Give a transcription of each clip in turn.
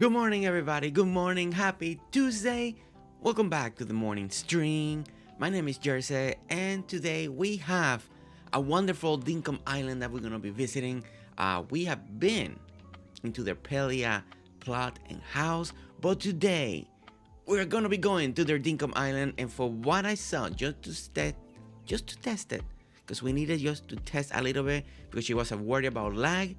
Good morning, everybody. Good morning. Happy Tuesday. Welcome back to the morning stream. My name is Jersey, and today we have a wonderful Dinkum Island that we're going to be visiting. We have been into their Pelia plot and house, but today we're going to be going to their Dinkum Island. And for what I saw, just to test it, because we needed just to test a little bit because she was worried about lag.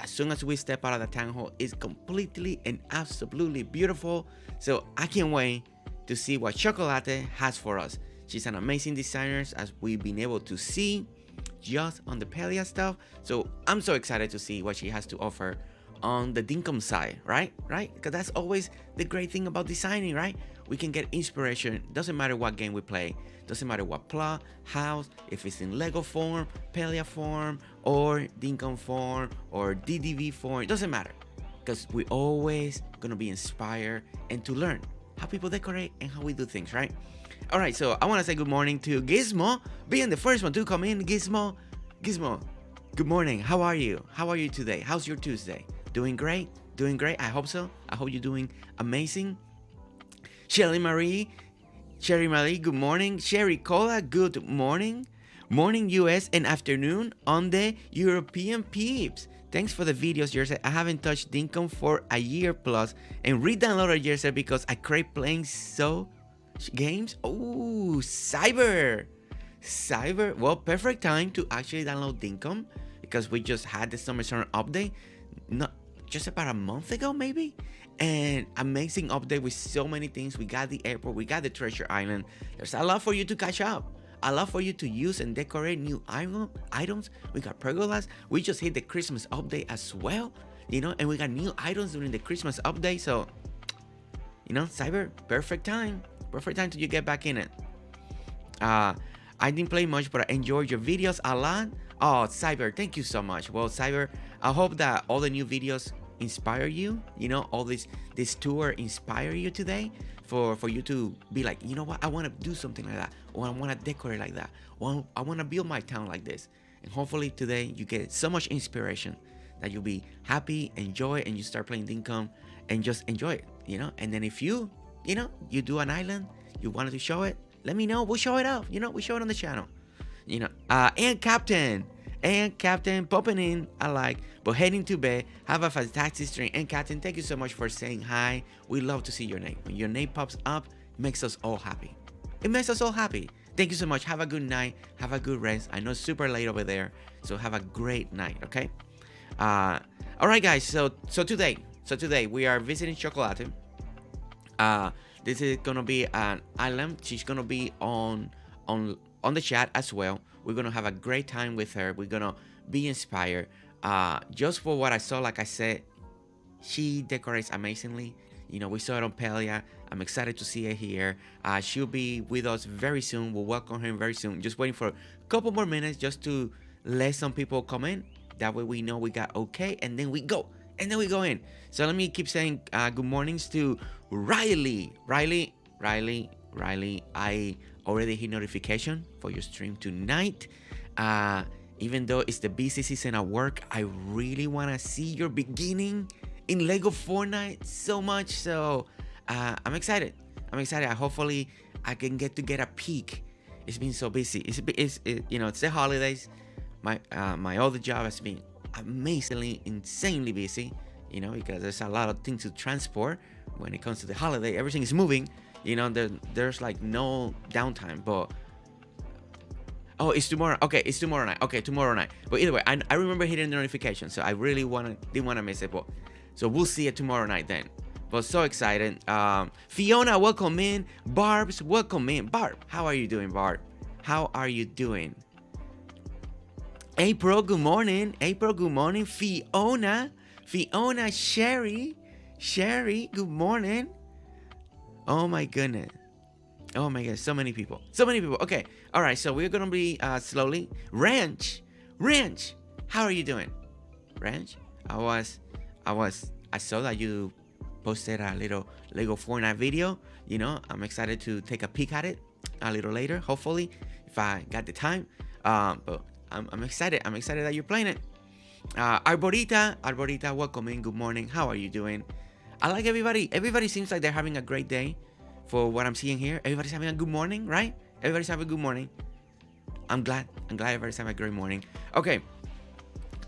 As soon as we step out of the town hall, it's completely and absolutely beautiful. So I can't wait to see what Chokolate has for us. She's an amazing designer, as we've been able to see just on the Pelia stuff. So I'm so excited to see what she has to offer on the Dinkum side, right? Because that's always the great thing about designing, right? We can get inspiration. Doesn't matter what game we play. Doesn't matter what plot, house, if it's in Lego form, Pelia form, or Dinkum form, or DDV form. It doesn't matter. Because we're always going to be inspired and to learn how people decorate and how we do things, right? All right, so I want to say good morning to Gizmo, being the first one to come in. Gizmo, good morning. How are you? How are you today? How's your Tuesday? Doing great? Doing great? I hope so. I hope you're doing amazing. Sherry Marie, good morning. Sherry Cola, good morning. Morning US and afternoon on the European peeps. Thanks for the videos, Jersey. I haven't touched Dinkum for a year plus and re-downloaded Jersey because I crave playing games. Oh, Cyber. Well, perfect time to actually download Dinkum because we just had the Summer update. Not just about a month ago, maybe. And amazing update with so many things. We got the airport, we got the treasure island. There's a lot for you to catch up, a lot for you to use and decorate new items. We got pergolas. We just hit the Christmas update as well, and we got new items during the Christmas update. So Cyber, perfect time to you get back in it. I didn't play much, but I enjoyed your videos a lot. Oh, Cyber, thank you so much. Well, Cyber, I hope that all the new videos inspire you, all this tour inspire you today for you to be like, you know what, I want to do something like that, or I want to decorate like that, or I want to build my town like this. And hopefully today you get so much inspiration that you'll be happy, enjoy, and you start playing Dinkum and just enjoy it, and then if you do an island, you wanted to show it, let me know. We'll show it up, we show it on the channel, and Captain popping in, I like, but heading to bed. Have a fantastic stream. And Captain, thank you so much for saying hi. We love to see your name. When your name pops up, it makes us all happy. It makes us all happy. Thank you so much. Have a good night. Have a good rest. I know it's super late over there, so have a great night. Okay. All right, guys. So today we are visiting Chokolate. This is gonna be an island. She's gonna be on the chat as well. We're gonna have a great time with her. We're gonna be inspired. Just for what I saw, like I said, she decorates amazingly. We saw it on Pelia. I'm excited to see her here. She'll be with us very soon. We'll welcome her very soon. Just waiting for a couple more minutes just to let some people come in. That way we know we got okay, and then we go. And then we go in. So let me keep saying good mornings to Riley. Riley, I already hit notification for your stream tonight. Even though it's the busy season at work, I really want to see your beginning in Lego Fortnite so much. So I'm excited. Hopefully I can get a peek. It's been so busy. It's the holidays. My other job has been amazingly, insanely busy. Because there's a lot of things to transport when it comes to the holiday. Everything is moving. There's like no downtime. But oh, it's tomorrow. Okay, it's tomorrow night. Okay, tomorrow night. But either way, I remember hitting the notification, so I really didn't want to miss it. But so we'll see it tomorrow night then. But so excited. Fiona, welcome in. Barb's, welcome in. Barb, how are you doing, Barb? How are you doing? April, good morning. Fiona, Sherry, good morning. Oh my goodness. So many people. Okay, all right, so we're gonna be slowly. Ranch, how are you doing? Ranch, I saw that you posted a little Lego Fortnite video. I'm excited to take a peek at it a little later, hopefully, if I got the time. But I'm excited that you're playing it. Arborita, welcome in. Good morning. How are you doing? I like everybody. Everybody seems like they're having a great day for what I'm seeing here. Everybody's having a good morning, right? Everybody's having a good morning. I'm glad. Everybody's having a great morning. Okay.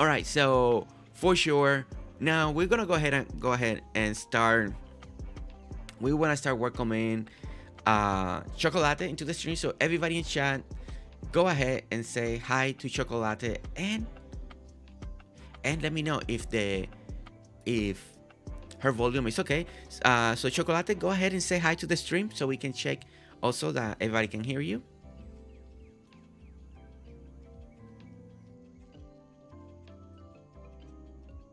All right. So for sure, now we're gonna go ahead and start. We want to start welcoming Chokolate into the stream. So everybody in chat, go ahead and say hi to Chokolate and let me know if her volume is okay. So Chokolate, go ahead and say hi to the stream so we can check also that everybody can hear you.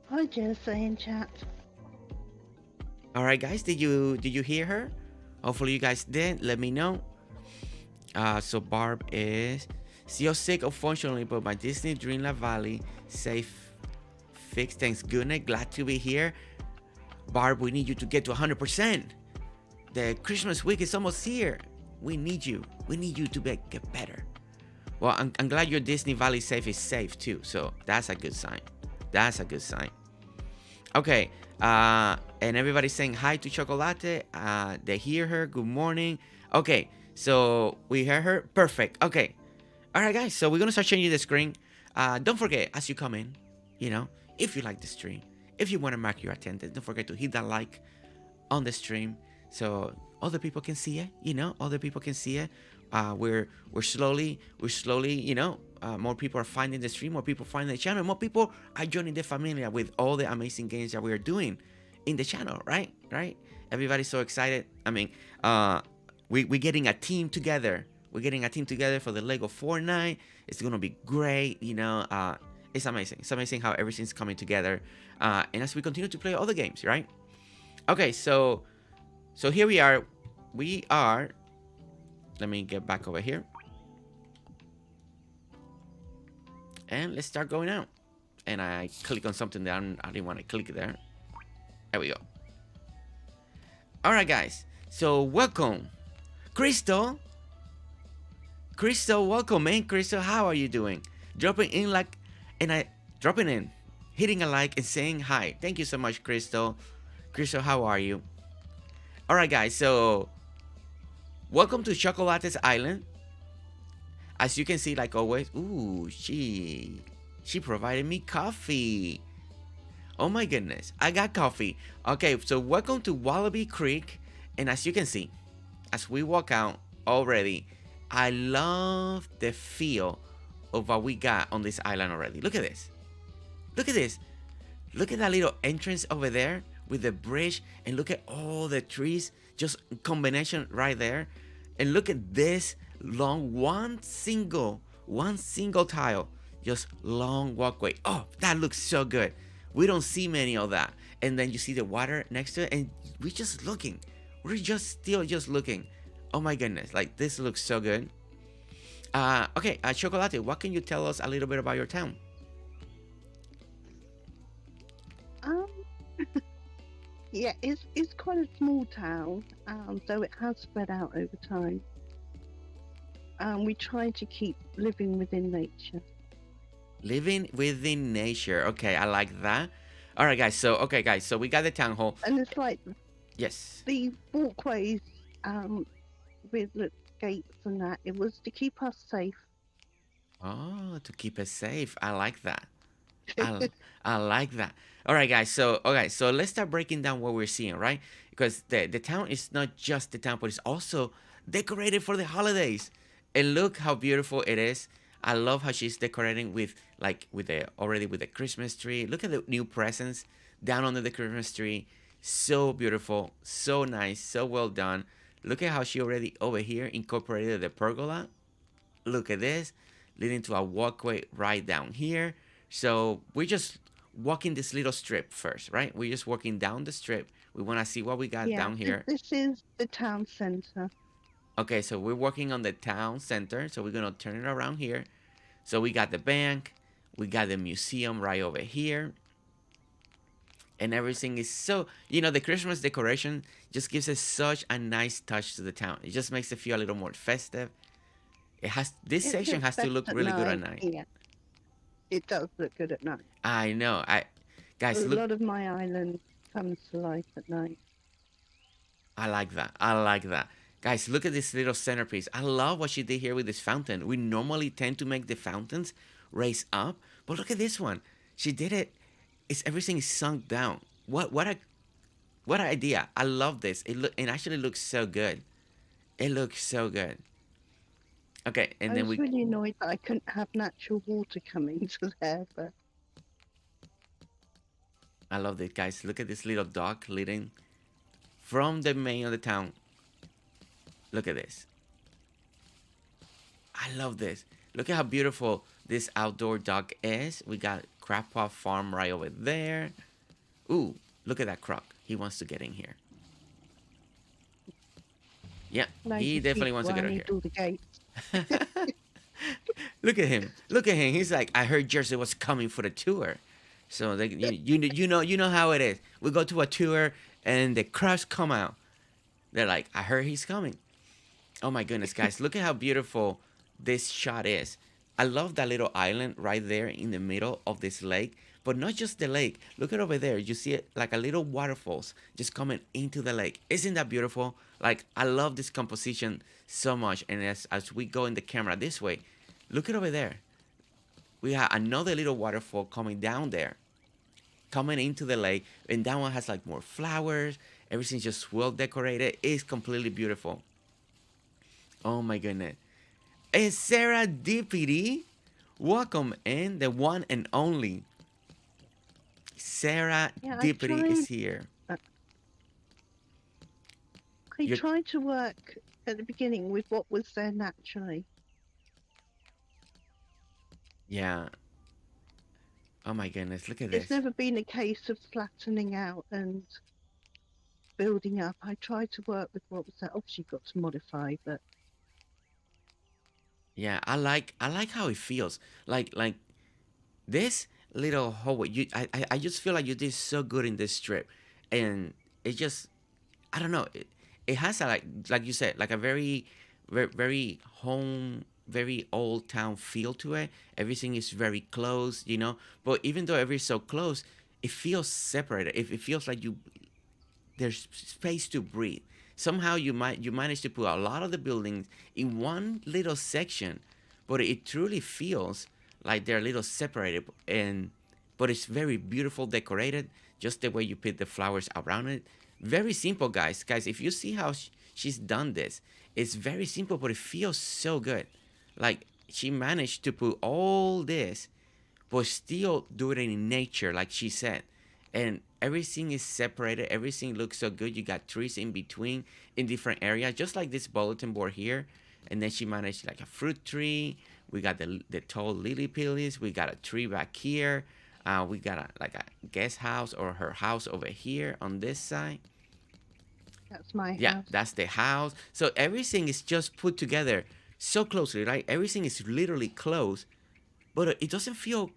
Hi, Jesse in chat. All right, guys, did you hear her? Hopefully you guys did. Let me know. So Barb is still sick, unfortunately, but my Disney Dreamland Valley safe fix. Thanks goodness. Glad to be here. Barb, we need you to get to 100%. The Christmas week is almost here. We need you. We need you to get better. Well, I'm glad your Disney Valley safe is safe too. So that's a good sign. That's a good sign. Okay. And everybody's saying hi to Chokolate. They hear her. Good morning. Okay. So we hear her. Perfect. Okay. All right, guys. So we're going to start changing the screen. Don't forget, as you come in, if you like the stream, if you want to mark your attendance, don't forget to hit that like on the stream so other people can see it. Other people can see it. We're slowly, more people are finding the stream, more people find the channel, more people are joining the family with all the amazing games that we are doing in the channel, right? Everybody's so excited. I mean, we're getting a team together. We're getting a team together for the Lego Fortnite. It's gonna be great. It's amazing. It's amazing how everything's coming together. And as we continue to play other games, right? Okay, so here we are. Let me get back over here. And let's start going out. And I click on something that I didn't want to click there. There we go. All right, guys. So welcome, Crystal. Welcome, man. Crystal, how are you doing? Dropping in, hitting a like and saying hi. Thank you so much, Crystal. Crystal, how are you? All right, guys. So welcome to Chocolate's Island. As you can see, like always, ooh, she provided me coffee. Oh my goodness, I got coffee. Okay, so welcome to Wallaby Creek. And as you can see, as we walk out already, I love the feel of what we got on this island already. Look at this. Look at this. Look at that little entrance over there with the bridge. And look at all the trees. Just combination right there. And look at this long, one single tile. Just long walkway. Oh, that looks so good. We don't see many of that. And then you see the water next to it. And we're just looking. We're still looking. Oh my goodness. Like, this looks so good. Okay, Chokolate, what can you tell us a little bit about your town? Yeah, it's quite a small town, so it has spread out over time. We try to keep living within nature. Living within nature. Okay, I like that. All right, guys. So, so we got the town hall. And it's like, yes, the walkways, with the gates and that. It was to keep us safe. Oh, to keep us safe. I like that. I like that. All right, guys. So, okay, so let's start breaking down what we're seeing, right? Because the town is not just the town, but it's also decorated for the holidays. And look how beautiful it is. I love how she's decorating with the Christmas tree. Look at the new presents down under the Christmas tree. So beautiful, so nice, so well done. Look at how she already over here incorporated the pergola. Look at this, leading to a walkway right down here. So we're just walking this little strip first, right? We're just walking down the strip. We want to see what we got down here. This is the town center. Okay, so we're working on the town center. So we're going to turn it around here. So we got the bank. We got the museum right over here. And everything is so, the Christmas decoration just gives us such a nice touch to the town. It just makes it feel a little more festive. This section has to look really good at night. It does look good at night. I know. A Guys, look. lot of my island comes to life at night. I like that. I like that. Guys, look at this little centerpiece. I love what she did here with this fountain. We normally tend to make the fountains raise up, but look at this one. She did it. It's everything is sunk down. What an idea. I love this. It actually looks so good. It looks so good. Okay, and I then was we really annoyed that I couldn't have natural water coming to there, but I love this, guys. Look at this little dock leading from the main of the town. Look at this. I love this. Look at how beautiful this outdoor dock is. We got Crab Pot Farm right over there. Ooh, look at that croc. He wants to get in here. Yeah, like he you definitely see wants to why I get in need all the gates. here. Look at him. Look at him. He's like, I heard Jersey was coming for the tour. So they, you know how it is. We go to a tour and the crowds come out. They're like, I heard he's coming. Oh my goodness, guys! Look at how beautiful this shot is. I love that little island right there in the middle of this lake. But not just the lake. Look at over there. You see it like a little waterfalls just coming into the lake. Isn't that beautiful? Like I love this composition so much. And as we go in the camera this way, look at over there. We have another little waterfall coming down there, coming into the lake, and that one has like more flowers. Everything's just well decorated. It's completely beautiful. Oh my goodness. It's Sarah Deputy. Welcome in, the one and only. Sarah Yeah, Deputy is here. I You're, tried to work at the beginning with what was there naturally. yeah. Oh my goodness, look at It's this. never been a case of flattening out and building up. I tried to work with what was there. Obviously, got to modify, but Yeah, I like how it feels. Like this little hallway. I just feel like you did so good in this strip, and it just I don't know. It has a like you said like a very home, very old town feel to it. Everything is very close, you know. But even though everything's so close, it feels separated. It feels like there's space to breathe. Somehow you manage to put a lot of the buildings in one little section, but it truly feels like they're a little separated and but it's very beautiful decorated just the way you put the flowers around it. Very simple, guys. Guys, if you see how she's done this, it's very simple, but it feels so good. Like she managed to put all this but still do it in nature, like she said. And everything is separated. Everything looks so good. You got trees in between in different areas, just like this bulletin board here. And then she managed like a fruit tree. We got the tall lily pillies. We got a tree back here. We got like a guest house or her house over here on this side. that's my Yeah, house. that's the house. So everything is just put together so closely, right? Everything is literally close, but it doesn't feel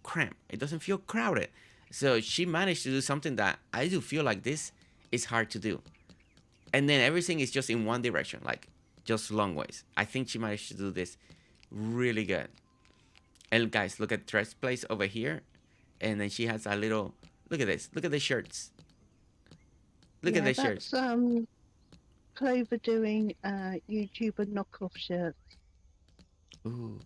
cramped. It doesn't feel crowded. So she managed to do something that I do feel like this is hard to do. And then everything is just in one direction, like just long ways. I think she managed to do this really good. And guys, look at dress place over here. And then she has a little look at this. Look at the shirts. Look at Yeah, the shirts. that's Clover doing YouTuber knockoff shirts. Ooh.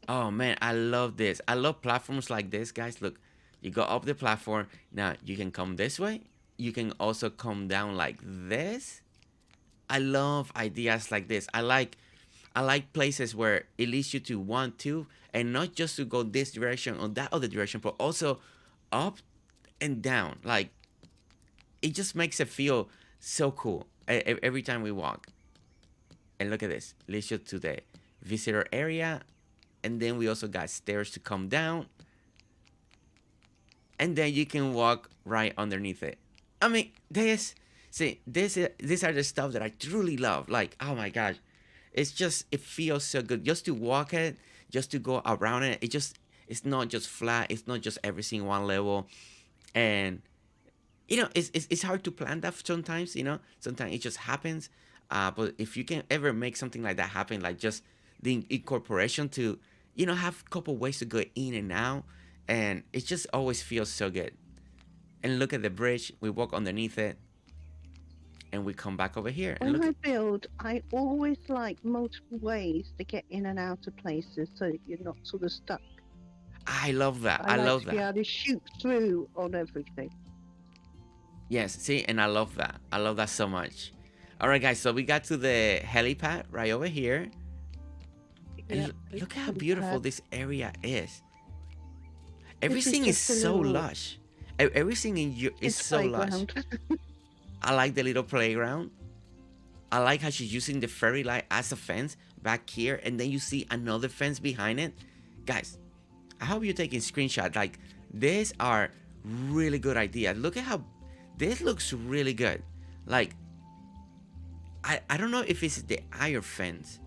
Oh man, I love this. I love platforms like this, guys. Look, you go up the platform. Now you can come this way. You can also come down like this. I love ideas like this. I like places where it leads you to want to, and not just to go this direction or that other direction, but also up and down. Like it just makes it feel so cool every time we walk. And look at this. Leads you to the visitor area, and then we also got stairs to come down, and then you can walk right underneath it. I mean, these are the stuff that I truly love. Like, oh my gosh, it feels so good just to walk it, just to go around it. It's not just flat. It's not just everything one level, and it's hard to plan that sometimes. Sometimes it just happens. But if you can ever make something like that happen, like just the incorporation to have a couple ways to go in and out, and it just always feels so good. And look at the bridge. We walk underneath it, and we come back over here and When look I at. build, I always like multiple ways to get in and out of places so that you're not sort of stuck. I love that. I I like love to be that. able to shoot through on everything. Yes, see, and I love that. I love that so much. All right, guys. So we got to the helipad right over here, and Yep, it's look how beautiful helipad. this area is. This is Everything is just a so little lush. Everything in you is kids' so lush. playground. I like the little playground. I like how she's using the fairy light as a fence back here, and then you see another fence behind it. Guys, I hope you're taking screenshots. Like, these are really good ideas. Look at how this looks really good. Like, I don't know if it's the iron fence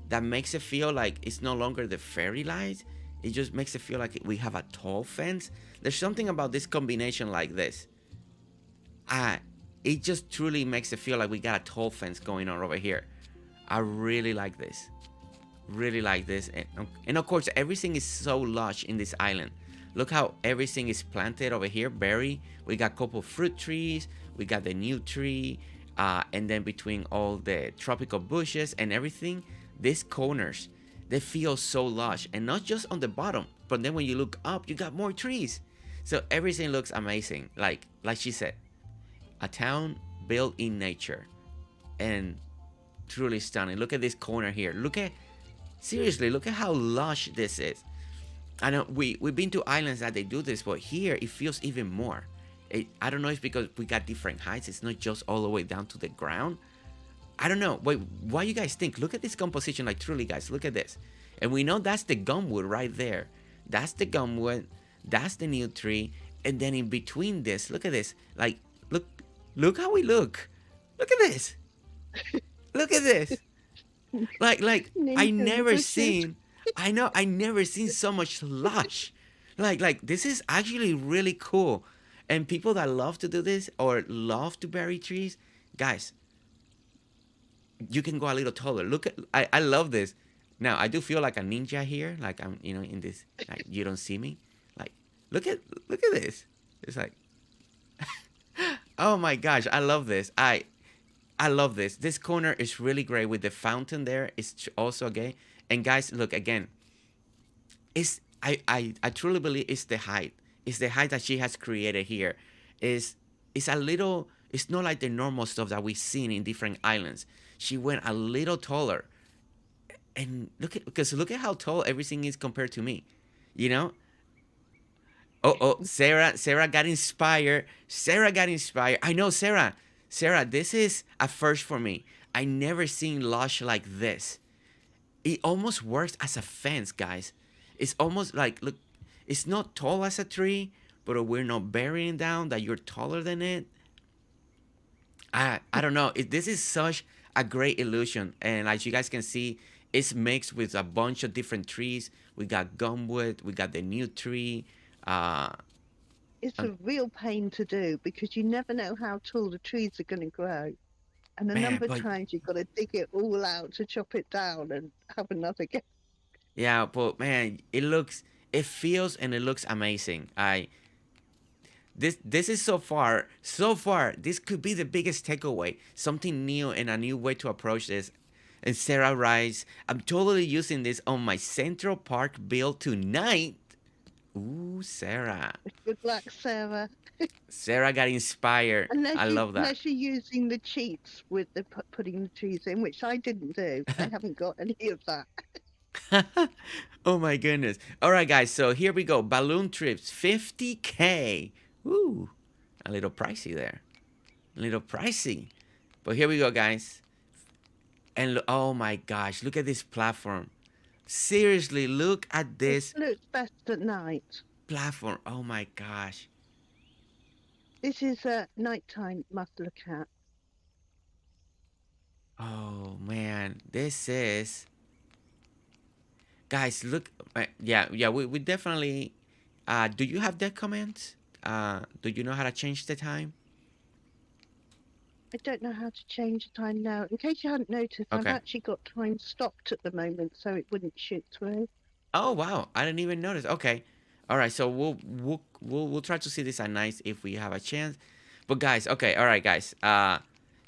that makes it feel like it's no longer the fairy light. It just makes it feel like we have a tall fence. There's something about this combination like this. Ah, it just truly makes it feel like we got a tall fence going on over here. I really like this. Really like this. And of course, everything is so lush in this island. Look how everything is planted over here. Berry. We got a couple fruit trees. We got the new tree. And then between all the tropical bushes and everything, these corners, they feel so lush. And not just on the bottom, but then when you look up, you got more trees. So everything looks amazing. Like she said, a town built in nature. And truly stunning. Look at this corner here. Seriously, look at how lush this is. I know we've been to islands that they do this, but here it feels even more. I don't know if it's because we got different heights. It's not just all the way down to the ground. I don't know. Wait, what you guys think? Look at this composition. Like, truly, guys, look at this. And we know that's the gumwood right there. That's the gumwood. That's the new tree. And then in between this, look at this. Like, look how we look. Look at this. Look at this. Like I Into the never bushes. seen. I never seen so much lush. Like this is actually really cool. And people that love to do this or love to bury trees, guys, you can go a little taller. Look at I love this. Now I do feel like a ninja here. Like I'm in this. Like you don't see me. Like look at this. It's like oh my gosh, I love this. I love this. This corner is really great with the fountain there. It's also gay. And guys, look again. I truly believe it's the height. It's the height that she has created here. It's a little. It's not like the normal stuff that we've seen in different islands. She went a little taller, and look at how tall everything is compared to me. You know. Oh, Sarah got inspired. Sarah got inspired. I know, Sarah. Sarah, this is a first for me. I never seen lush like this. It almost works as a fence, guys. It's almost like look, it's not tall as a tree, but we're not burying down that you're taller than it. I don't know. This is such a great illusion, and as you guys can see, it's mixed with a bunch of different trees. We got gumwood, we got the new tree. Uh, It's and a real pain to do because you never know how tall the trees are going to grow. And a man, number of but times you've got to dig it all out to chop it down and have another go. yeah, but man, it feels, and it looks amazing. This is so far this could be the biggest takeaway, something new and a new way to approach this. And Sarah writes, I'm totally using this on my Central Park build tonight. Ooh, Sarah. Good luck, Sarah. Sarah got inspired. I love that. Unless you're using the cheats with the putting the trees in, which I didn't do. I haven't got any of that. Oh my goodness. All right, guys. So here we go. Balloon trips, 50K. Ooh, a little pricey there. A little pricey. But here we go, guys. And oh my gosh, look at this platform. Seriously, look at It this looks best at night. platform. Oh my gosh. This is a nighttime must look at. Oh man, this is. Guys, look. Yeah. We definitely. Do you have that comment? Do you know how to change the time? I don't know how to change the time now. In case you hadn't noticed, I've Okay. actually got time stopped at the moment so it wouldn't shoot through. Oh wow, I didn't even notice. Okay, all right. So we'll try to see this at night if we have a chance. But guys, okay, all right, guys.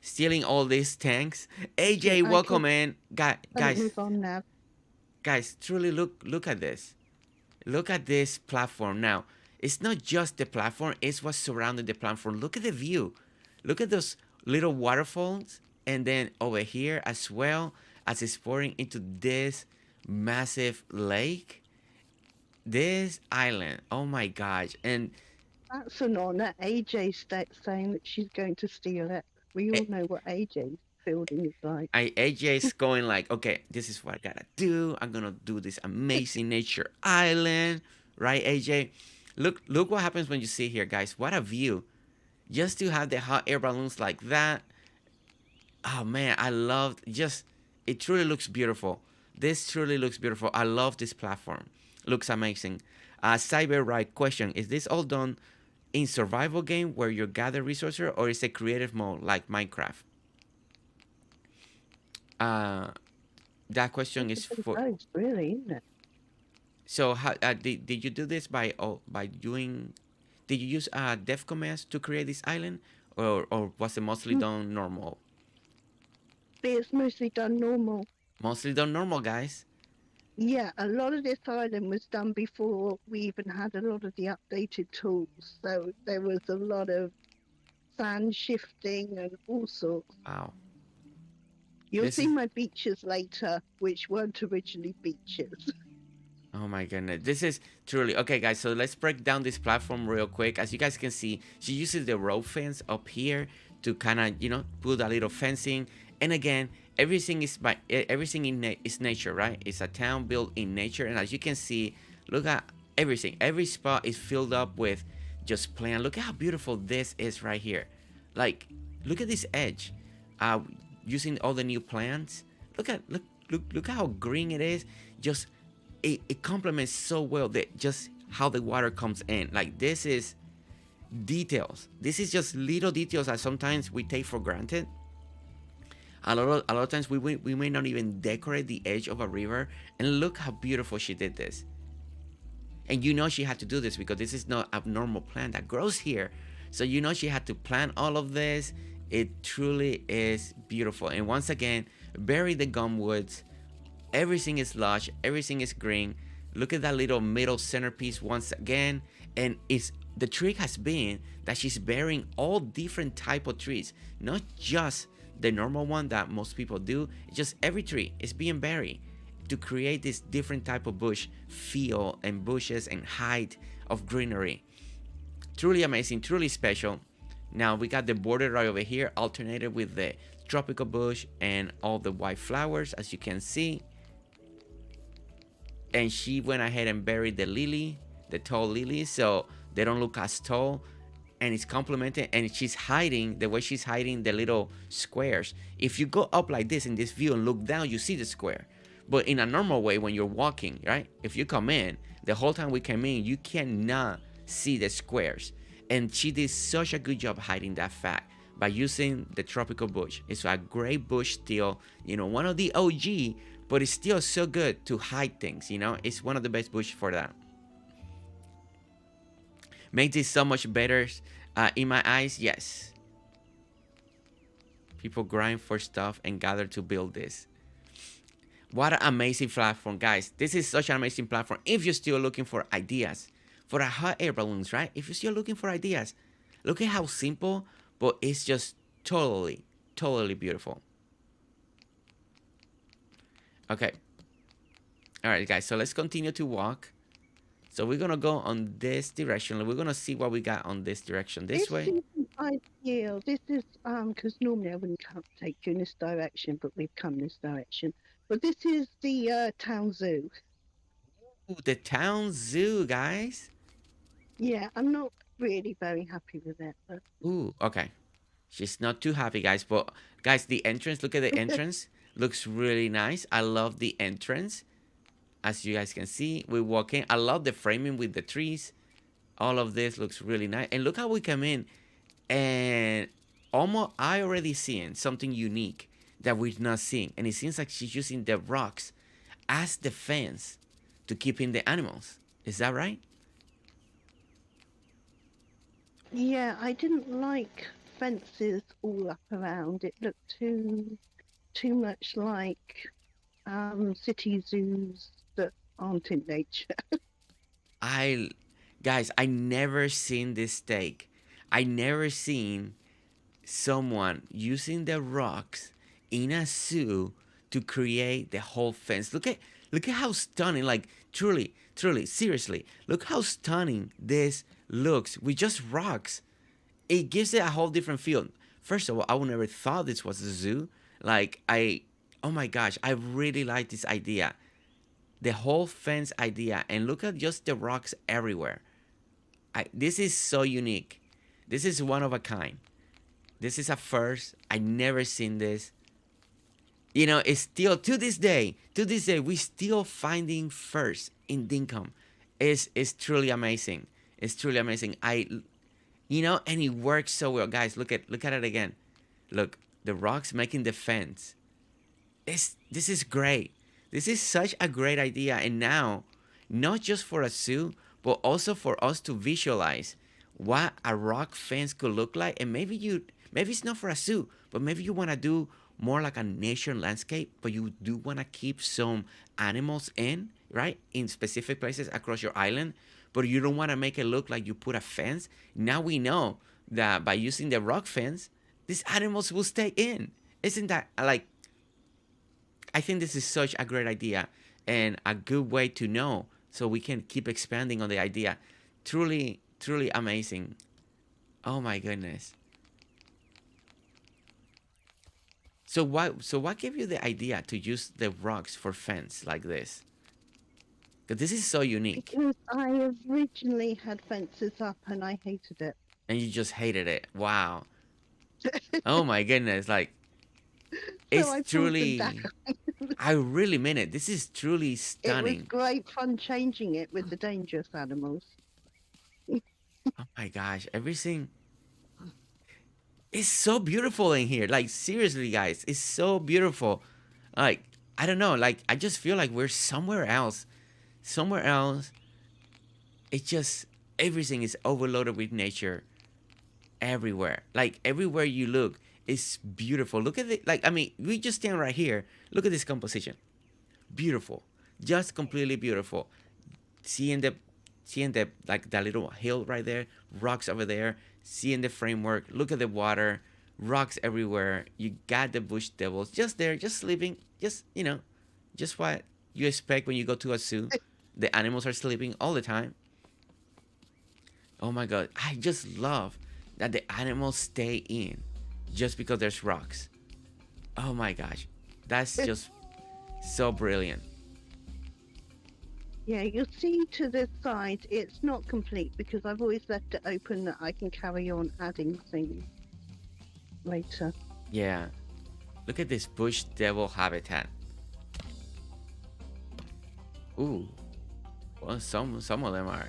Stealing all these tanks. Okay, AJ, okay, welcome in. don't Guys, move on now. guys, truly look at this. Look at this platform now. It's not just the platform; it's what's surrounding the platform. Look at the view. Look at those little waterfalls, and then over here as well as it's pouring into this massive lake. This island. Oh my gosh. And That's an honour. AJ's saying that she's going to steal it. We all know what AJ's building is like. AJ is going like, okay, this is what I gotta do. I'm gonna do this amazing nature island, right, AJ? Look what happens when you see here, guys. What a view! Just to have the hot air balloons like that. Oh man, I love just. It truly looks beautiful. This truly looks beautiful. I love this platform. Looks amazing. Cyber right question: is this all done in survival game where you gather resources, or is it creative mode like Minecraft? Uh, that question It's a is bit of for. both, really, isn't it? So how did you do this by doing? Did you use dev commands to create this island, or was it mostly Mm, done normal? it's mostly done normal. Mostly done normal, guys. Yeah, a lot of this island was done before we even had a lot of the updated tools. So there was a lot of sand shifting and all sorts. Wow, You'll this see is. my beaches later, which weren't originally beaches. Oh my goodness, this is truly okay, guys. So let's break down this platform real quick. As you guys can see, she uses the rope fence up here to kind of put a little fencing. And again, everything is everything is nature, right? It's a town built in nature, and as you can see, look at everything. Every spot is filled up with just plant. Look at how beautiful this is right here. Like, look at this edge. Uh, Using all the new plants. Look how green it is. Just it complements so well that just how the water comes in. Like, this is details. This is just little details that sometimes we take for granted. A lot of times we may not even decorate the edge of a river. And look how beautiful she did this. And she had to do this because this is not a normal plant that grows here. So she had to plant all of this. It truly is beautiful. And once again, bury the gumwoods. Everything is lush, everything is green. Look at that little middle centerpiece once again. And it's the trick has been that she's burying all different type of trees, not just the normal one that most people do. It's just every tree is being buried to create this different type of bush feel and bushes and height of greenery. Truly amazing, truly special. Now we got the border right over here alternated with the tropical bush and all the white flowers, as you can see. And she went ahead and buried the lily, the tall lilies, so they don't look as tall. And it's complemented, and she's hiding the way she's hiding the little squares. If you go up like this in this view and look down, you see the square. But in a normal way, when you're walking, right? If you come in, the whole time we came in, you cannot see the squares. And she did such a good job hiding that fact by using the tropical bush. It's a great bush still, one of the OG, but it's still so good to hide things, It's one of the best bush for that. Makes it so much better in my eyes, yes. People grind for stuff and gather to build this. What an amazing platform, guys. This is such an amazing platform. If you're still looking for ideas for a hot air balloons, right? If you're still looking for ideas, look at how simple, but it's just totally, totally beautiful. Okay. All right, guys. So let's continue to walk. So we're gonna go on this direction. We're gonna see what we got on this direction. This way. Isn't ideal. This is because normally I wouldn't take you in this direction, but we've come this direction. But this is the town zoo. Ooh, the town zoo, guys. Yeah, I'm not really very happy with it, but Ooh, okay. She's not too happy, guys. But guys, the entrance. Look at the entrance. Looks really nice. I love the entrance. As you guys can see, we're walking. I love the framing with the trees. All of this looks really nice. And look how we come in. And almost I already seeing something unique that we're not seeing. And it seems like she's using the rocks as the fence to keep in the animals. Is that right? Yeah, I didn't like fences all up around. It looked too much like city zoos that aren't in nature. I, guys, I never seen this steak. I never seen someone using the rocks in a zoo to create the whole fence. Look at how stunning, like truly, seriously. Look how stunning this looks with just rocks. It gives it a whole different feel. First of all, I would never thought this was a zoo. Like oh my gosh, I really like this idea. The whole fence idea, and look at just the rocks everywhere. This is so unique. This is one of a kind. This is a first. I never seen this. You know, it's still to this day, we still finding first in Dinkum. Is truly amazing. It's truly amazing. And it works so well, guys. Look at it again. Look, the rocks making the fence. This is great. This is such a great idea, and now, not just for a zoo, but also for us to visualize what a rock fence could look like. And maybe it's not for a zoo, but maybe you want to do more like a nature landscape, but you do want to keep some animals in, right, in specific places across your island, but you don't want to make it look like you put a fence. Now we know that by using the rock fence, these animals will stay in. Isn't that like, I think this is such a great idea and a good way to know, so we can keep expanding on the idea. Truly amazing. Oh my goodness. So what gave you the idea to use the rocks for fence like this? Because this is so unique, Because I originally had fences up and I hated it. and you just hated it. Wow. Oh my goodness. Like, So it's I pulled them down. truly, I really mean it. This is truly It was stunning. great fun changing it with the dangerous animals. Oh my gosh. Everything is so beautiful in here. Like, seriously, guys, it's so beautiful. Like, I don't know. Like, I just feel like we're somewhere else. Somewhere else. It's just, everything is overloaded with nature everywhere. Like, everywhere you look, it's beautiful. Look at it. Like, I mean, we just stand right here. Look at this composition. Beautiful. Just completely beautiful. Seeing the seeing the like that little hill right there, rocks over there, seeing the framework, look at the water, rocks everywhere. You got the bush devils just there, just sleeping, just what you expect when you go to a zoo. The animals are sleeping all the time. Oh my god, I just love that the animals stay in just because there's rocks. Oh my gosh. That's just so brilliant. Yeah, you'll see to this side, it's not complete because I've always left it open that I can carry on adding things later. Yeah. Look at this bush devil habitat. Ooh. Well, some of them are.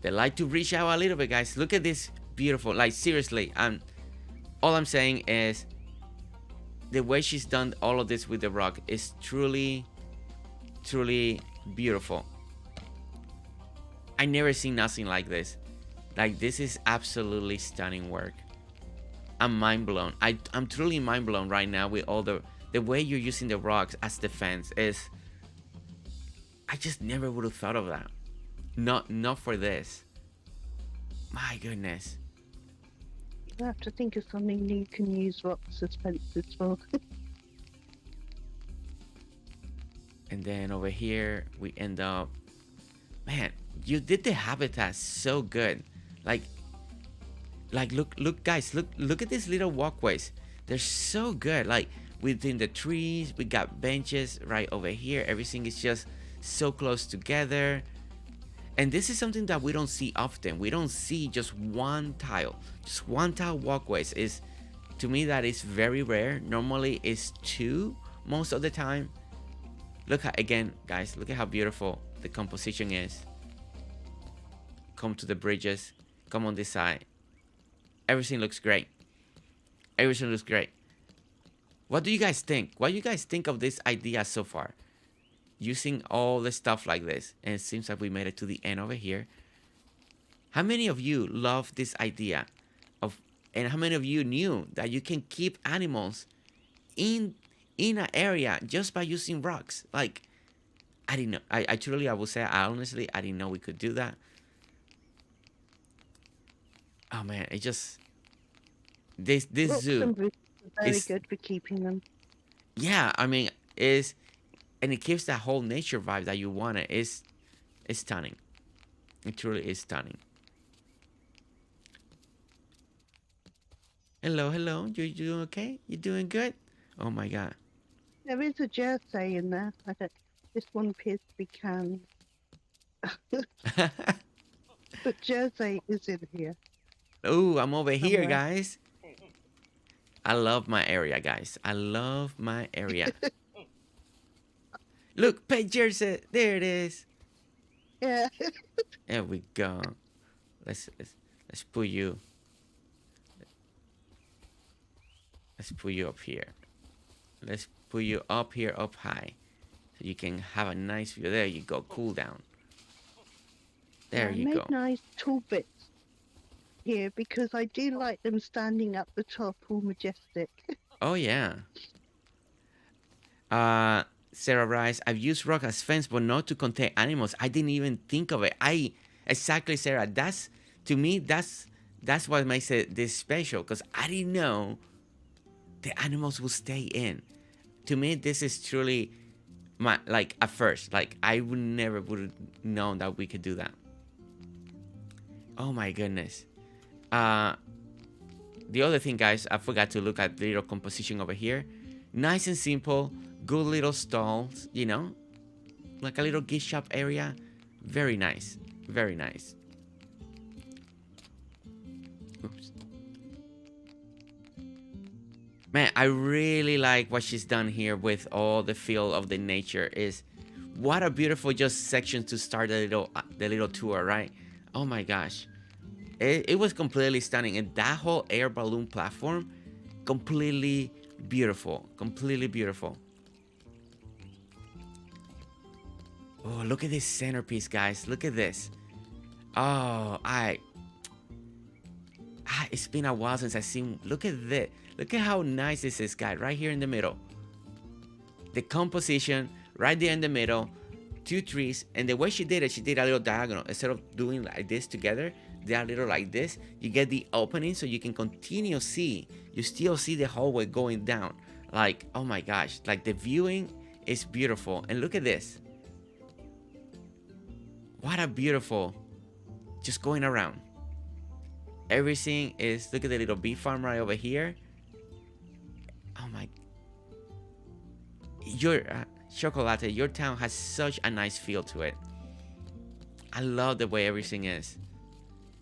They like to reach out a little bit, guys. Look at this beautiful. Like, seriously, all I'm saying is the way she's done all of this with the rock is truly beautiful. I never seen nothing like this. Like, this is absolutely stunning work. I'm mind blown. I'm truly mind blown right now with all the way you're using the rocks as defense. Is I just never would have thought of that. Not for this. My goodness. You have to think of something you can use rocks as fences for. And then over here we end up, man, you did the habitat so good. Like look guys, look at these little walkways. They're so good. Like, within the trees, we got benches right over here. Everything is just so close together. And this is something that we don't see often. We don't see just one tile walkways. Is, to me, that is very rare. Normally it's two most of the time. Look at, again, guys, look at how beautiful the composition is. Come to the bridges, come on this side. Everything looks great. Everything looks great. What do you guys think? What do you guys think of this idea so far? using all the stuff like this. And it seems like we made it to the end over here. How many of you love this idea of, and how many of you knew that you can keep animals in an area just by using rocks? Like, I didn't know. I truly, I will say, I honestly, I didn't know we could do that. Oh man, it just, this Rocks zoo and roots are very is, good for keeping them. yeah, I mean, is, and it gives that whole nature vibe that you want. It's stunning. It truly is stunning. Hello, hello. You doing okay? You doing good? Oh my god. There is a jersey in there. I don't. This one appears to be canned, but jersey is in here Oh, I'm over here, somewhere. guys. I love my area, guys. I love my area. Look, pet jersey. There it is. Yeah. There we go. Let's put you. Let's put you up here. Let's put you up here, up high, so you can have a nice view. There you go. Cool down. There you I go. made nice tall bits here because I do like them standing up the top, all majestic. Oh yeah. Sarah Rice, I've used rock as fence, but not to contain animals. I didn't even think of it. Exactly, Sarah. That's, to me, that's what makes it this special, because I didn't know the animals will stay in. To me, this is truly my, like, at first, like, I would never would have known that we could do that. Oh my goodness. The other thing, guys, I forgot to look at the little composition over here. Nice and simple, good little stalls, you know, like a little gift shop area. Very nice, very nice. Oops. Man, I really like what she's done here with all the feel of the nature. Is what a beautiful just section to start the little tour, right? Oh my gosh, it was completely stunning, and that whole air balloon platform, completely beautiful, completely beautiful. Oh, look at this centerpiece, guys. Look at this. Oh, it's been a while since I've seen. Look at this. Look at how nice this is, guys. Right here in the middle. The composition right there in the middle. Two trees, and the way she did it, she did a little diagonal. Instead of doing like this together, they are a little like this. You get the opening, so you can continue see. You still see the hallway going down. Like, oh my gosh, like the viewing is beautiful. And look at this. What a beautiful, just going around. Everything is, look at the little bee farm right over here. Oh my, your Chokolate, your town has such a nice feel to it. I love the way everything is.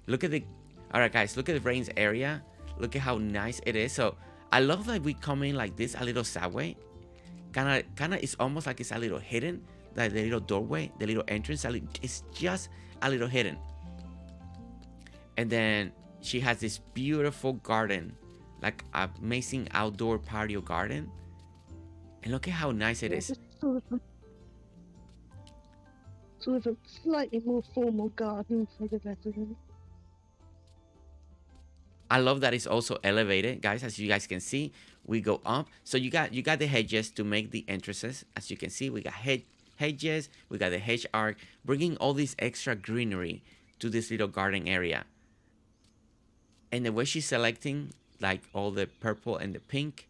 Look at the, all right guys, look at the Rain's area. Look at how nice it is. So I love that we come in like this, a little sideway. Kind of, it's almost like it's a little hidden. Like the little doorway, the little entrance, it's just a little hidden. And then she has this beautiful garden, like an amazing outdoor patio garden. And look at how nice it is. Sort of a slightly more formal garden for the residents. I love that it's also elevated, guys. As you guys can see, we go up. So you got the hedges to make the entrances. As you can see, we got hedges, we got the hedge arc, bringing all this extra greenery to this little garden area. And the way she's selecting, like all the purple and the pink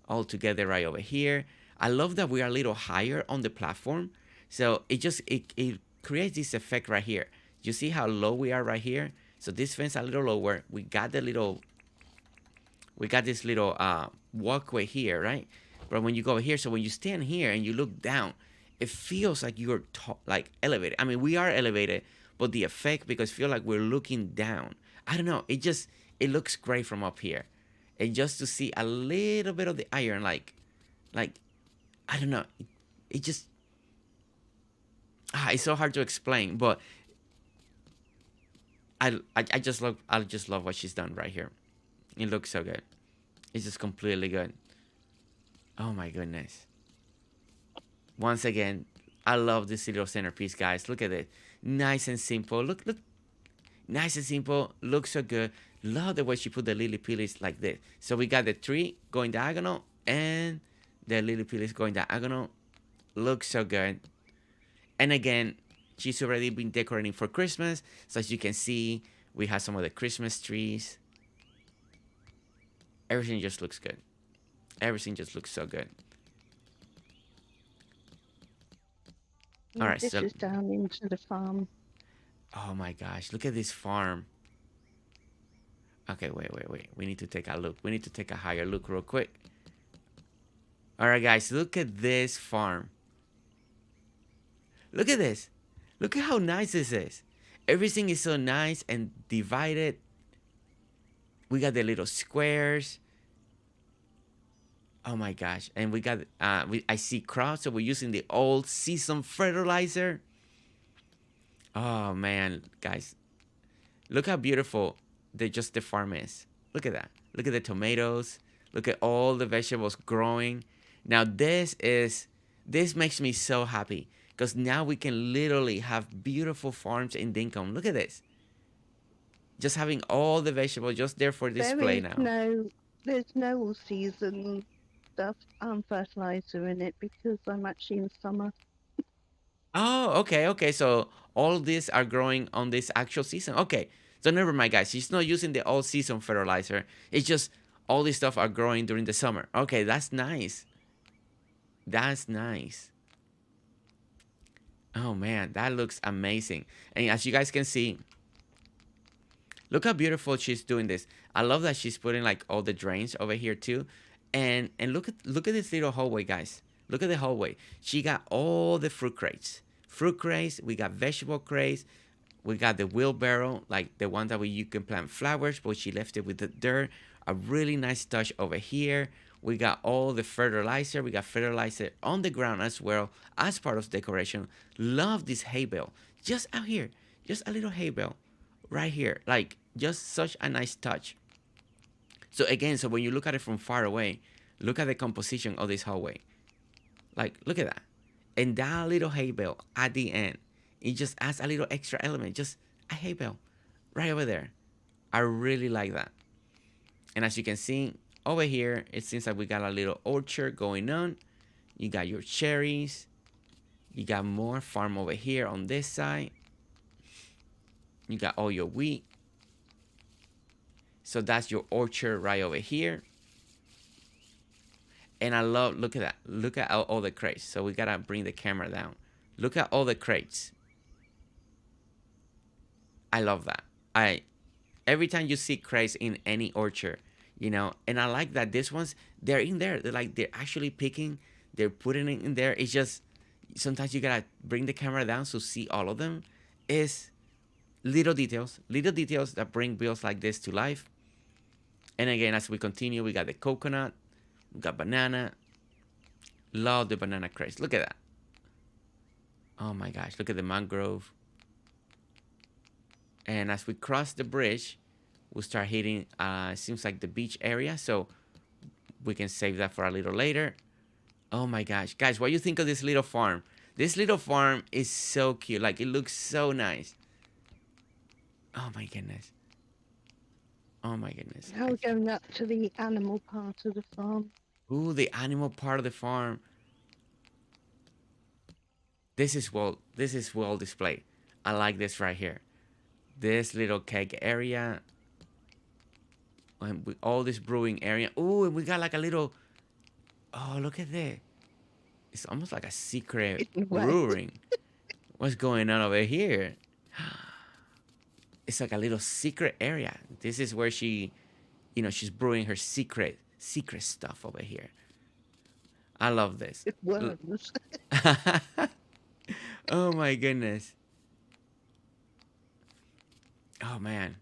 all together right over here. I love that we are a little higher on the platform, so it creates this effect right here. You see how low we are right here? So this fence a little lower. We got this little walkway here, right? But when you go over here, so when you stand here and you look down, it feels like you're like elevated. I mean, we are elevated, but the effect, because feel like we're looking down. I don't know. It looks great from up here, and just to see a little bit of the iron, like I don't know. It just it's so hard to explain, but I just love what she's done right here. It looks so good. It's just completely good. Oh my goodness. Once again, I love this little centerpiece, guys. Look at it. Nice and simple. Look. Nice and simple. Looks so good. Love the way she put the lily pillies like this. So we got the tree going diagonal and the lily pillies going diagonal. Looks so good. And again, she's already been decorating for Christmas. So as you can see, we have some of the Christmas trees. Everything just looks good. Everything just looks so good. All right, This so is down into the farm. oh my gosh, look at this farm. Okay, wait. We need to take a look. We need to take a higher look real quick. All right, guys, look at this farm. Look at this. Look at how nice this is. Everything is so nice and divided. We got the little squares. Oh my gosh. And we got, I see crops, so we're using the old season fertilizer. Oh man, guys. Look how beautiful the farm is. Look at that. Look at the tomatoes. Look at all the vegetables growing. Now this makes me so happy because now we can literally have beautiful farms in Dinkum. Look at this. Just having all the vegetables just there for display now. There's no all season stuff fertilizer in it because I'm actually in summer. Oh, okay. So all these are growing on this actual season. Okay. So never mind, guys. She's not using the all season fertilizer. It's just all this stuff are growing during the summer. Okay, that's nice. That's nice. Oh man, that looks amazing. And as you guys can see, look how beautiful she's doing this. I love that she's putting like all the drains over here too. And look at this little hallway, guys. Look at the hallway. She got all the fruit crates. Fruit crates, we got vegetable crates. We got the wheelbarrow, like the one that you can plant flowers, but she left it with the dirt. A really nice touch over here. We got all the fertilizer. We got fertilizer on the ground as well as part of decoration. Love this hay bale. Just out here. Just a little hay bale right here. Like just such a nice touch. So again, so when you look at it from far away, look at the composition of this hallway. Like, look at that. And that little hay bale at the end, it just adds a little extra element. Just a hay bale right over there. I really like that. And as you can see, over here, it seems like we got a little orchard going on. You got your cherries. You got more farm over here on this side. You got all your wheat. So that's your orchard right over here. And I love, look at that. Look at all the crates. So we gotta bring the camera down. Look at all the crates. I love that. Every time you see crates in any orchard, you know, and I like that these ones, they're in there. They're actually picking, they're putting it in there. It's just, sometimes you gotta bring the camera down to see all of them. It's little details that bring builds like this to life. And again, as we continue, we got the coconut, we got banana. Love the banana crates. Look at that. Oh my gosh, look at the mangrove. And as we cross the bridge, we'll start hitting, seems like the beach area. So we can save that for a little later. Oh my gosh. Guys, what do you think of this little farm? This little farm is so cute. Like, it looks so nice. Oh my goodness. Oh my goodness. Now we're going up to the animal part of the farm. Ooh, the animal part of the farm. This is well displayed. I like this right here. This little keg area. And with all this brewing area. Ooh, and we got like a little, oh, look at that. It's almost like a secret brewing. What's going on over here? It's like a little secret area. This is where she, you know, she's brewing her secret stuff over here. I love this. It worms. Oh my goodness. Oh man.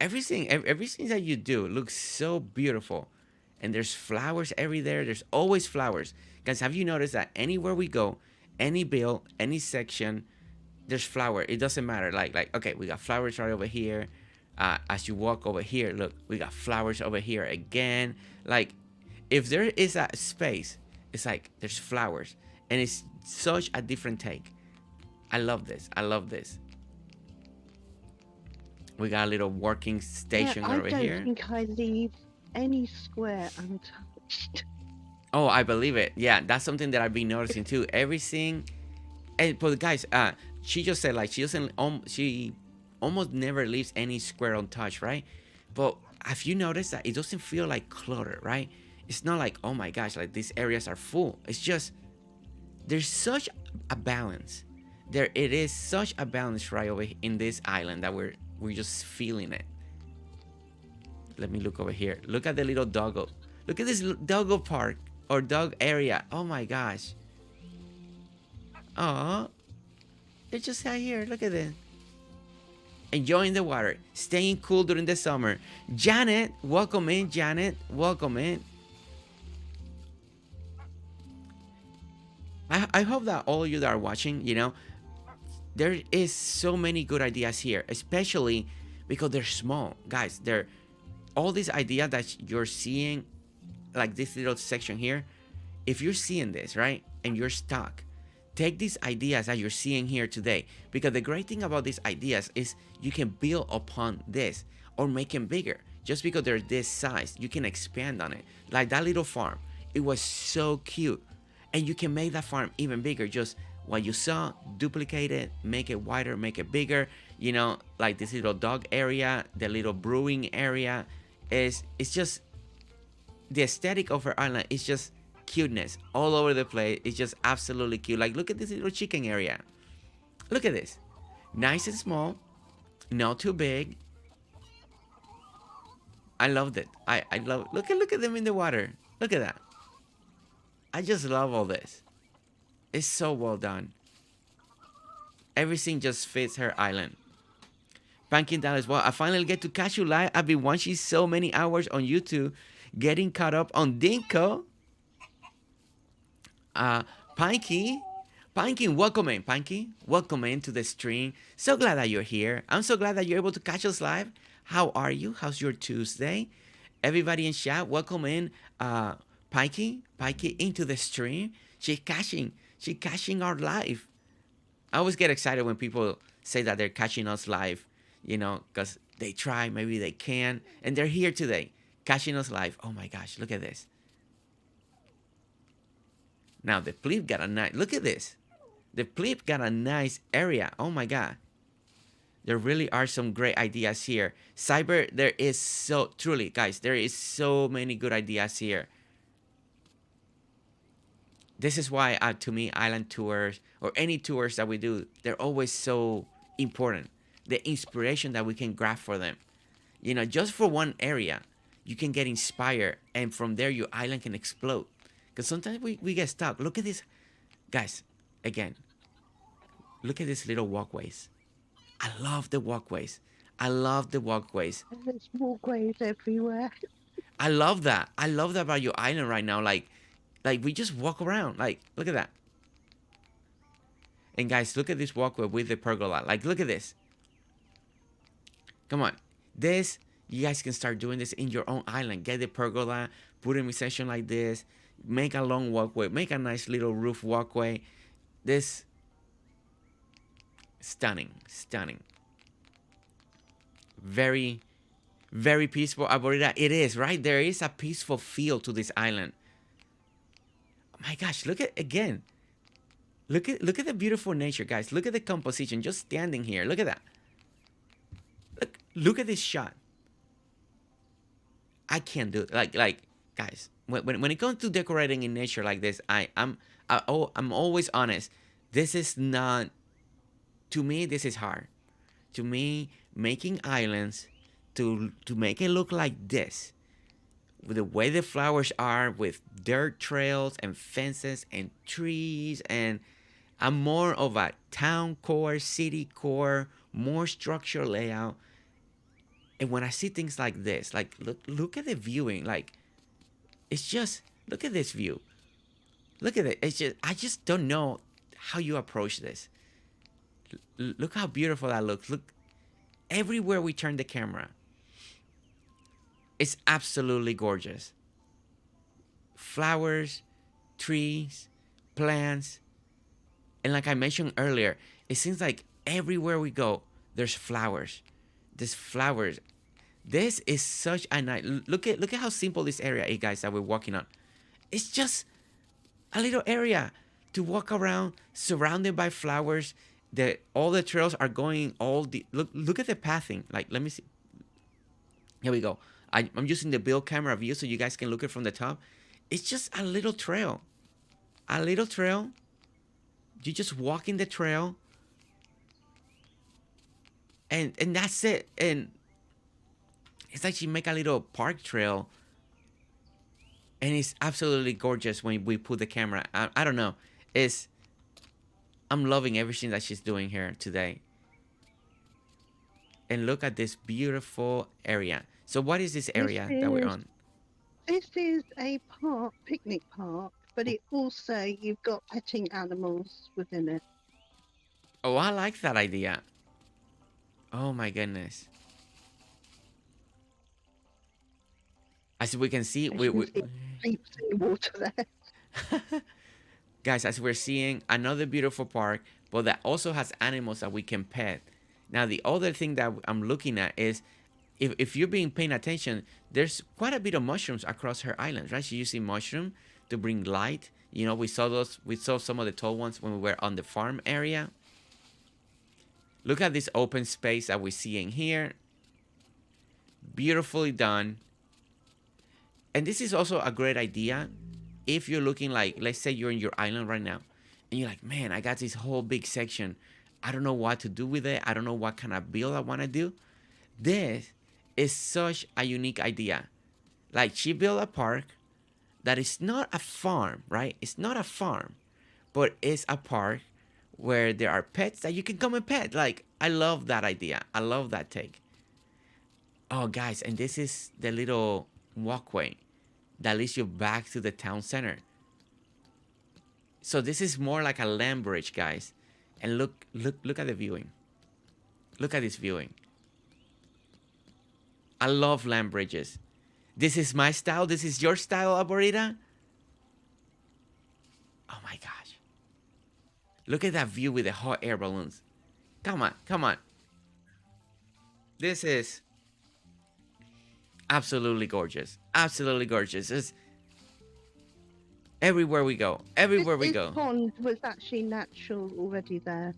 Everything that you do looks so beautiful. And there's flowers everywhere. There's always flowers. Guys, have you noticed that anywhere we go, any bill, any section, there's flower. It doesn't matter. Like okay, we got flowers right over here. As you walk over here, look, we got flowers over here again. Like, if there is a space, it's like there's flowers. and it's such a different take. I love this. I love this. We got a little working Yeah, station I over don't here. think I leave any square untouched. Oh, I believe it. Yeah, that's something that I've been noticing too. Everything, and but guys, she just said like she doesn't, she almost never leaves any square untouched, right? But have you noticed that it doesn't feel like clutter, right? It's not like, oh my gosh, like these areas are full. It's just there's such a balance. There it is such a balance right over in this island that we're just feeling it. Let me look over here. Look at the little doggo. Look at this doggo park or dog area. Oh my gosh. Oh, they're just out here. Look at this. Enjoying the water, staying cool during the summer. Janet, welcome in. Janet, welcome in. I hope that all of you that are watching, there is so many good ideas here, especially because they're small, guys. They're all these ideas that you're seeing, like this little section here. If you're seeing this, right, and you're stuck, take these ideas that you're seeing here today, because the great thing about these ideas is you can build upon this or make them bigger. Just because they're this size, you can expand on it. Like that little farm, it was so cute, and you can make that farm even bigger. Just what you saw, duplicate it, make it wider, make it bigger. Like this little dog area, the little brewing area, it's just the aesthetic of her island is just cuteness all over the place. It's just absolutely cute. Like, look at this little chicken area. Look at this. Nice and small, not too big. I loved it. I love. Look at them in the water. Look at that. I just love all this. It's so well done. Everything just fits her island. Banking down as well. I finally get to catch you live. I've been watching so many hours on YouTube, getting caught up on Dinkum. Pinky, welcome in. Pinky, welcome into the stream. So glad that you're here. I'm so glad that you're able to catch us live. How are you? How's your Tuesday? Everybody in chat, welcome in. Pinky into the stream. She's catching our live. I always get excited when people say that they're catching us live, because they try, maybe they can, and they're here today, catching us live. Oh my gosh, look at this. Now the plebe got a nice, look at this. The plebe got a nice area. Oh my god. There really are some great ideas here. Cyber, there is so, truly, guys, there is so many good ideas here. This is why, to me, island tours or any tours that we do, they're always so important. The inspiration that we can grab for them. Just for one area, you can get inspired, and from there, your island can explode. Because sometimes we get stuck. Look at this. Guys, again, look at these little walkways. I love the walkways. There's walkways everywhere. I love that. I love that about your island right now. Like we just walk around. Like, look at that. And guys, look at this walkway with the pergola. Like, look at this. Come on. You guys can start doing this in your own island. Get the pergola, put it in a section like this. Make a long walkway. Make a nice little roof walkway. This, stunning. Very, very peaceful. Aborida, it is, right? There is a peaceful feel to this island. Oh my gosh, look at again. Look at the beautiful nature, guys. Look at the composition. Just standing here. Look at that. Look at this shot. I can't do it. Like guys, when it comes to decorating in nature like this, I'm always honest. This is not, to me, this is hard. To me, making islands to make it look like this, with the way the flowers are, with dirt trails and fences and trees, and I'm more of a town core, city core, more structured layout. And when I see things like this, like look at the viewing, like it's just, look at this view. Look at it. It's just, I just don't know how you approach this. Look how beautiful that looks. Look, everywhere we turn the camera, it's absolutely gorgeous. Flowers, trees, plants. And like I mentioned earlier, it seems like everywhere we go, there's flowers. There's flowers. This is such a nice look at how simple this area is, guys, that we're walking on. It's just a little area to walk around, surrounded by flowers. All the trails are going all the look at the pathing. Like, let me see. Here we go. I'm using the build camera view so you guys can look it from the top. It's just a little trail. A little trail. You just walk in the trail. And that's it. And it's like you make a little park trail. And it's absolutely gorgeous when we put the camera. I don't know. I'm loving everything that she's doing here today. And look at this beautiful area. So what is this area that we're on? This is a park, picnic park, but it also, you've got petting animals within it. Oh, I like that idea. Oh my goodness. As we can see, we Peeps in the water there. guys, as we're seeing another beautiful park, but that also has animals that we can pet. Now, the other thing that I'm looking at is, if you're being paying attention, there's quite a bit of mushrooms across her island, right? She's using mushroom to bring light. You know, we saw some of the tall ones when we were on the farm area. Look at this open space that we're seeing here. Beautifully done. And this is also a great idea if you're looking like, let's say you're in your island right now, and you're like, man, I got this whole big section. I don't know what to do with it. I don't know what kind of build I want to do. This is such a unique idea. Like, she built a park that is not a farm, right? It's not a farm, but it's a park where there are pets that you can come and pet. Like, I love that idea. I love that take. Oh, guys, and this is the little walkway that leads you back to the town center. So this is more like a land bridge, guys. And look at the viewing. Look at this viewing. I love land bridges. This is my style. This is your style, Aborita. Oh my gosh. Look at that view with the hot air balloons. Come on, come on. This is absolutely gorgeous. Absolutely gorgeous. It's everywhere we go. Everywhere we go. This pond was actually natural already there.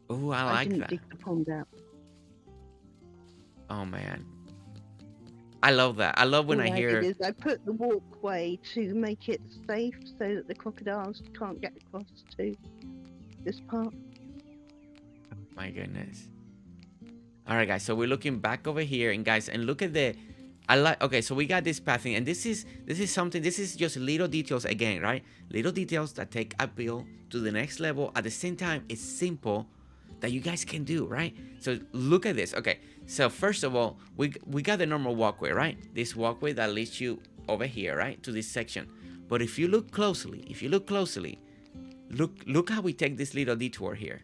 Oh, I like that. I didn't dig the pond out. Oh man. I love that. I love when I hear. I put the walkway to make it safe so that the crocodiles can't get across to this part. My goodness. All right, guys. So we're looking back over here, and guys, and look at the. Okay, so we got this pathing, and this is something. This is just little details again, right? Little details that take a build to the next level. At the same time, it's simple that you guys can do, right? So look at this. Okay, so first of all, we got the normal walkway, right? This walkway that leads you over here, right, to this section. But if you look closely, look how we take this little detour here.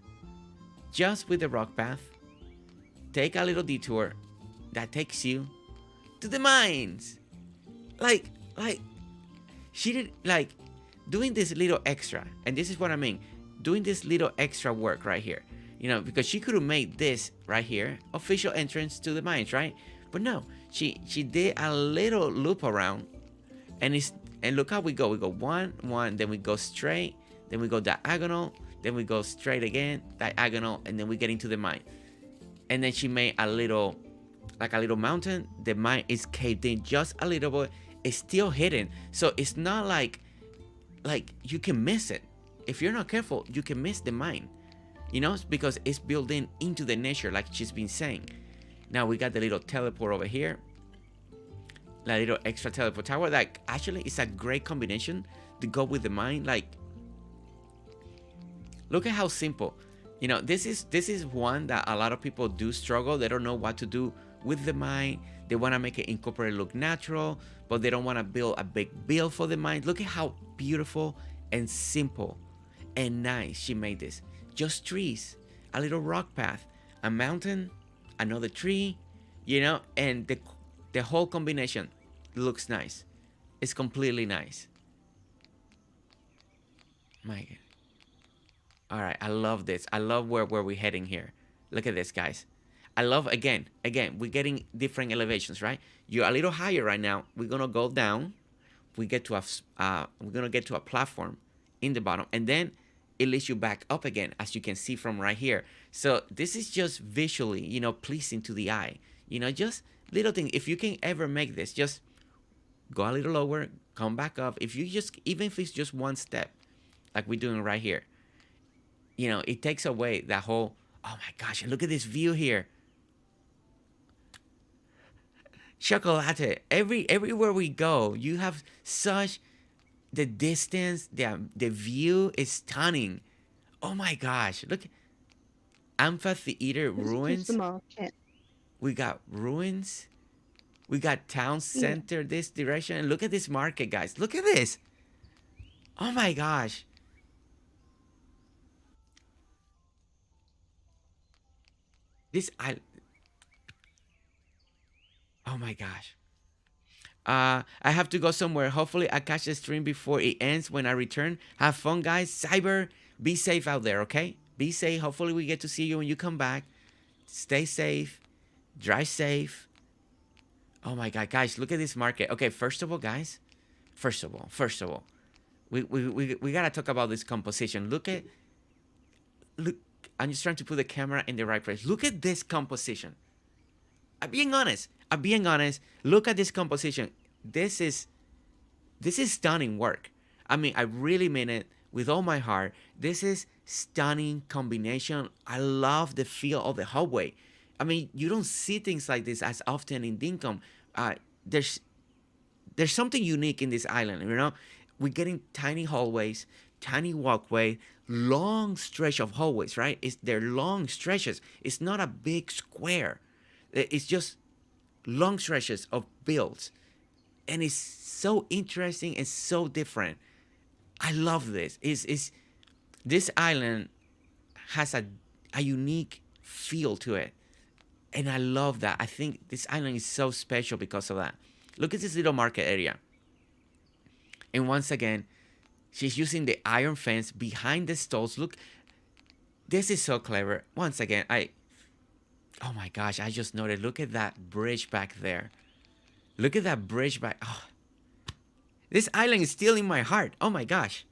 Just with the rock path, take a little detour that takes you to the mines. Like she did, like, doing this little extra, and this is what I mean, doing this little extra work right here. You know, because she could have made this right here official entrance to the mines, right? But no, she did a little loop around, and look how we go. We go one, then we go straight, then we go diagonal, then we go straight again, diagonal, and then we get into the mine. And then she made a little mountain. The mine is caved in just a little bit. It's still hidden, so it's not like you can miss it. If you're not careful, you can miss the mine. You know, because it's built into the nature, like she's been saying. Now we got the little teleport over here. That little extra teleport tower. Like, actually, it's a great combination to go with the mine. Like, look at how simple. You know, this is one that a lot of people do struggle. They don't know what to do with the mine. They want to make it incorporate look natural, but they don't want to build a big build for the mine. Look at how beautiful and simple and nice she made this. Just trees, a little rock path, a mountain, another tree, you know, and the whole combination looks nice. It's completely nice. My, all right, I love this. I love where we're heading here. Look at this, guys. I love again. We're getting different elevations, right? You're a little higher right now. We're gonna go down. We're gonna get to a platform in the bottom, and then it leads you back up again, as you can see from right here. So this is just visually, pleasing to the eye. Just little thing. If you can ever make this, just go a little lower, come back up. If you just, even if it's just one step, like we're doing right here, it takes away that whole. Oh my gosh! Look at this view here. Chokolate. Everywhere we go, you have such the distance. The view is stunning. Oh my gosh! Look, Amphitheater This is the ruins. market. We got ruins. We got town Yeah. center this direction. Look at this market, guys. Look at this. Oh my gosh. This I. Oh my gosh. I have to go somewhere. Hopefully, I catch the stream before it ends. When I return, have fun, guys. Cyber, be safe out there, okay? Be safe. Hopefully, we get to see you when you come back. Stay safe. Drive safe. Oh my God, guys, look at this market. Okay, first of all, guys. First of all, we gotta talk about this composition. Look. I'm just trying to put the camera in the right place. Look at this composition. I'm being honest. Look at this composition. This is stunning work. I mean, I really mean it with all my heart. This is stunning combination. I love the feel of the hallway. I mean, you don't see things like this as often in Dinkum. Uh, there's there's something unique in this island. We're getting tiny hallways, tiny walkway, long stretch of hallways, right? They're long stretches. It's not a big square. It's just long stretches of builds, and it's so interesting and so different. I love this. Is This island has a unique feel to it, and I love that. I think this island is so special because of that. Look at this little market area, and once again, she's using the iron fence behind the stalls. Look, this is so clever. Once again, oh my gosh, I just noticed. Look at that bridge back there. Look at that bridge back. Oh, this island is still in my heart. Oh my gosh.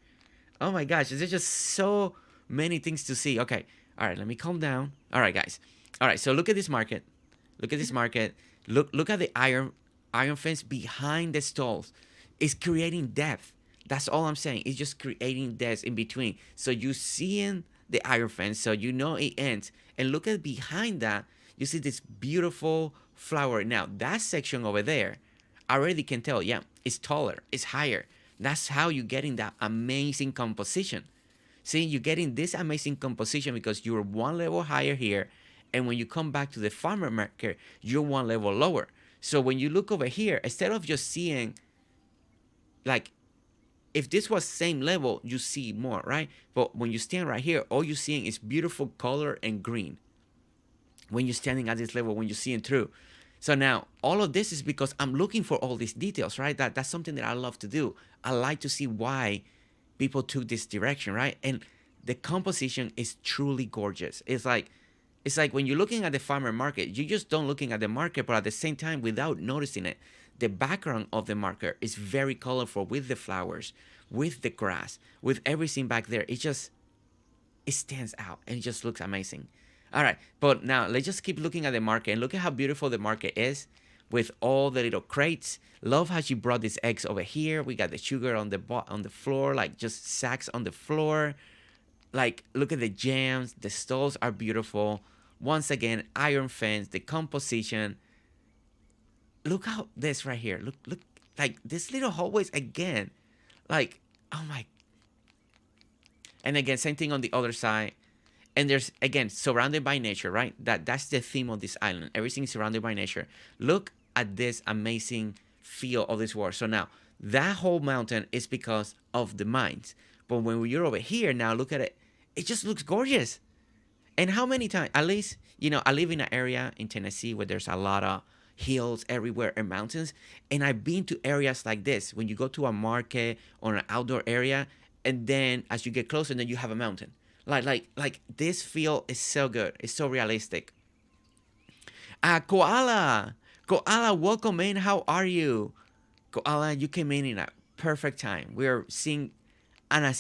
Oh my gosh. There's just so many things to see. Okay. All right. Let me calm down. All right, guys. All right. So look at this market. Look at this market. Look at the iron fence behind the stalls. It's creating depth. That's all I'm saying. It's just creating depth in between. So you seeing the iron fence, so you know it ends. And look at behind that. You see this beautiful flower. Now that section over there, I already can tell. Yeah, it's taller. It's higher. That's how you're getting that amazing composition. See, you're getting this amazing composition because you're one level higher here, and when you come back to the farmer market, you're one level lower. So when you look over here, instead of just seeing, like, if this was same level, you see more, right? But when you stand right here, all you're seeing is beautiful color and green. When you're standing at this level, when you're seeing through. So now, all of this is because I'm looking for all these details, right? That's something that I love to do. I like to see why people took this direction, right? And the composition is truly gorgeous. It's like when you're looking at the farmer market, you just don't looking at the market, but at the same time, without noticing it, the background of the market is very colorful with the flowers, with the grass, with everything back there. It stands out and it just looks amazing. All right, but now let's just keep looking at the market and look at how beautiful the market is with all the little crates. Love how she brought these eggs over here. We got the sugar on the floor, like just sacks on the floor. Like, look at the jams. The stalls are beautiful. Once again, iron fence, the composition. Look how this right here. Look, like this little hallways again. Like, oh my. And again, same thing on the other side. And there's, again, surrounded by nature, right? That's the theme of this island. Everything is surrounded by nature. Look at this amazing feel of this world. So now, that whole mountain is because of the mines. But when you're over here now, look at it. It just looks gorgeous. And how many times, at least, I live in an area in Tennessee where there's a lot of hills everywhere and mountains. And I've been to areas like this. When you go to a market or an outdoor area, and then as you get closer, then you have a mountain. Like this feel is so good. It's so realistic. Koala, Koala, welcome in. How are you, Koala? You came in a perfect time. We're seeing an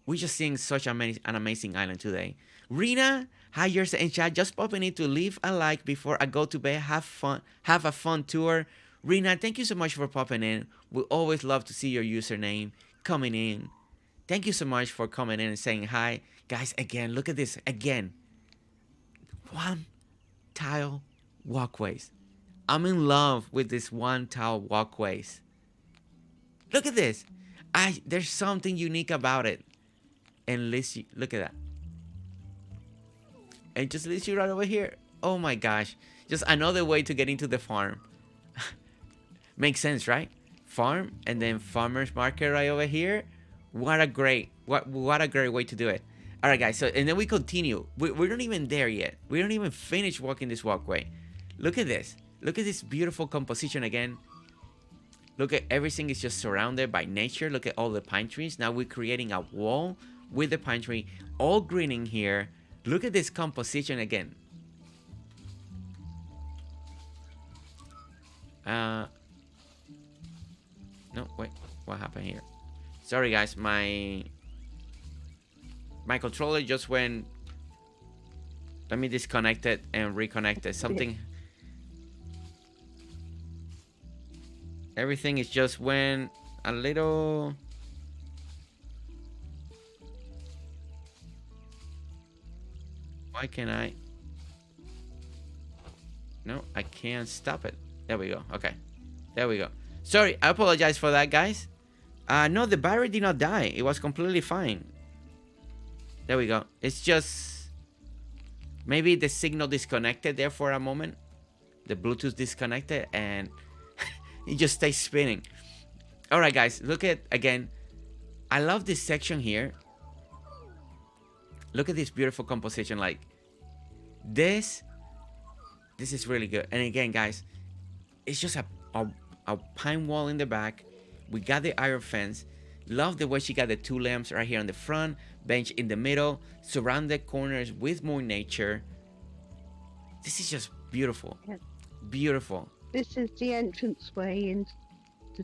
we're just seeing such an amazing island today. Rina, hi, you're in chat. Just popping in to leave a like before I go to bed. Have a fun tour. Rina, thank you so much for popping in. We always love to see your username coming in. Thank you so much for coming in and saying hi. Guys, again, look at this. Again, one tile walkways. I'm in love with this one tile walkways. Look at this. There's something unique about it. And look at that. And just leads you right over here. Oh my gosh. Just another way to get into the farm. Makes sense, right? Farm and then farmer's market right over here. What a great way to do it. All right, guys. So and then we continue. We're not even there yet. We don't even finish walking this walkway. Look at this. Look at this beautiful composition again. Look at everything is just surrounded by nature. Look at all the pine trees. Now we're creating a wall with the pine tree, all greening here. Look at this composition again. No, wait, what happened here? Sorry guys, my controller just went. Let me disconnect it and reconnect it. Something. Everything is just went a little. Why can't I? No, I can't stop it. There we go. Okay. There we go. Sorry, I apologize for that, guys. No, the battery did not die. It was completely fine. There we go. It's just maybe the signal disconnected there for a moment. The Bluetooth disconnected and it just stays spinning. All right, guys. Look at again. I love this section here. Look at this beautiful composition. Like this is really good. And again, guys, it's just a pine wall in the back. We got the iron fence. Love the way she got the two lamps right here on the front, bench in the middle, surrounded corners with more nature. This is just beautiful. Yep. Beautiful. This is the entranceway into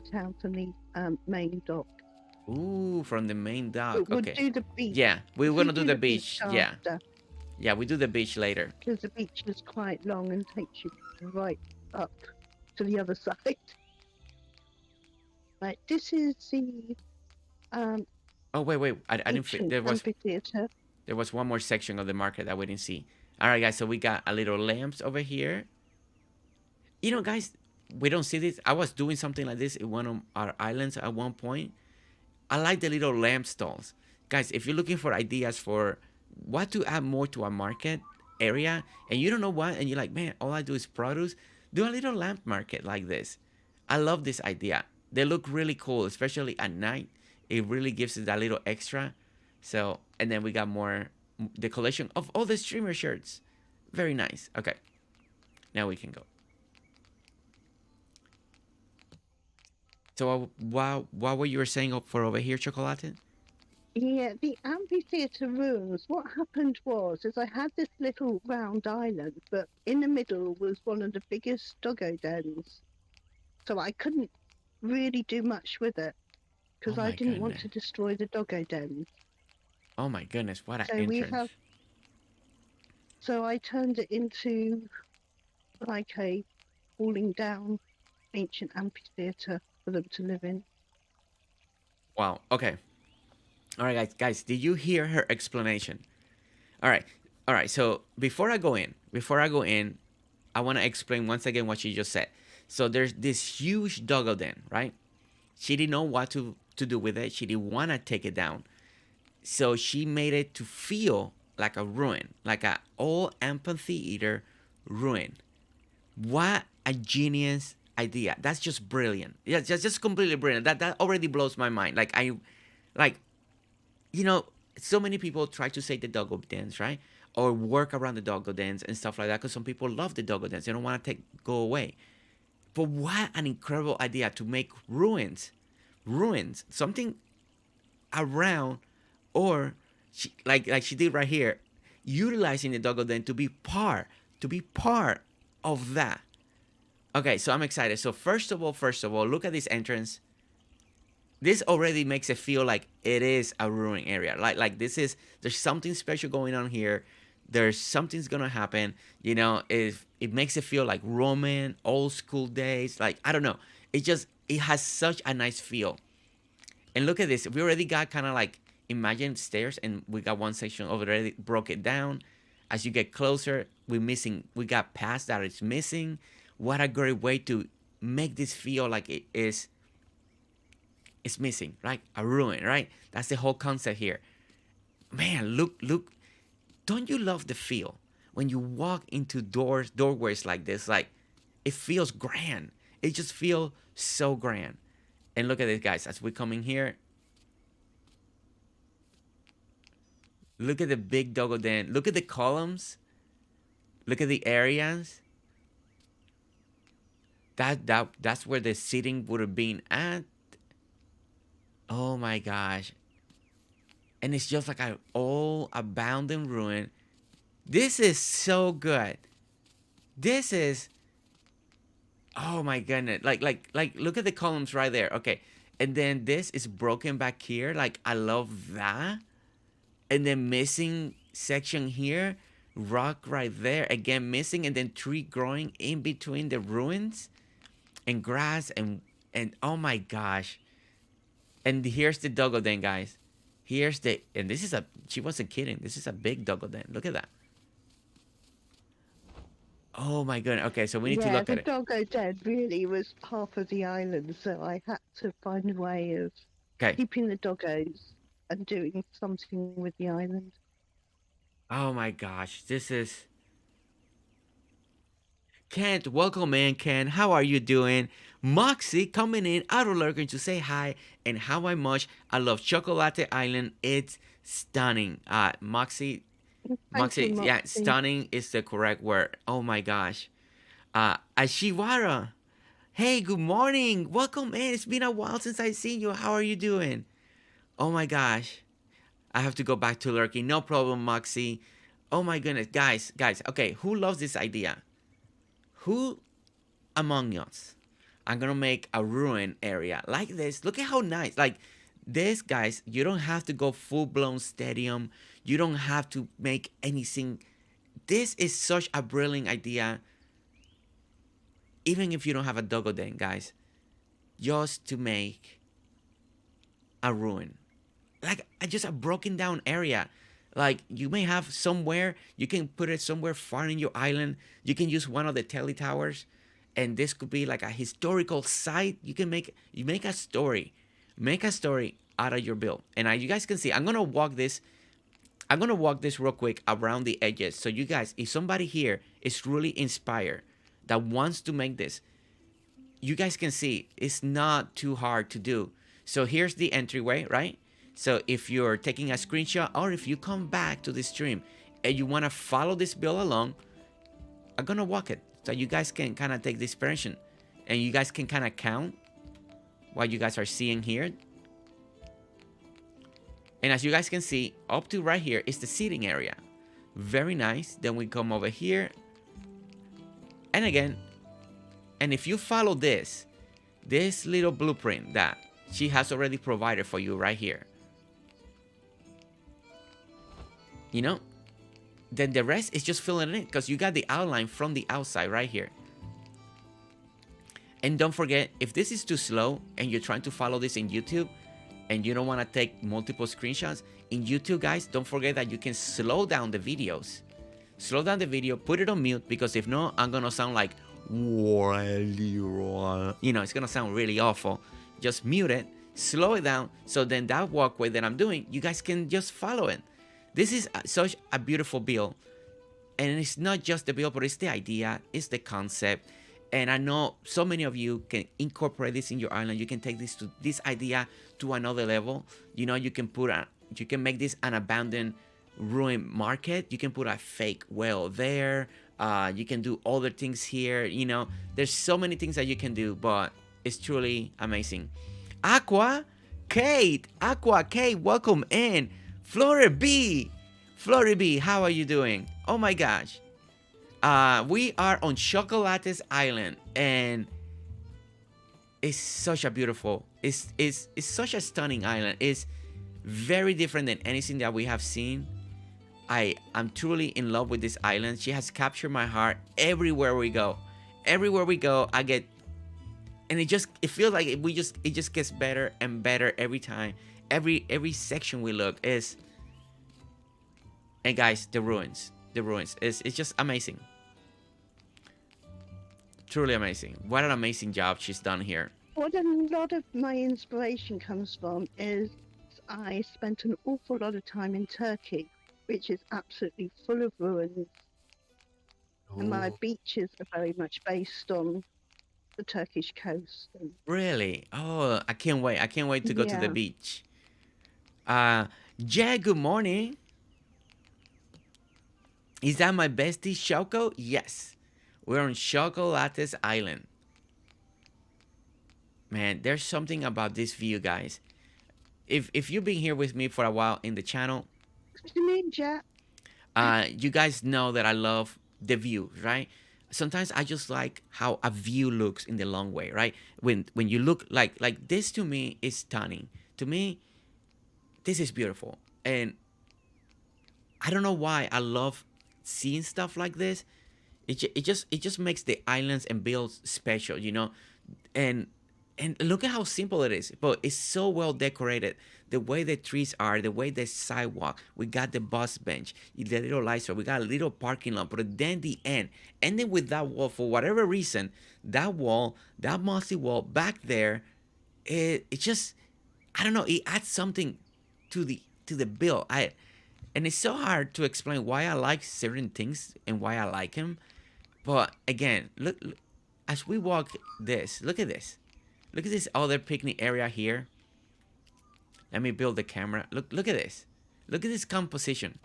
town from the main dock. Ooh, from the main dock. We'll Okay. do the beach. Yeah, we're gonna do the beach. Yeah. After, Yeah, we do the beach later. because the beach is quite long and takes you right up to the other side. Right, this is the Oh wait, I didn't. Amphitheater. There was one more section of the market that we didn't see. All right, guys. So we got a little lamps over here. You know, guys, we don't see this. I was doing something like this in one of our islands at one point. I like the little lamp stalls, guys. If you're looking for ideas for what to add more to a market area, and you don't know what, and you're like, man, all I do is produce. Do a little lamp market like this. I love this idea. They look really cool, especially at night. It really gives it that little extra. So, and then we got more, the collection of all the streamer shirts. Very nice. Okay. Now we can go. So what were you saying for over here, Chokolate? Yeah, the amphitheater rooms. What happened was, I had this little round island, but in the middle was one of the biggest doggo dens. So I couldn't really do much with it because I didn't want to destroy the doggo dens. Oh my goodness, what an entrance. So I turned it into like a falling down ancient amphitheater for them to live in. Wow, okay. All right, guys, did you hear her explanation? All right. So before I go in, I want to explain once again what she just said. So there's this huge doggo den, right? She didn't know what to do with it. She didn't want to take it down. So she made it to feel like a ruin, like an old amphitheater ruin. What a genius idea. That's just brilliant. Yeah, just completely brilliant. That already blows my mind. You know, so many people try to say the doggo dens, right? Or work around the doggo dens and stuff like that because some people love the doggo dens. They don't want to go away. But what an incredible idea to make ruins. Something around, or like she did right here, utilizing the doggo den to be part of that. Okay, so I'm excited. So first of all, look at this entrance. This already makes it feel like it is a ruin area. Like this is, there's something special going on here. There's something's gonna happen. You know, if it makes it feel like Roman old school days. Like I don't know. It has such a nice feel. And look at this. We already got kind of like imagine stairs, and we got one section already broke it down. As you get closer, we got past that it's missing. What a great way to make this feel like it's missing, right? A ruin, right? That's the whole concept here. Man, look. Don't you love the feel when you walk into doorways like this? Like, it feels grand. It just feels so grand. And look at this, guys. As we come in here, look at the big doggo den. Look at the columns. Look at the areas. That's where the seating would have been at. Oh my gosh. And it's just like an all abandoned ruin. This is so good. This is, oh my goodness. Like look at the columns right there. Okay. And then this is broken back here. Like I love that. And then missing section here. Rock right there. Again missing, and then tree growing in between the ruins. And grass and oh my gosh. And here's the doggo den, guys. And this is she wasn't kidding. This is a big doggo den. Look at that. Oh my goodness. Okay, so we need to look at it. The doggo den really was half of the island, so I had to find a way of keeping the doggos and doing something with the island. Oh my gosh, this is... Kent, welcome in, Kent. How are you doing? Moxie coming in, auto lurking to say hi and how much I love Chokolate Island. It's stunning. Moxie, yeah, stunning is the correct word. Oh my gosh. Ashiwara, hey, good morning. Welcome in. It's been a while since I've seen you. How are you doing? Oh my gosh. I have to go back to lurking. No problem, Moxie. Oh my goodness, guys. Okay, who loves this idea? Who among us are gonna make a ruin area like this? Look at how nice. Like this, guys, you don't have to go full-blown stadium. You don't have to make anything. This is such a brilliant idea. Even if you don't have a doggo den, guys, just to make a ruin. Like just a broken down area. Like you may have somewhere, you can put it somewhere far in your island. You can use one of the tele towers, and this could be like a historical site. You make a story out of your build. And you guys can see, I'm gonna walk this real quick around the edges. So you guys, if somebody here is really inspired that wants to make this, you guys can see it's not too hard to do. So here's the entryway, right? So if you're taking a screenshot, or if you come back to the stream and you want to follow this build along, I'm going to walk it. So you guys can kind of take the inspiration. And you guys can kind of count what you guys are seeing here. And as you guys can see, up to right here is the seating area. Very nice. Then we come over here. And again, and if you follow this little blueprint that she has already provided for you right here, you know, then the rest is just filling it in, because you got the outline from the outside right here. And don't forget, if this is too slow and you're trying to follow this in YouTube and you don't want to take multiple screenshots in YouTube, guys, don't forget that you can slow down the videos. Slow down the video, put it on mute, because if not, I'm gonna sound like, you know, it's gonna sound really awful. Just mute it, slow it down, so then that walkway that I'm doing, you guys can just follow it. This is such a beautiful build, and it's not just the build, but it's the idea, it's the concept. And I know so many of you can incorporate this in your island. You can take this idea to another level. You know, you can make this an abandoned ruin market. You can put a fake well there. You can do other things here. You know, there's so many things that you can do, but it's truly amazing. Aqua, Kate, Aqua Kate, welcome in. Florry B, how are you doing? Oh my gosh. We are on Chocolate's Island, and it's such a beautiful, it's such a stunning island. It's very different than anything that we have seen. I'm truly in love with this island. She has captured my heart everywhere we go. Everywhere we go, I get, and it feels like it just gets better and better every time. Every section we look is, and guys, the ruins, it's just amazing. Truly amazing. What an amazing job she's done here. What a lot of my inspiration comes from is I spent an awful lot of time in Turkey, which is absolutely full of ruins. And my Ooh. beaches are very much based on the Turkish coast. And Really? Oh, I can't wait. I can't wait to go to the yeah, beach. Uh, yeah, good morning. Is that my bestie Choco? Yes. We're on Chocolate's Island. Man, there's something about this view, guys. If you've been here with me for a while in the channel, you mean Jack? you guys know that I love the view, right? Sometimes I just like how a view looks in the long way, right? When you look like this, to me is stunning. To me, this is beautiful, and I don't know why I love seeing stuff like this. It just makes the islands and builds special, and look at how simple it is, but it's so well decorated. The way the trees are, the way the sidewalk, we got the bus bench, the little lights, we got a little parking lot, but then the end, ending with that wall for whatever reason, that wall, that mossy wall back there, it just, I don't know, it adds something to the bill. And it's so hard to explain why I like certain things and why I like him. But again, look as we walk this, look at this. Look at this other picnic area here. Let me build the camera. Look at this. Look at this composition.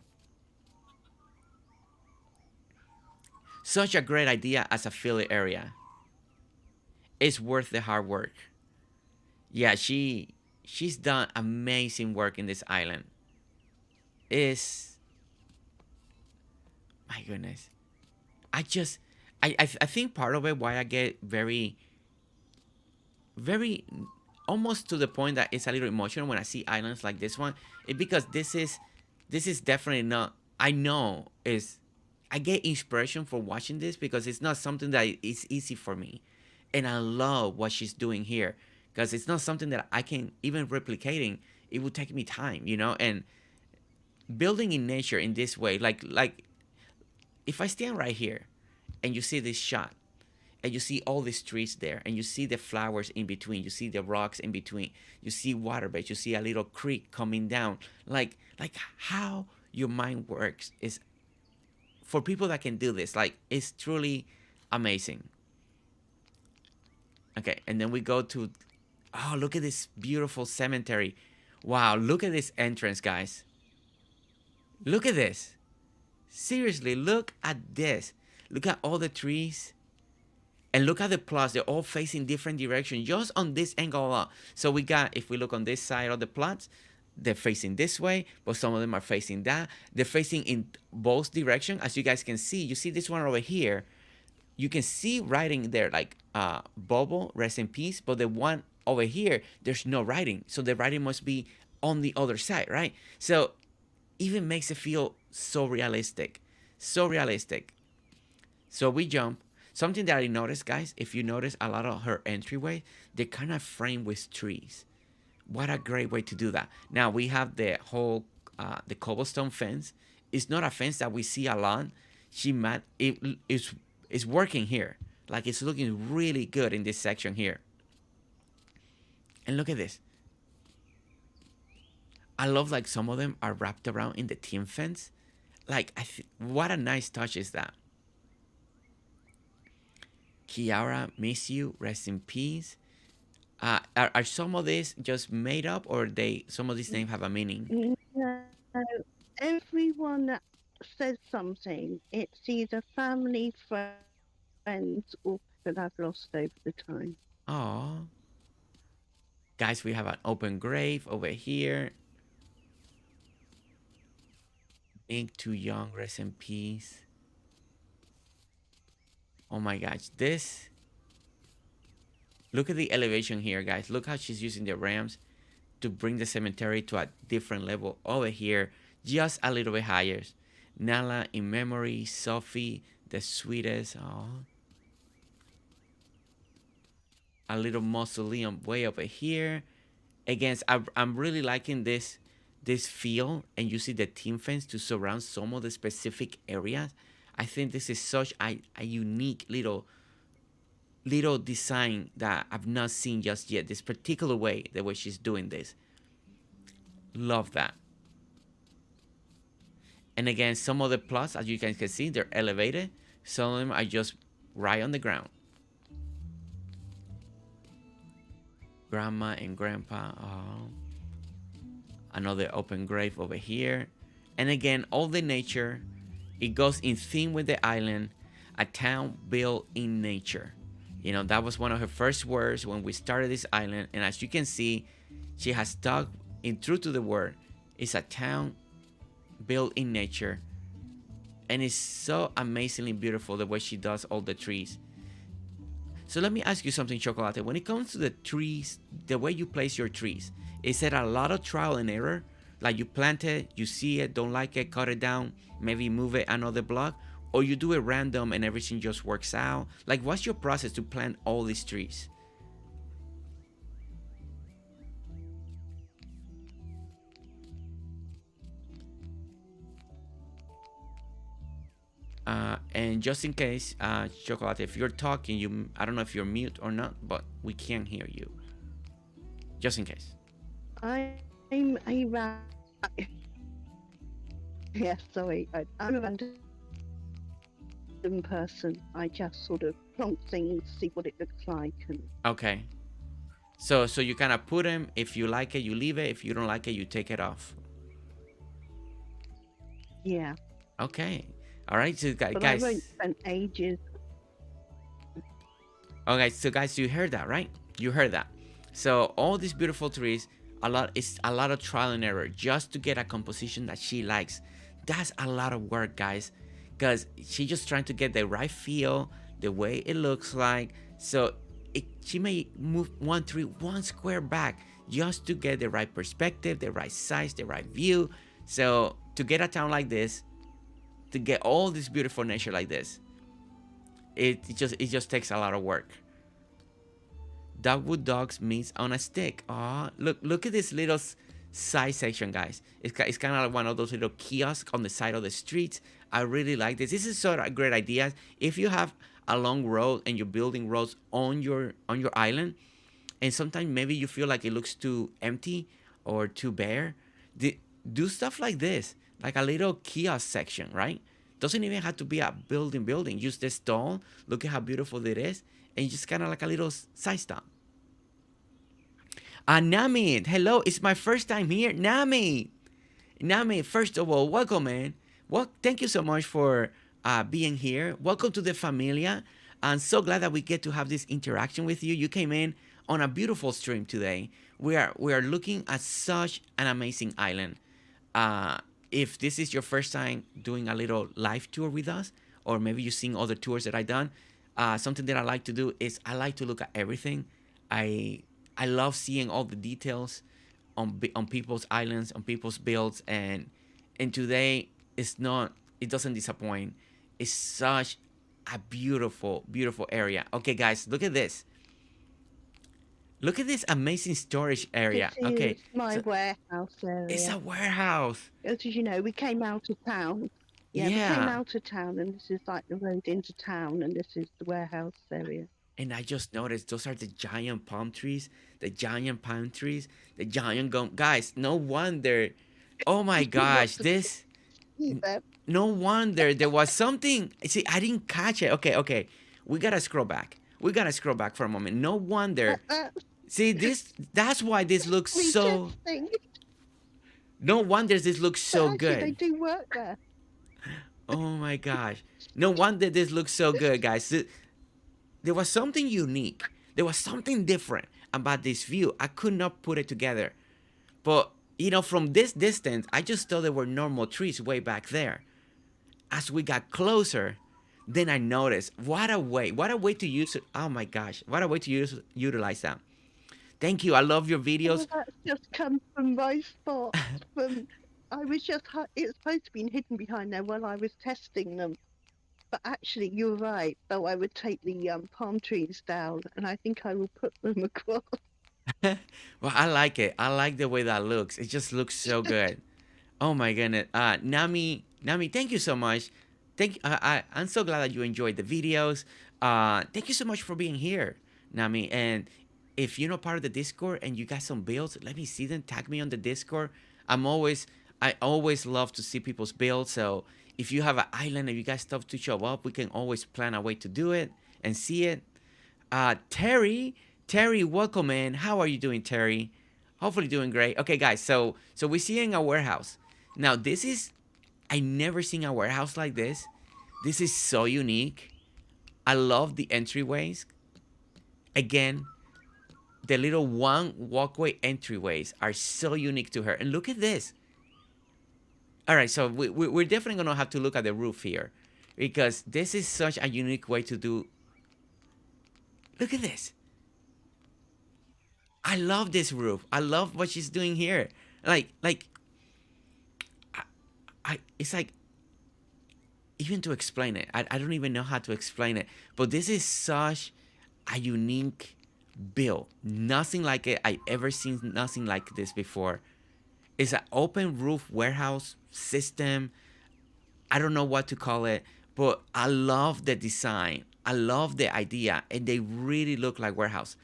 Such a great idea as a filler area. It's worth the hard work. Yeah, she's done amazing work in this island. Is, my goodness. I just I think part of it why I get very almost to the point that it's a little emotional when I see islands like this one, is because this is definitely not, I know is, I get inspiration for watching this because it's not something that is easy for me, and I love what she's doing here because it's not something that I can even replicating. It would take me time, and building in nature in this way, like if I stand right here and you see this shot and you see all these trees there and you see the flowers in between, you see the rocks in between, you see water beds, you see a little creek coming down, like how your mind works is, for people that can do this, like, it's truly amazing. Okay, and then we go to, oh, look at this beautiful cemetery. Wow, look at this entrance, guys. Look at this. Seriously, look at this. Look at all the trees. And look at the plots. They're all facing different directions just on this angle alone. So we got, if we look on this side of the plots, they're facing this way, but some of them are facing that. They're facing in both directions. As you guys can see, you see this one over here. You can see writing there like Bobo, rest in peace. But the one over here, there's no writing. So the writing must be on the other side, right? So even makes it feel so realistic. So realistic. So we jump. Something that I noticed, guys, if you notice a lot of her entryway, they're kind of framed with trees. What a great way to do that. Now we have the whole, the cobblestone fence. It's not a fence that we see a lot. It's working here. Like, it's looking really good in this section here. And look at this. I love like some of them are wrapped around in the tin fence. Like, what a nice touch is that. Kiara, miss you, rest in peace. Are some of these just made up, or some of these names have a meaning? No, everyone that says something, it's either family, friends, or that I've lost over the time. Oh, Guys, we have an open grave over here. Ink too young, rest in peace. Oh my gosh, this. Look at the elevation here, guys. Look how she's using the ramps to bring the cemetery to a different level. Over here, just a little bit higher. Nala in memory, Sophie, the sweetest. Oh. A little mausoleum way over here. Again, I'm really liking this feel, and you see the team fence to surround some of the specific areas. I think this is such a unique little design that I've not seen just yet. This particular way, the way she's doing this. Love that. And again, some of the plots, as you guys can see, they're elevated. Some of them are just right on the ground. Grandma and grandpa. Oh. Another open grave over here. And again, all the nature. It goes in theme with the island. A town built in nature. You know, that was one of her first words when we started this island. And as you can see, she has stuck in true to the word. It's a town built in nature. And it's so amazingly beautiful the way she does all the trees. So let me ask you something, Chokolate. When it comes to the trees, the way you place your trees, is it a lot of trial and error? Like you plant it, you see it, don't like it, cut it down, maybe move it another block? Or you do it random and everything just works out? Like, what's your process to plant all these trees? And just in case, Chocolate, if you're talking, I don't know if you're mute or not, but we can't hear you. Just in case. I'm a yeah, sorry. I'm a random person. I just sort of plonk things, see what it looks like, and okay. So you kind of put them. If you like it, you leave it. If you don't like it, you take it off. yeah. Okay. All right. So But guys. I won't spend ages. Okay. So guys, you heard that, right? You heard that. So all these beautiful trees, it's a lot of trial and error just to get a composition that she likes. That's a lot of work, guys, because she's just trying to get the right feel, the way it looks like. So she may move one tree one square back just to get the right perspective, the right size, the right view. So to get a town like this, to get all this beautiful nature like this, it just takes a lot of work. Dogwood dogs meats on a stick. Oh, look at this little side section, guys. It's kind of like one of those little kiosks on the side of the streets. I really like this. This is sort of a great idea. If you have a long road and you're building roads on your island, and sometimes maybe you feel like it looks too empty or too bare, do stuff like this, like a little kiosk section, right? Doesn't even have to be a building. Use the stone. Look at how beautiful it is. And just kind of like a little side stop. Nami, hello. It's my first time here. Nami, first of all, welcome, man. Well, thank you so much for being here. Welcome to the familia. I'm so glad that we get to have this interaction with you. You came in on a beautiful stream today. We are looking at such an amazing island. If this is your first time doing a little live tour with us, or maybe you've seen other tours that I've done, something that I like to do is I like to look at everything. I love seeing all the details on people's islands, on people's builds, and today it doesn't disappoint. It's such a beautiful area. Okay, guys, look at this. Look at this amazing storage area. This okay, is my warehouse area. It's a warehouse. As you know, we came out of town. Yeah, we came out of town, and this is like the road into town, and this is the warehouse area. And I just noticed those are the giant palm trees, the giant pine trees, the giant gum. Guys, no wonder. Oh my gosh, this. No wonder there was something. See, I didn't catch it. Okay. We gotta scroll back. For a moment. No wonder. See, that's why this looks so. No wonder this looks so good. They do work there. Oh my gosh. No wonder this looks so good, guys. There was something unique. There was something different about this view. I could not put it together. But, from this distance, I just thought there were normal trees way back there. As we got closer, then I noticed what a way to use it. Oh my gosh, what a way to utilize that. Thank you. I love your Oh, videos. that's just come from my spot. From I was just it's supposed to be hidden behind there while I was testing them. But actually, you're right. Though I would take the palm trees down, and I think I will put them across. Well, I like it. I like the way that looks. It just looks so good. Oh my goodness. Nami, thank you so much. I'm so glad that you enjoyed the videos. Thank you so much for being here, Nami. And if you're not part of the Discord and you got some builds, let me see them. Tag me on the Discord. I always love to see people's builds. So if you have an island and you got stuff to show up, we can always plan a way to do it and see it. Terry, welcome in. How are you doing, Terry? Hopefully doing great. Okay, guys. So we're seeing a warehouse. Now this is I never seen a warehouse like this. This is so unique. I love the entryways. Again, the little one walkway entryways are so unique to her. And look at this. All right, so we're definitely gonna have to look at the roof here, because this is such a unique way to do. Look at this. I love this roof. I love what she's doing here. Like, it's like, even to explain it, I don't even know how to explain it. But this is such a unique build. Nothing like it. I ever seen nothing like this before. It's an open roof warehouse system. I don't know what to call it, but I love the design. I love the idea, and they really look like warehouse.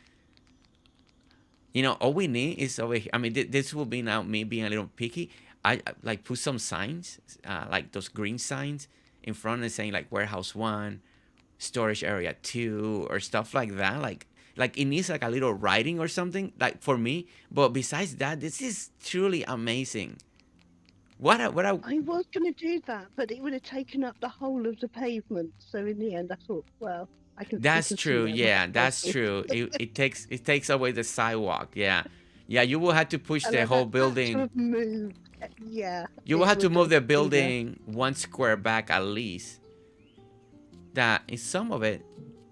All we need is over here. I mean, this will be now me being a little picky. Like put some signs, like those green signs in front and saying like warehouse 1, storage area 2, or stuff like that. Like it needs like a little writing or something, like for me. But besides that, this is truly amazing. What a I was going to do that, but it would have taken up the whole of the pavement. So in the end, I thought, well, we That's can see true. where my Yeah, house that's is. true. It takes away the sidewalk. Yeah, yeah. You will have to push And the then whole that to building. have moved, yeah, You will it have to would move have the been a. building 1 square back at least. That in some of it,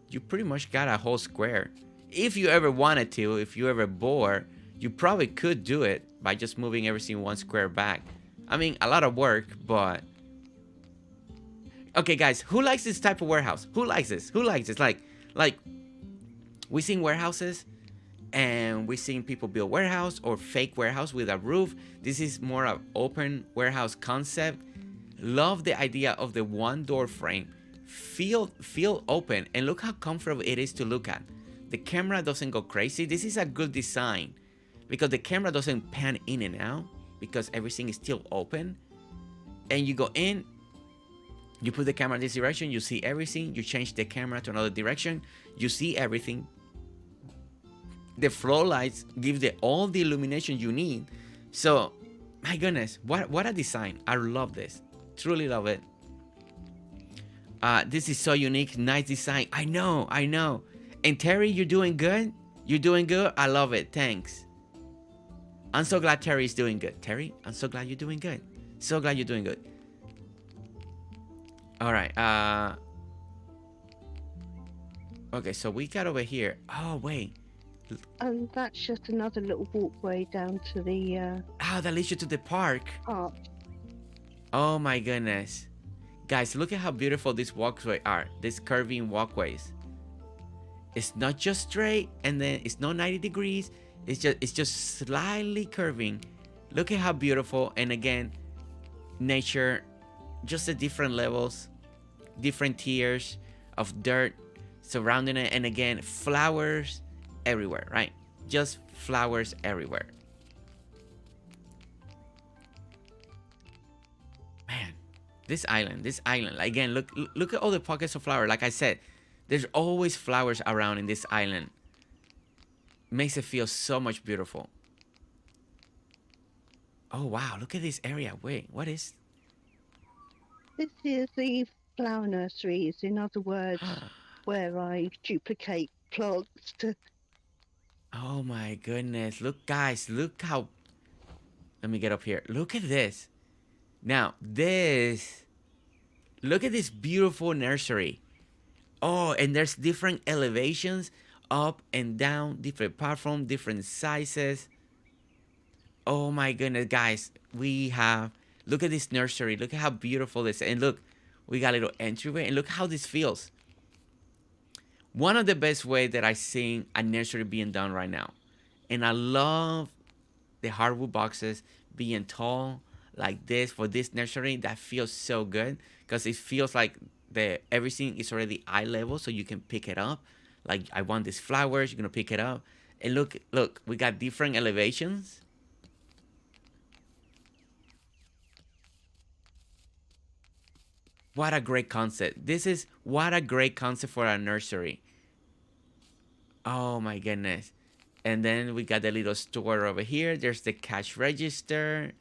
you pretty much got a whole square. If you ever wanted to, if you ever bored, you probably could do it by just moving everything 1 square back. I mean, a lot of work, but okay, guys, who likes this type of warehouse? Who likes this? Who likes this? Like we seen warehouses, and we seen people build warehouse or fake warehouse with a roof. This is more of open warehouse concept. Love the idea of the one door frame. Feel open, and look how comfortable it is to look at. The camera doesn't go crazy. This is a good design because the camera doesn't pan in and out because everything is still open. And you go in, you put the camera in this direction, you see everything. You change the camera to another direction, you see everything. The floor lights give all the illumination you need. So, my goodness, what a design. I love this. Truly love it. This is so unique. Nice design. I know. And Terry, you're doing good? You're doing good? I love it. Thanks. I'm so glad Terry is doing good. Terry, I'm so glad you're doing good. So glad you're doing good. All right. Okay, so we got over here. Oh, wait. And that's just another little walkway down to the that leads you to the park. park. Oh my goodness. Guys, look at how beautiful these walkways are. These curving walkways. It's not just straight, and then it's not 90 degrees. It's just slightly curving. Look at how beautiful. And again, nature, just the different levels, different tiers of dirt surrounding it. And again, flowers everywhere, right? Just flowers everywhere. Man, this island, again, look at all the pockets of flower. Like I said, there's always flowers around in this island. Makes it feel so much beautiful. Oh wow, look at this area. Wait, what is? This is the flower nurseries. In other words, where I duplicate plants to Oh my goodness. Look, guys, look how. Let me get up here. Look at this. Now, this. Look at this beautiful nursery. Oh, and there's different elevations, up and down, different platform, different sizes. Oh my goodness, guys. We have. Look at this nursery. Look at how beautiful this is. And look, we got a little entryway. And look how this feels. One of the best ways that I seen a nursery being done right now. And I love the hardwood boxes being tall like this for this nursery. That feels so good because it feels like the everything is already eye level, so you can pick it up. Like I want these flowers, you're gonna pick it up. And look, we got different elevations. What a great concept. This is what a great concept for a nursery. Oh my goodness. And then we got the little store over here. There's the cash register.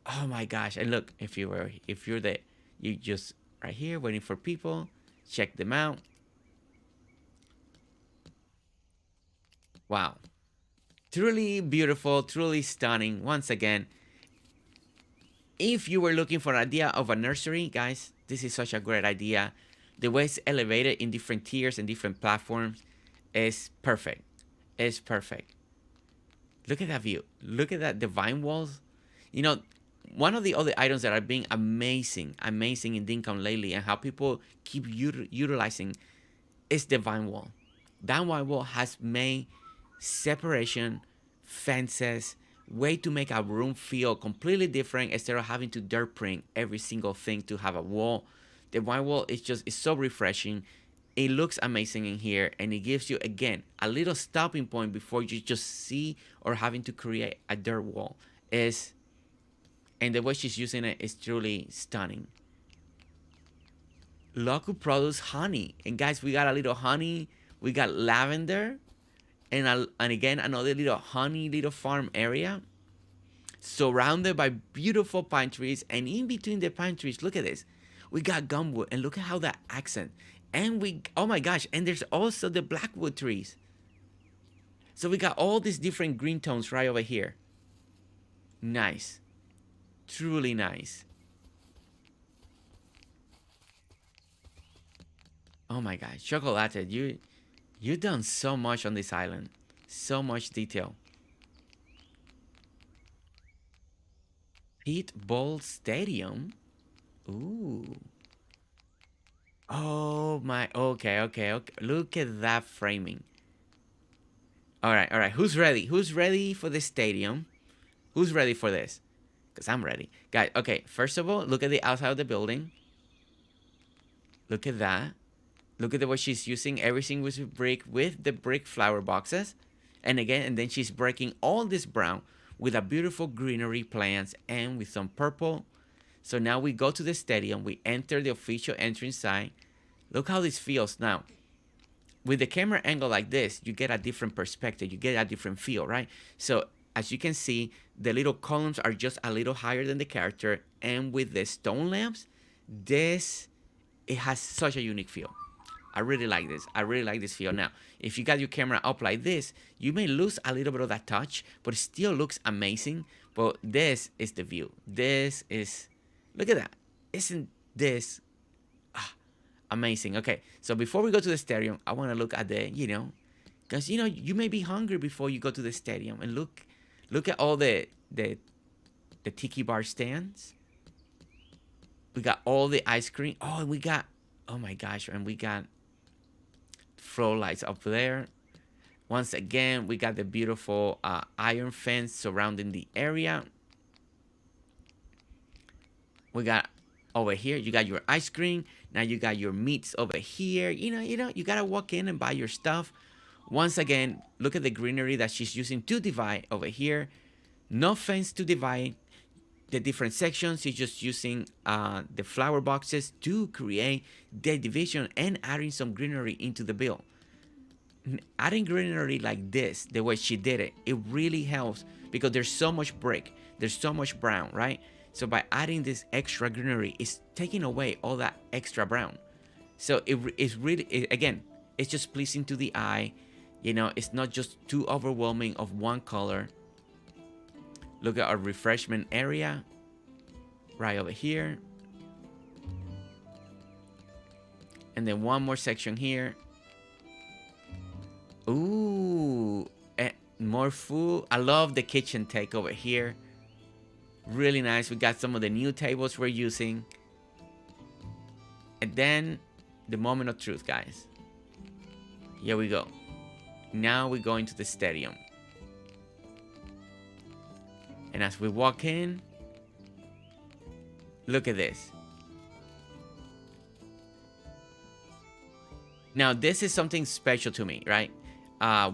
Oh my gosh. And look, if you're the you just right here waiting for people, check them out. Wow. Truly beautiful, truly stunning. Once again, if you were looking for an idea of a nursery, guys, this is such a great idea. The way it's elevated in different tiers and different platforms is perfect. It's perfect. Look at that view. Look at that, the vine walls. You know, one of the other items that are being amazing in Dinkum lately, and how people keep utilizing, is the vine wall. That vine wall has made separation, fences, way to make a room feel completely different instead of having to dirt print every single thing to have a wall. The vine wall is just, it's so refreshing. It looks amazing in here, and it gives you again a little stopping point before you just see or having to create a dirt wall. Is And the way she's using it is truly stunning. Local produce honey, and guys, we got a little honey. We got lavender, and again another little honey little farm area, surrounded by beautiful pine trees. And in between the pine trees, look at this, we got gumwood, and look at how that accent. And oh my gosh, and there's also the blackwood trees. So we got all these different green tones right over here. Nice. Truly nice. Oh my gosh, Chokolate, you done so much on this island. So much detail. Pete Ball Stadium. Ooh. Oh my, okay. Look at that framing. All right. Who's ready? Who's ready for the stadium? Who's ready for this? Because I'm ready. Guys, okay, first of all, look at the outside of the building. Look at that. Look at the way she's using everything with brick, with the brick flower boxes. And then she's breaking all this brown with a beautiful greenery plants and with some purple. So now we go to the stadium. We enter the official entrance side. Look how this feels now. With the camera angle like this, you get a different perspective. You get a different feel, right? So as you can see, the little columns are just a little higher than the character. And with the stone lamps, it has such a unique feel. I really like this. I really like this feel. Now, if you got your camera up like this, you may lose a little bit of that touch, but it still looks amazing. But this is the view. Look at that. Isn't this amazing? Okay, so before we go to the stadium, I want to look at because you may be hungry before you go to the stadium. And look at all the tiki bar stands. We got all the ice cream. Oh, and oh my gosh, and we got flow lights up there. Once again, we got the beautiful iron fence surrounding the area. We got over here, you got your ice cream. Now you got your meats over here. You gotta walk in and buy your stuff. Once again, look at the greenery that she's using to divide over here. No fence to divide the different sections. She's just using the flower boxes to create the division and adding some greenery into the build. Adding greenery like this, the way she did it, it really helps because there's so much brick, there's so much brown, right? So by adding this extra greenery, it's taking away all that extra brown. So it's really, again, it's just pleasing to the eye. You know, it's not just too overwhelming of one color. Look at our refreshment area right over here. And then one more section here. Ooh, more food. I love the kitchen take over here. Really nice. We got some of the new tables we're using. And then the moment of truth, guys. Here we go. Now we go into the stadium. And as we walk in, look at this. Now, this is something special to me, right?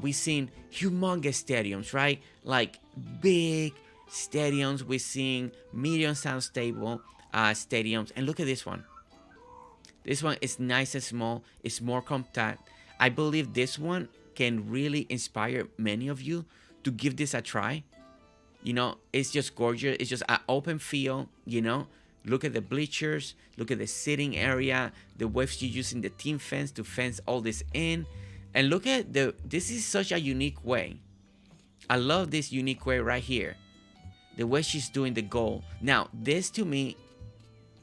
We've seen humongous stadiums, right? Like big stadiums. We've seen medium sound stable stadiums. And look at this one. This one is nice and small. It's more compact. I believe this one can really inspire many of you to give this a try. You know, it's just gorgeous. It's just an open field, you know. Look at the bleachers. Look at the sitting area. The waves you using the team fence to fence all this in. And look at this is such a unique way. I love this unique way right here. The way she's doing the goal. Now, this to me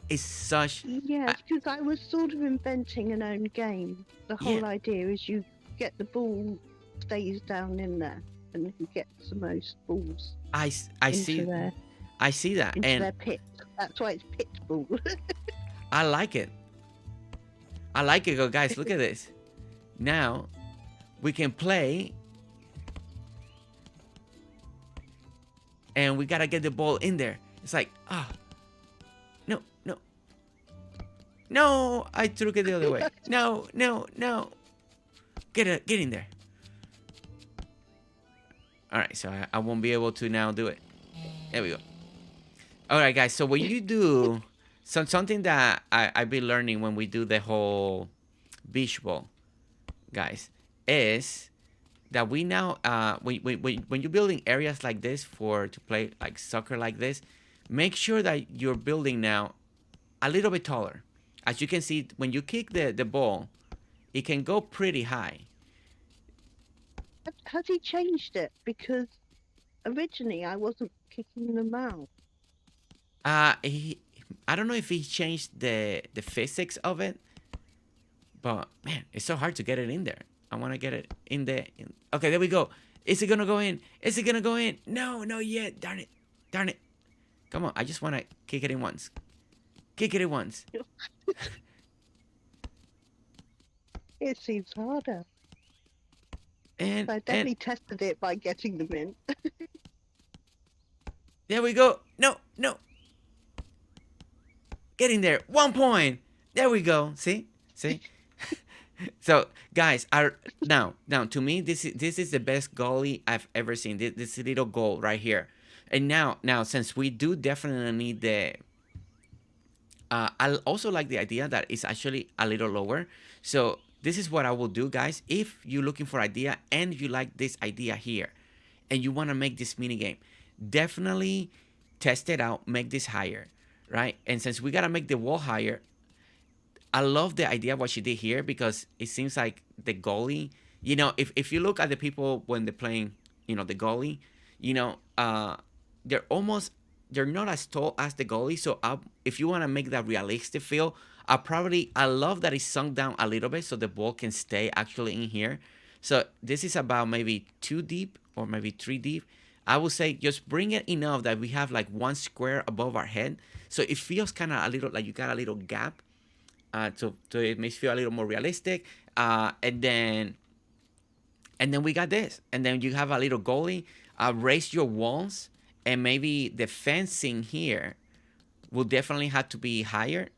is such... Yes, because I was sort of inventing an own game. The whole idea is you get the ball stays down in there, and who gets the most balls. I see that. Into and their pit. That's why it's pit ball. I like it. I like it. Go, guys, look at this. Now we can play, and we gotta get the ball in there. It's like, no, I threw it the other way. No. Get in there. All right, so I won't be able to now do it. There we go. All right, guys. So when you do something that I've been learning when we do the whole beach ball, guys, is that we now when you're building areas like this to play like soccer like this, make sure that you're building now a little bit taller. As you can see, when you kick the ball, it can go pretty high. Has he changed it? Because originally I wasn't kicking them out. I don't know if he changed the physics of it, but man, it's so hard to get it in there. I want to get it in there. Okay, there we go. Is it gonna go in? Is it gonna go in? No, not yet. Darn it. Come on, I just want to kick it in once. Kick it in once. It seems harder. And I definitely tested it by getting them in. There we go. No. Get in there. 1 point. There we go. See? So, guys, now to me, this is the best goalie I've ever seen. This little goal right here. And now, since we do definitely need the... I also like the idea that it's actually a little lower. So this is what I will do, guys. If you're looking for idea and you like this idea here and you want to make this mini game, definitely test it out, make this higher, right? And since we got to make the wall higher, I love the idea of what she did here because it seems like the goalie, you know, if you look at the people when they're playing, you know, the goalie, you know, they're not as tall as the goalie. So if you want to make that realistic feel, I love that it's sunk down a little bit so the ball can stay actually in here. So this is about maybe 2 deep or maybe 3 deep. I would say just bring it enough that we have like 1 square above our head. So it feels kind of a little like you got a little gap. So it makes you feel a little more realistic. And then we got this. And then you have a little goalie. Raise your walls. And maybe the fencing here will definitely have to be higher.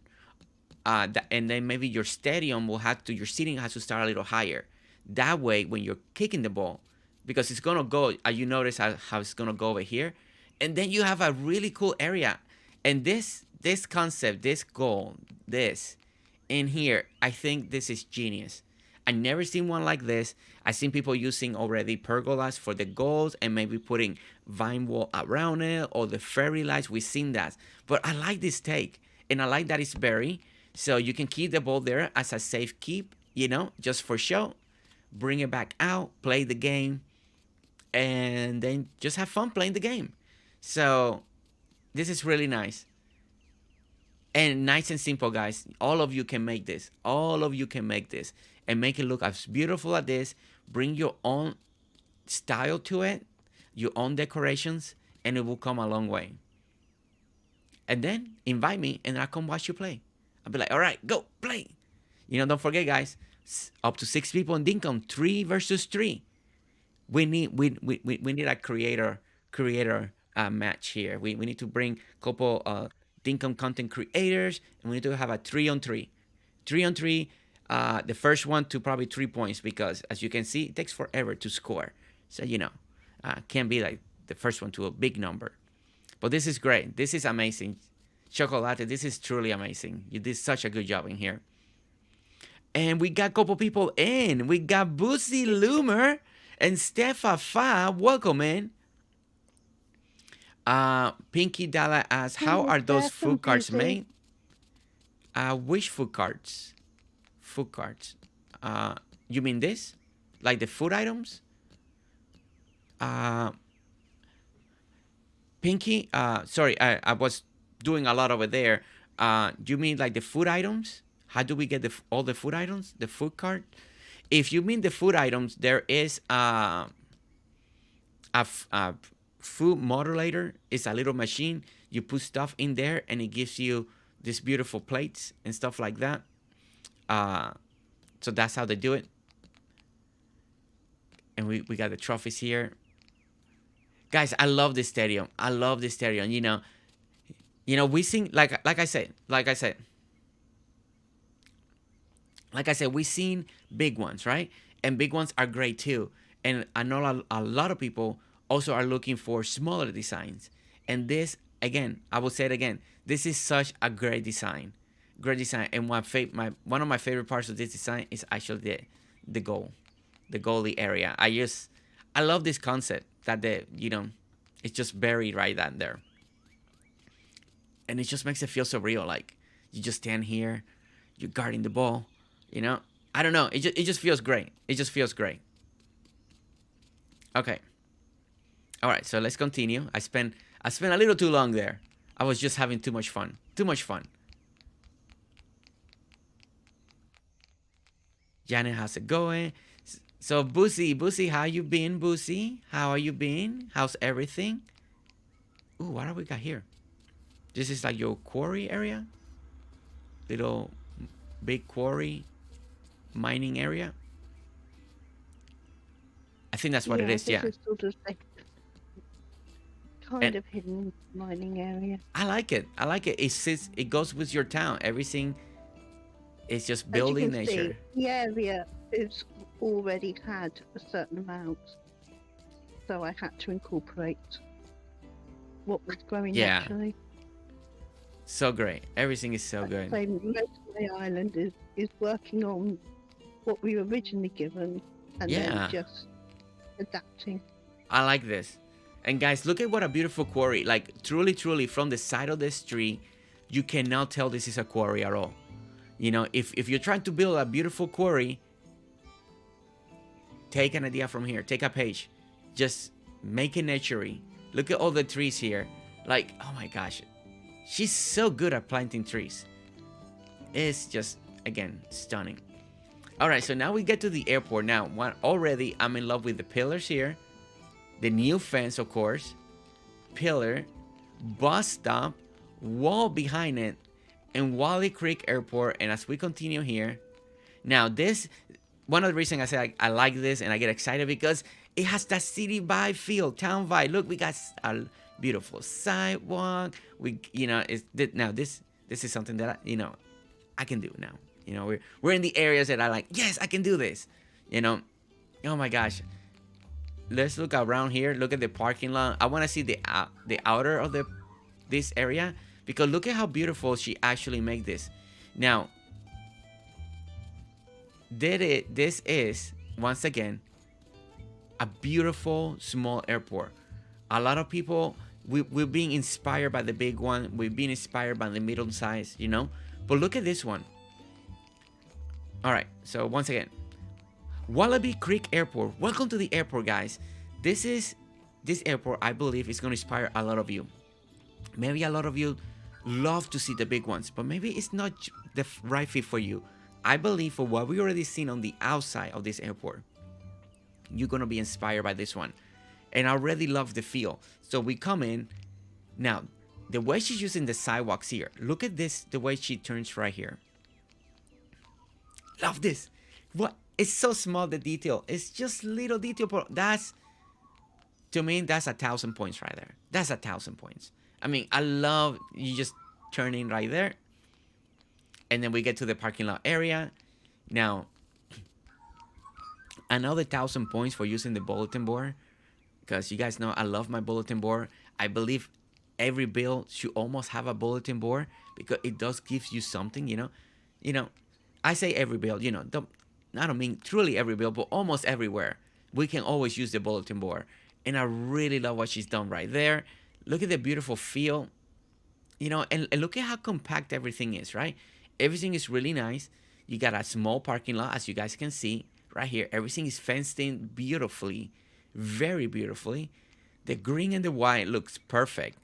And then maybe your stadium your seating has to start a little higher. That way, when you're kicking the ball, because it's going to go, you notice how it's going to go over here. And then you have a really cool area. And this concept, this goal, this in here, I think this is genius. I never seen one like this. I've seen people using already pergolas for the goals and maybe putting vine wall around it or the fairy lights. We've seen that. But I like this take. And I like that it's berry. So you can keep the ball there as a safe keep, you know, just for show. bring it back out, play the game, and then just have fun playing the game. So this is really nice. And nice and simple, guys. All of you can make this. All of you can make this and make it look as beautiful as this. Bring your own style to it, your own decorations, and it will come a long way. And then invite me and I'll come watch you play. I'll be like, all right, go play. Don't forget, guys, up to 6 people in Dinkum, 3 versus 3. We need a creator match here. We need to bring a couple Dinkum content creators, and we need to have a 3-on-3. 3-on-3, the first one to probably 3 points, because as you can see, it takes forever to score. So, can't be like the first one to a big number. But this is great. This is amazing. Chokolate, this is truly amazing. You did such a good job in here. And we got a couple people in. We got Boozy Loomer and Stefa Fa. Welcome in. Pinky Dalla asks, how are those food carts made? Which food carts? Food carts. You mean this? Like the food items? Pinky, sorry, I was doing a lot over there. Do you mean like the food items? How do we get all the food items? The food cart? If you mean the food items, there is a food modulator. It's a little machine. You put stuff in there and it gives you these beautiful plates and stuff like that. So that's how they do it. And we got the trophies here. Guys, I love this stadium. I love this stadium. We sing like I said, we seen big ones, right? And big ones are great too. And I know a lot of people also are looking for smaller designs. And this, again, I will say it again, this is such a great design. Great design. And one of my favorite parts of this design is actually the goalie area. I love this concept that it's just buried right down there. And it just makes it feel so real. Like you just stand here, you're guarding the ball, I don't know. It just feels great. It just feels great. Okay. All right, so let's continue. I spent a little too long there. I was just having too much fun. Too much fun. Janet, how's it going? So Boozy, how you been, Boozy? How are you been? How's everything? Ooh, what have we got here? This is like your quarry area? Little big quarry mining area? I think that's what it is, yeah. This is sort of like kind of hidden mining area. I like it. It goes with your town. Everything is just building nature. The area is already had a certain amount, so I had to incorporate what was growing naturally. So great. Everything is so good. So most of the island is working on what we were originally given, and then just adapting. I like this. And guys, look at what a beautiful quarry. Like truly from the side of the street, you cannot tell this is a quarry at all. If you're trying to build a beautiful quarry, take an idea from here. Take a page. Just make it naturey. Look at all the trees here. Like, oh my gosh. She's so good at planting trees. It's just, again, stunning. All right, so now we get to the airport. Now, already I'm in love with the pillars here. The new fence, of course. Pillar. Bus stop. Wall behind it. And Wally Creek Airport. And as we continue here. Now, one of the reasons I say I like this and I get excited because it has that city vibe feel, town vibe. Look, we got a beautiful sidewalk. Now this is something that I can do now. We're in the areas that I like. Yes, I can do this. Oh my gosh. Let's look around here. Look at the parking lot. I want to see the outer of this area because look at how beautiful she actually made this. Now, this is once again a beautiful small airport. A lot of people we're being inspired by the big one. We've been inspired by the middle size, But look at this one. All right. So once again, Wallaby Creek Airport. Welcome to the airport, guys. This airport, I believe, is going to inspire a lot of you. Maybe a lot of you love to see the big ones, but maybe it's not the right fit for you. I believe for what we already seen on the outside of this airport, you're going to be inspired by this one. And I already love the feel. So we come in. Now, the way she's using the sidewalks here. Look at this, the way she turns right here. Love this. What? It's so small, the detail. It's just little detail, but to me, that's 1,000 points right there. That's 1,000 points. I mean, I love you just turn in right there. And then we get to the parking lot area. Now, another 1,000 points for using the bulletin board. Because you guys know I love my bulletin board. I believe every build should almost have a bulletin board. Because it does gives you something, you know. You know, I say every build, you know. I don't mean truly every build, but almost everywhere. We can always use the bulletin board. And I really love what she's done right there. Look at the beautiful feel. You know, and look at how compact everything is, right? Everything is really nice. You got a small parking lot, as you guys can see right here. Everything is fenced in beautifully, very beautifully. The green and the white looks perfect.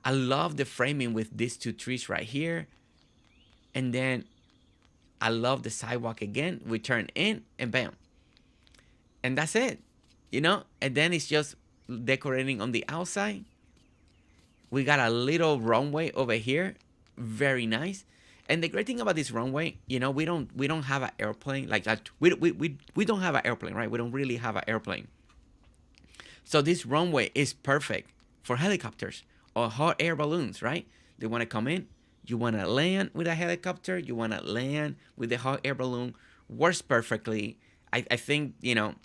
I love the framing with these two trees right here. And then I love the sidewalk again. We turn in and bam. And that's it, you know? And then it's just decorating on the outside. We got a little runway over here. Very nice. And the great thing about this runway, you know, we don't have an airplane like that. We don't have an airplane, right? We don't really have an airplane. So this runway is perfect for helicopters or hot air balloons, right? They want to come in. You want to land with a helicopter. You want to land with a hot air balloon. Works perfectly. I think, you know,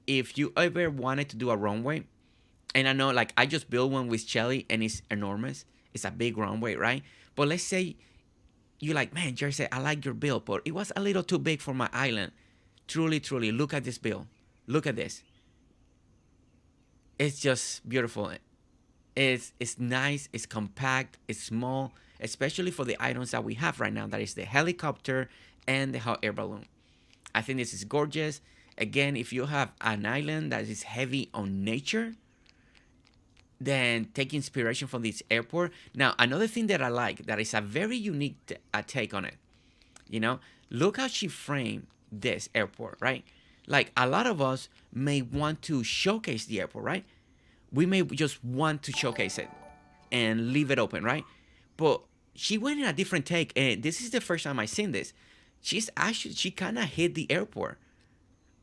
if you ever wanted to do a runway, and I know, like, I just built one with Shelly, and it's enormous. It's a big runway, right? But let's say you're like, man, Jersey, I like your build, but it was a little too big for my island. Truly, truly, look at this build. Look at this. It's just beautiful. It's nice. It's compact. It's small, especially for the items that we have right now. That is the helicopter and the hot air balloon. I think this is gorgeous. Again, if you have an island that is heavy on nature, then take inspiration from this airport. Now, another thing that I like, that is a very unique take on it. You know, look how she framed this airport, right? Like, a lot of us may want to showcase the airport, right? We may just want to showcase it and leave it open, right? But she went in a different take, and this is the first time I've seen this. She kind of hit the airport.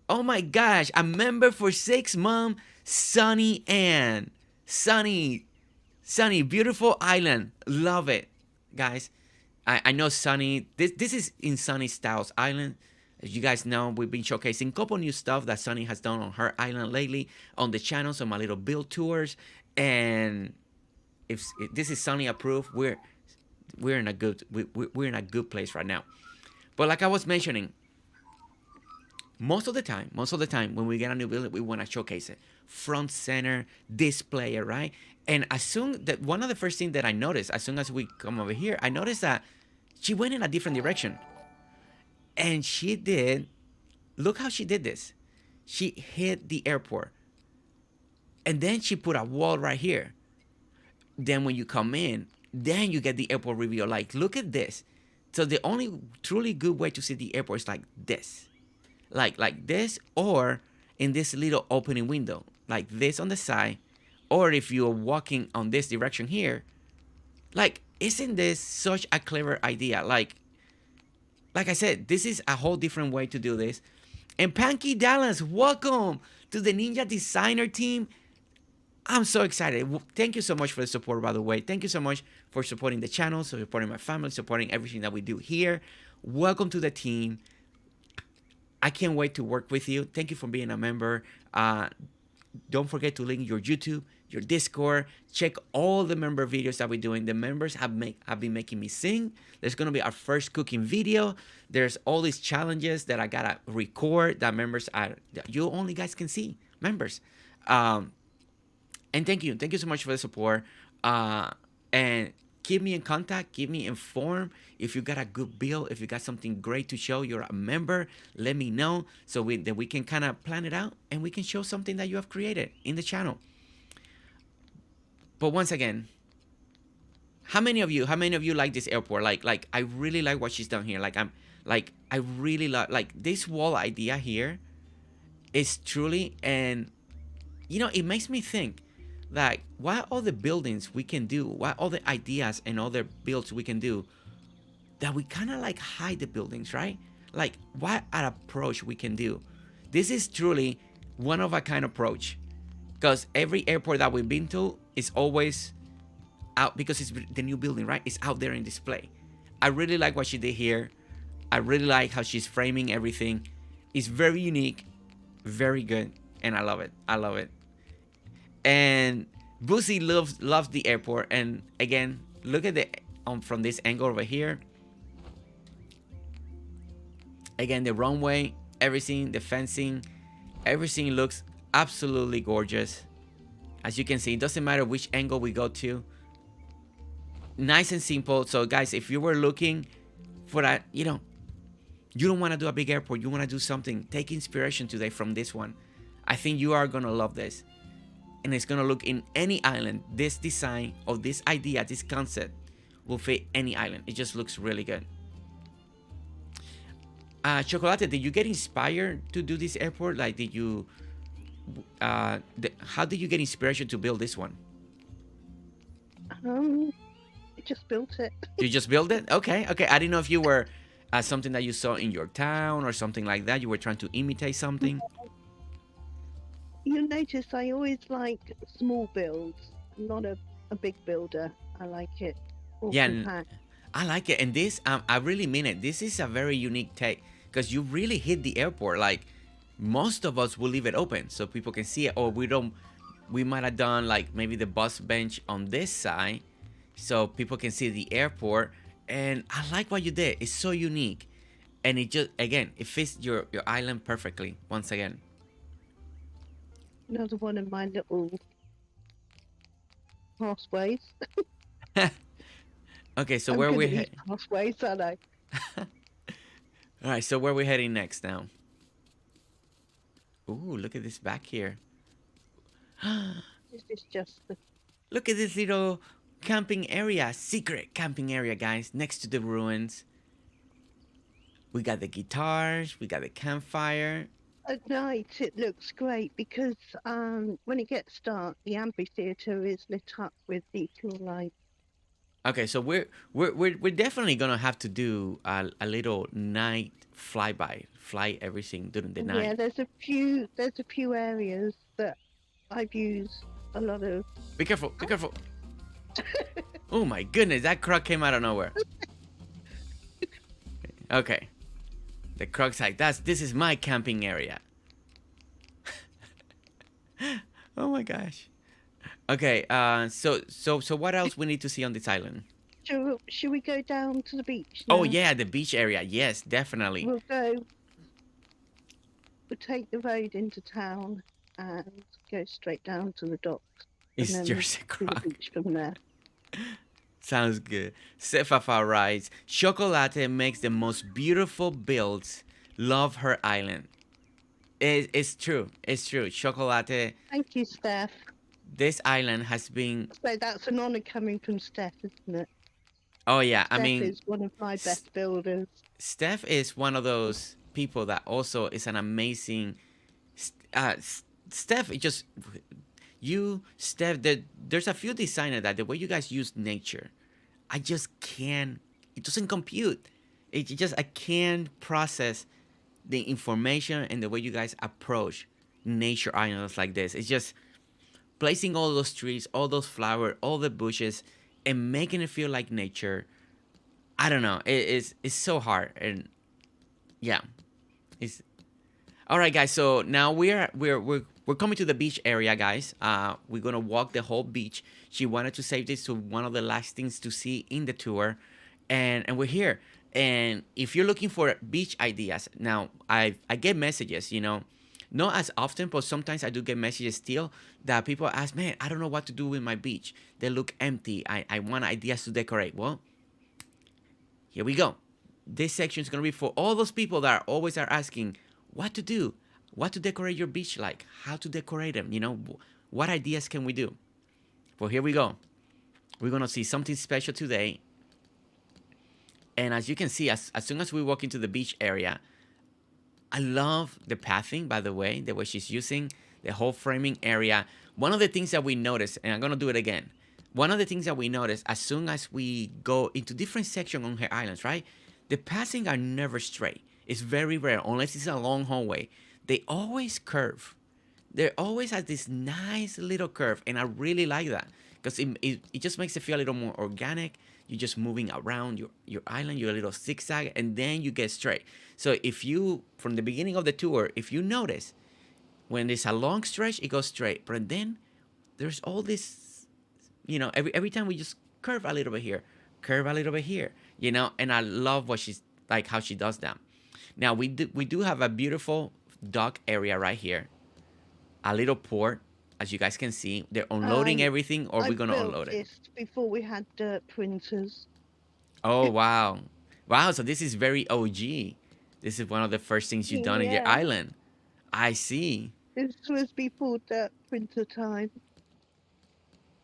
Oh my gosh, a member for 6 months, Sunny Ann. Sunny, beautiful island. Love it, guys. I know Sunny. This is in Sunny Styles Island. As you guys know, we've been showcasing a couple new stuff that Sunny has done on her island lately on the channel. So my little build tours, and if this is Sunny approved, we're in a good place right now. But like I was mentioning, most of the time when we get a new building, we want to showcase it, front center, display it, right? And as soon that one of the first things that I noticed, as soon as we come over here, I noticed that she went in a different direction. And she did, look how she did this. She hit the airport. And then she put a wall right here. Then when you come in, then you get the airport reveal. Like, look at this. So the only truly good way to see the airport is like this. Like this, or in this little opening window. Like this on the side. Or if you're walking on this direction here. Like, isn't this such a clever idea? Like I said, this is a whole different way to do this. And Panky Dallas, welcome to the Ninja Designer team. I'm so excited. Thank you so much for the support, by the way. Thank you so much for supporting the channel, supporting my family, supporting everything that we do here. Welcome to the team. I can't wait to work with you. Thank you for being a member. Don't forget to link your YouTube, your Discord. Check all the member videos that we're doing. The members have been making me sing. There's going to be our first cooking video. There's all these challenges that I got to record that you only guys can see, members. And thank you so much for the support. And keep me in contact, keep me informed. If you got a good build, if you got something great to show, you're a member, let me know so that we can kind of plan it out and we can show something that you have created in the channel. But once again, how many of you like this airport? Like I really like what she's done here. I really like this wall idea here is truly, and it makes me think that what all the buildings we can do, what all the ideas and other builds we can do, that we kind of like hide the buildings, right? Like what an approach we can do. This is truly one of a kind approach, because every airport that we've been to is always out because it's the new building, right? It's out there in display. I really like what she did here. I really like how she's framing everything. It's very unique, very good, and I love it. I love it. And Boosie loves the airport. And again, look at the from this angle over here. Again, the runway, everything, the fencing, everything looks absolutely gorgeous. As you can see, it doesn't matter which angle we go to. Nice and simple. So guys, if you were looking for that, you don't want to do a big airport, you want to do something, take inspiration today from this one. I think you are going to love this. And it's going to look in any island. This design or this idea, this concept will fit any island. It just looks really good. Chokolate, did you get inspired to do this airport? Like, did you how did you get inspiration to build this one? I just built it. You just built it? Okay. I didn't know if you were something that you saw in your town or something like that. You were trying to imitate something. You'll notice I always like small builds. I'm not a big builder. I like it all compact. I like it. And this, I really mean it. This is a very unique take because you really hit the airport. Like, most of us will leave it open so people can see it, or we might have done like maybe the bus bench on this side so people can see the airport. And I like what you did. It's so unique, and it just, again, it fits your island perfectly once again. Another one of my little pathways. Okay, so where we heading? Pathways, I know. All right, so where we heading next now? Ooh, look at this back here. This is just the... Look at this little camping area, secret camping area, guys, next to the ruins. We got the guitars, we got the campfire. At night it looks great because when it gets dark, the amphitheater is lit up with the cool lights. Okay, so we're definitely gonna have to do a little night flyby, fly everything during the night. Yeah, there's a few areas that I've used a lot of. Be careful, be careful. Oh my goodness, that croc came out of nowhere. Okay, the croc's like, this is my camping area. Oh my gosh. Okay, so what else we need to see on this island? Should we go down to the beach now? Oh yeah, the beach area. Yes, definitely. We'll take the road into town and go straight down to the docks. It's and then Jersey to the Croc. beach from there. Sounds good. Sefafa writes, Chokolate makes the most beautiful builds. Love her island. It's true. It's true. Chokolate. Thank you, Steph. This island has been... So that's an honor coming from Steph, isn't it? Oh yeah, Steph I mean... is one of my best builders. Steph is one of those people that also is an amazing... Steph, just... Steph, there's a few designers that the way you guys use nature, I just can't... It doesn't compute. I can't process the information and the way you guys approach nature islands like this. It's just... placing all those trees, all those flowers, all the bushes, and making it feel like nature. I don't know. It's so hard, and yeah, it's all right, guys. So now we're coming to the beach area, guys. We're gonna walk the whole beach. She wanted to save this to one of the last things to see in the tour, and we're here. And if you're looking for beach ideas, now I get messages, Not as often, but sometimes I do get messages still that people ask, man, I don't know what to do with my beach. They look empty. I want ideas to decorate. Well, here we go. This section is going to be for all those people that always are asking what to do, what to decorate your beach like, how to decorate them, what ideas can we do? Well, here we go. We're going to see something special today. And as you can see, as soon as we walk into the beach area, I love the pathing, by the way she's using the whole framing area. One of the things that we notice, and I'm going to do it again. One of the things that we notice as soon as we go into different sections on her islands, right? The pathing are never straight. It's very rare, unless it's a long hallway. They always curve. They always has this nice little curve, and I really like that because it just makes it feel a little more organic. You're just moving around your island, you're a little zigzag, and then you get straight. So if you, from the beginning of the tour, if you notice, when there's a long stretch, it goes straight. But then there's all this, every time we just curve a little bit here, curve a little bit here, and I love how she does that. Now we do have a beautiful dock area right here, a little port, as you guys can see. They're unloading everything, or we're gonna unload it. Before we had dirt printers. Oh wow, wow! So this is very OG. This is one of the first things you've done in your island. I see. This was before dirt printer time.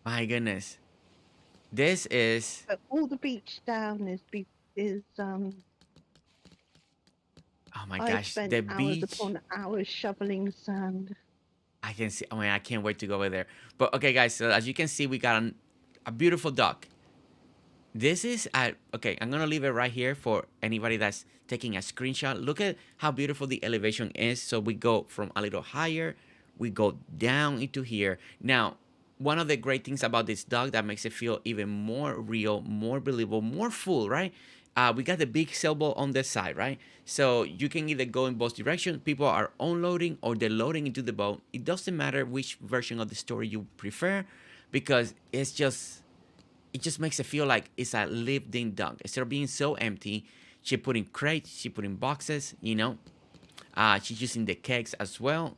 My goodness, this is. But all the beach down is Oh my gosh, the beach. Hours upon hours shoveling sand. I can see. I mean, I can't wait to go over there. But okay, guys. So as you can see, we got a beautiful dock. This is okay. I'm gonna leave it right here for anybody that's taking a screenshot. Look at how beautiful the elevation is. So we go from a little higher, we go down into here. Now, one of the great things about this dock that makes it feel even more real, more believable, more full, right? We got the big sailboat on this side, right? So you can either go in both directions. People are unloading or they're loading into the boat. It doesn't matter which version of the story you prefer, because it just makes it feel like it's a lived-in dock. Instead of being so empty, she put in crates, she put in boxes, she's using the kegs as well,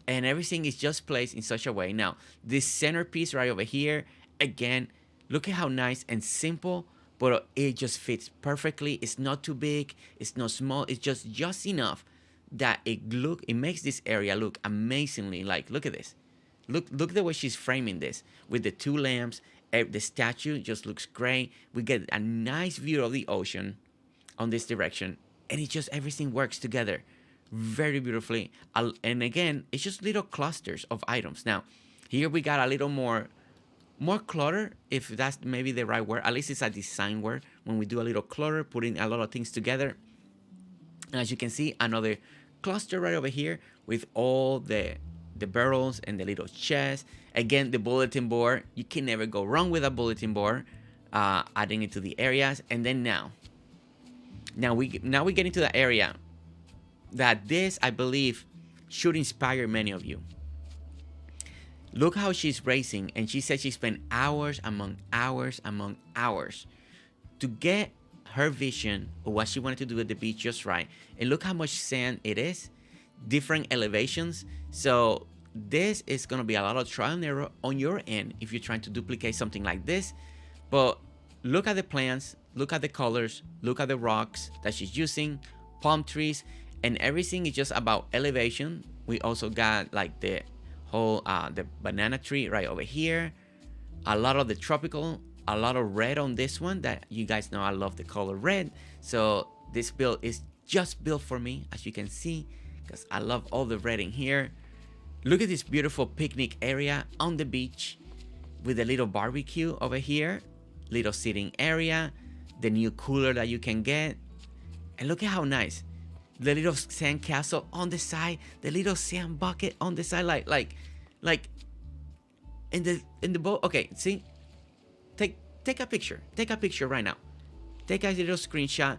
and everything is just placed in such a way. Now, this centerpiece right over here, again, look at how nice and simple, but it just fits perfectly. It's not too big, it's not small, it's just enough that it makes this area look amazingly. Like, look at this. Look at the way she's framing this with the two lamps. The statue just looks great. We get a nice view of the ocean on this direction, and everything works together very beautifully. And again, it's just little clusters of items. Now, here we got a little more clutter, if that's maybe the right word. At least it's a design word. When we do a little clutter, putting a lot of things together. And as you can see, another cluster right over here with all the barrels and the little chests. Again, the bulletin board. You can never go wrong with a bulletin board. Adding it to the areas. And then now we get into the area that this, I believe, should inspire many of you. Look how she's racing, and she said she spent hours among hours to get her vision of what she wanted to do at the beach just right. And look how much sand it is, different elevations. So this is going to be a lot of trial and error on your end if you're trying to duplicate something like this. But look at the plants, look at the colors, look at the rocks that she's using, palm trees, and everything is just about elevation. We also got like the whole the banana tree right over here, a lot of the tropical, a lot of red on this one that you guys know I love the color red. So this build is just built for me, as you can see, because I love all the red in here. Look at this beautiful picnic area on the beach with a little barbecue over here, little sitting area, the new cooler that you can get, and look at how nice. The little sand castle on the side, the little sand bucket on the side, like in the boat. Okay, see, take a picture right now. Take a little screenshot,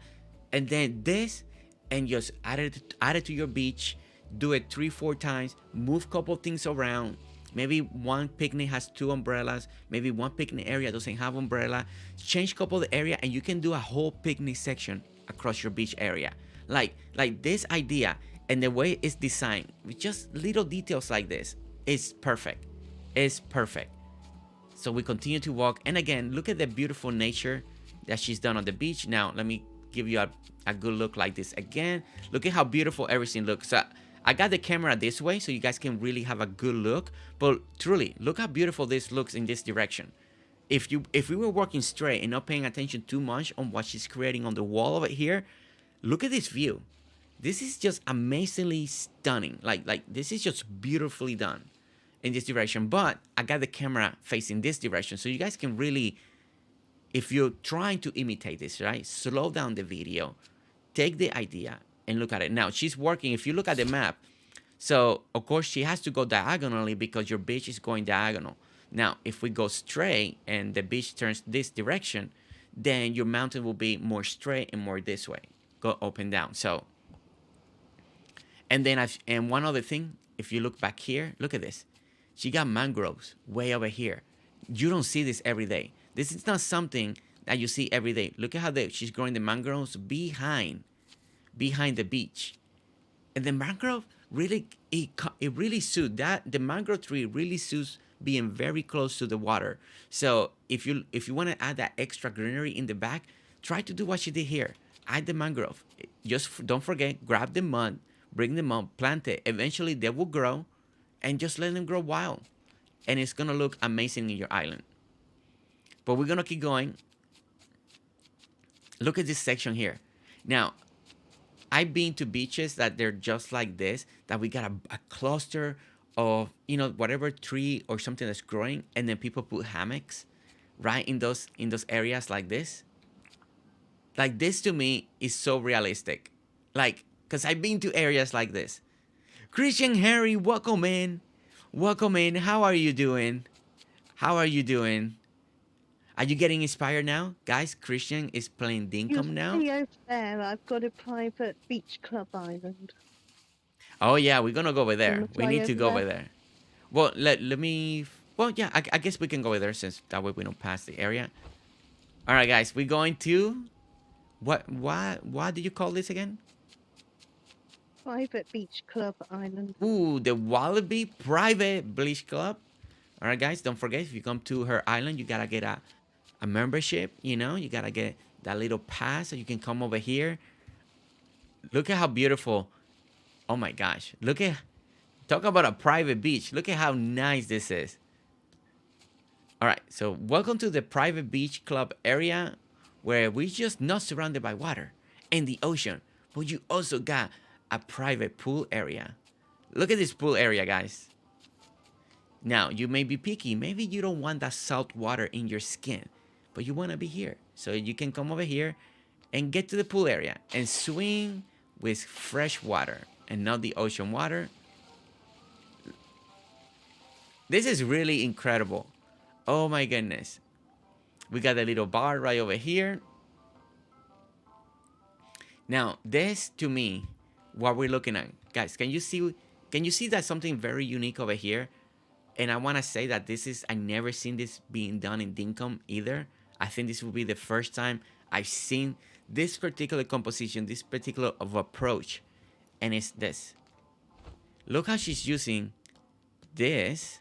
and then this, and just add it to your beach. Do it 3-4 times. Move a couple things around. Maybe one picnic has 2 umbrellas. Maybe one picnic area doesn't have umbrella. Change a couple of the area, and you can do a whole picnic section across your beach area. Like this idea And the way it's designed with just little details like this is perfect. It's perfect. So we continue to walk, and again, look at the beautiful nature that she's done on the beach. Now let me give you a good look like this again. Look at how beautiful everything looks. So I got the camera this way so you guys can really have a good look, but truly look how beautiful this looks in this direction. If we were working straight and not paying attention too much on what she's creating on the wall over here, look at this view. This is just amazingly stunning. Like this is just beautifully done in this direction. But I got the camera facing this direction so you guys can really, if you're trying to imitate this, right, slow down the video, take the idea and look at it. Now she's working, if you look at the map, so of course she has to go diagonally because your beach is going diagonal. Now if we go straight and the beach turns this direction, then your mountain will be more straight and more this way, go up and down. So, and then and one other thing, if you look back here, look at this. She got mangroves way over here. You don't see this every day. This is not something that you see every day. Look at how she's growing the mangroves behind the beach. And the mangrove really, it really suits that. The mangrove tree really suits being very close to the water. So if you want to add that extra greenery in the back, try to do what she did here. Add the mangrove. Just don't forget, grab the mud, bring them up, plant it. Eventually they will grow, and just let them grow wild. And it's going to look amazing in your island. But we're going to keep going. Look at this section here. Now, I've been to beaches that they're just like this, that we got a cluster of, you know, whatever tree or something that's growing, and then people put hammocks right in those areas like this. Like this to me is so realistic. Like, because I've been to areas like this. Christian Harry, welcome in. Welcome in. How are you doing? How are you doing? Are you getting inspired now? Guys, Christian is playing Dinkum now. See over there, I've got a private beach club island. Oh, yeah, we're going to go over there. We need to go over there. Well, let me... Well, yeah, I guess we can go over there since that way we don't pass the area. All right, guys, we're going to... What did you call this again? Private beach club island. Ooh, the Wallaby Private Beach Club. All right, guys, don't forget, if you come to her island, you got to get a membership, you know? You got to get that little pass so you can come over here. Look at how beautiful. Oh, my gosh. Look at... Talk about a private beach. Look at how nice this is. All right, so welcome to the Private Beach Club area, where we're just not surrounded by water and the ocean, but you also got a private pool area. Look at this pool area, guys. Now, you may be picky. Maybe you don't want that salt water in your skin, but you want to be here. So you can come over here and get to the pool area and swim with fresh water and not the ocean water. This is really incredible. Oh my goodness. We got a little bar right over here. Now, this to me, what we're looking at, guys, can you see that something very unique over here? And I want to say that I never seen this being done in Dinkum either. I think this will be the first time I've seen this particular composition, this particular approach. And it's this. Look how she's using this.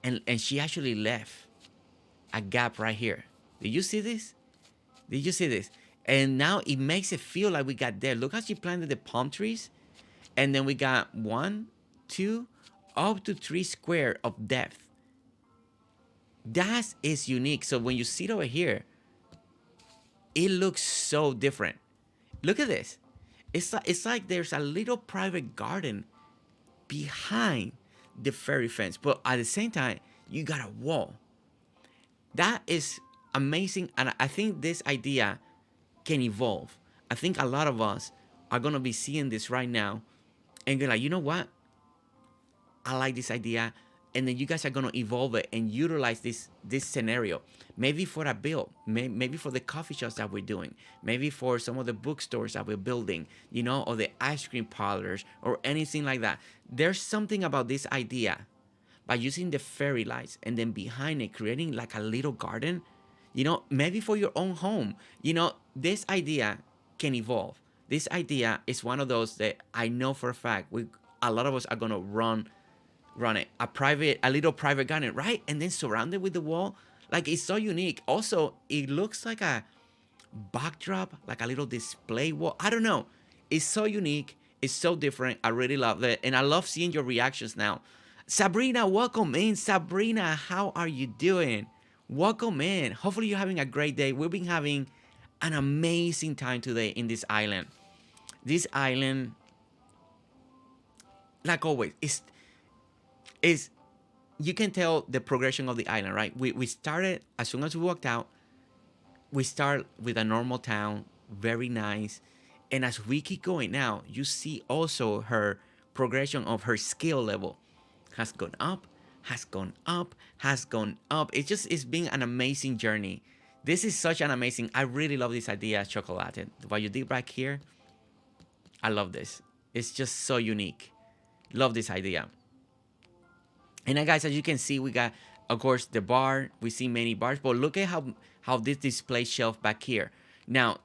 And she actually left a gap right here. Did you see this? Did you see this? And now it makes it feel like we got there. Look how she planted the palm trees. And then we got 1, 2, up to 3 square of depth. That is unique. So when you see it over here, it looks so different. Look at this. It's like there's a little private garden behind the fairy fence, but at the same time, you got a wall. That is amazing, and I think this idea can evolve. I think a lot of us are gonna be seeing this right now and be like, you know what? I like this idea, and then you guys are gonna evolve it and utilize this scenario. Maybe for a build, maybe for the coffee shops that we're doing, maybe for some of the bookstores that we're building, you know, or the ice cream parlors or anything like that. There's something about this idea by using the fairy lights and then behind it creating like a little garden, you know, maybe for your own home. You know, this idea can evolve. This idea is one of those that I know for a fact a lot of us are gonna run it. A little private garden, right? And then surrounded with the wall. Like, it's so unique. Also, it looks like a backdrop, like a little display wall. I don't know. It's so unique. It's so different. I really love it. And I love seeing your reactions now. Sabrina, welcome in. Sabrina, how are you doing? Welcome in. Hopefully you're having a great day. We've been having an amazing time today in this island. This island, like always, is you can tell the progression of the island, right? We started, as soon as we walked out, we start with a normal town, very nice. And as we keep going now, you see also her progression of her skill level has gone up, has gone up, has gone up. It's been an amazing journey. This is such an amazing, I really love this idea, Chokolate. What you did back here, I love this. It's just so unique. Love this idea. And then, guys, as you can see, we got, of course, the bar. We see many bars, but look at how this display shelf back here. Now,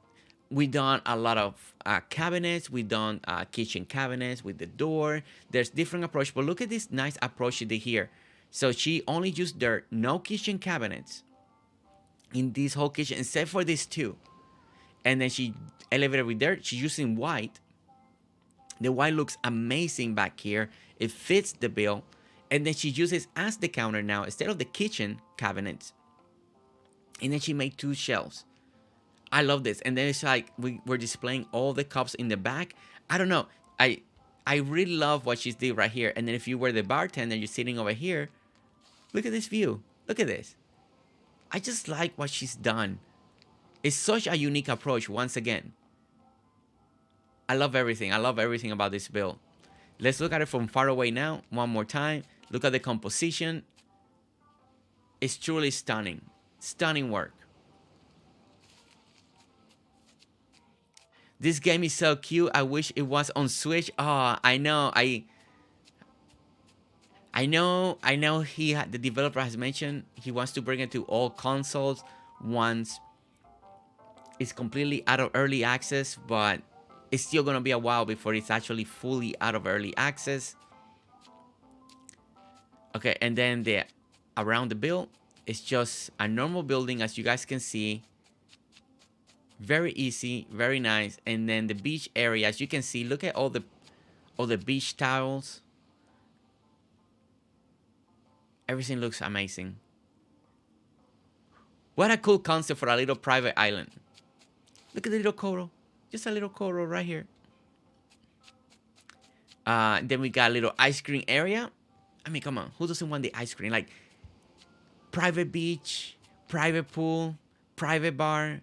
we done a lot of cabinets. We done kitchen cabinets with the door. There's different approach, but look at this nice approach she did here. So she only used dirt, no kitchen cabinets in this whole kitchen, except for these two. And then she elevated with dirt. She's using white. The white looks amazing back here. It fits the bill. And then she uses as the counter now instead of the kitchen cabinets. And then she made two shelves. I love this. And then it's like we're displaying all the cups in the back. I don't know. I really love what she's did right here. And then if you were the bartender, you're sitting over here. Look at this view. Look at this. I just like what she's done. It's such a unique approach once again. I love everything. I love everything about this build. Let's look at it from far away now. One more time. Look at the composition. It's truly stunning. Stunning work. This game is so cute. I wish it was on Switch. Oh, I know. I know the developer has mentioned he wants to bring it to all consoles once it's completely out of early access, but it's still gonna be a while before it's actually fully out of early access. Okay, and then around the build, it's just a normal building, as you guys can see. Very easy, very nice. And then the beach area, as you can see, look at all the beach towels. Everything looks amazing. What a cool concept for a little private island. Look at the little coral. Just a little coral right here. Then we got a little ice cream area. I mean, come on. Who doesn't want the ice cream? Like, private beach, private pool, private bar,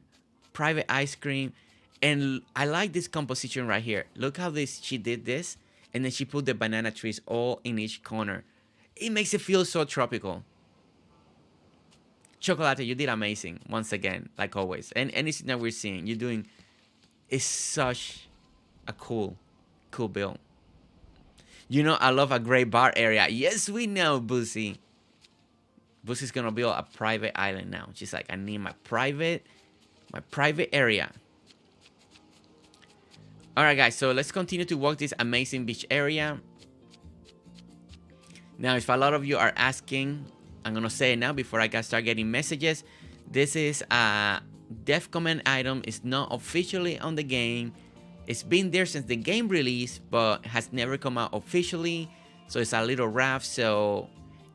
private ice cream. And I like this composition right here. Look how she did this. And then she put the banana trees all in each corner. It makes it feel so tropical. Chokolate, you did amazing once again, like always. And anything that we're seeing, you're doing is such a cool build. You know, I love a great bar area. Yes, we know, Boosie. Boosie's gonna build a private island now. She's like, I need my private area. Alright, guys, so let's continue to walk this amazing beach area. Now, if a lot of you are asking, I'm gonna say it now before I start getting messages. This is a dev command item. It's not officially on the game. It's been there since the game release, but has never come out officially. So it's a little rough. So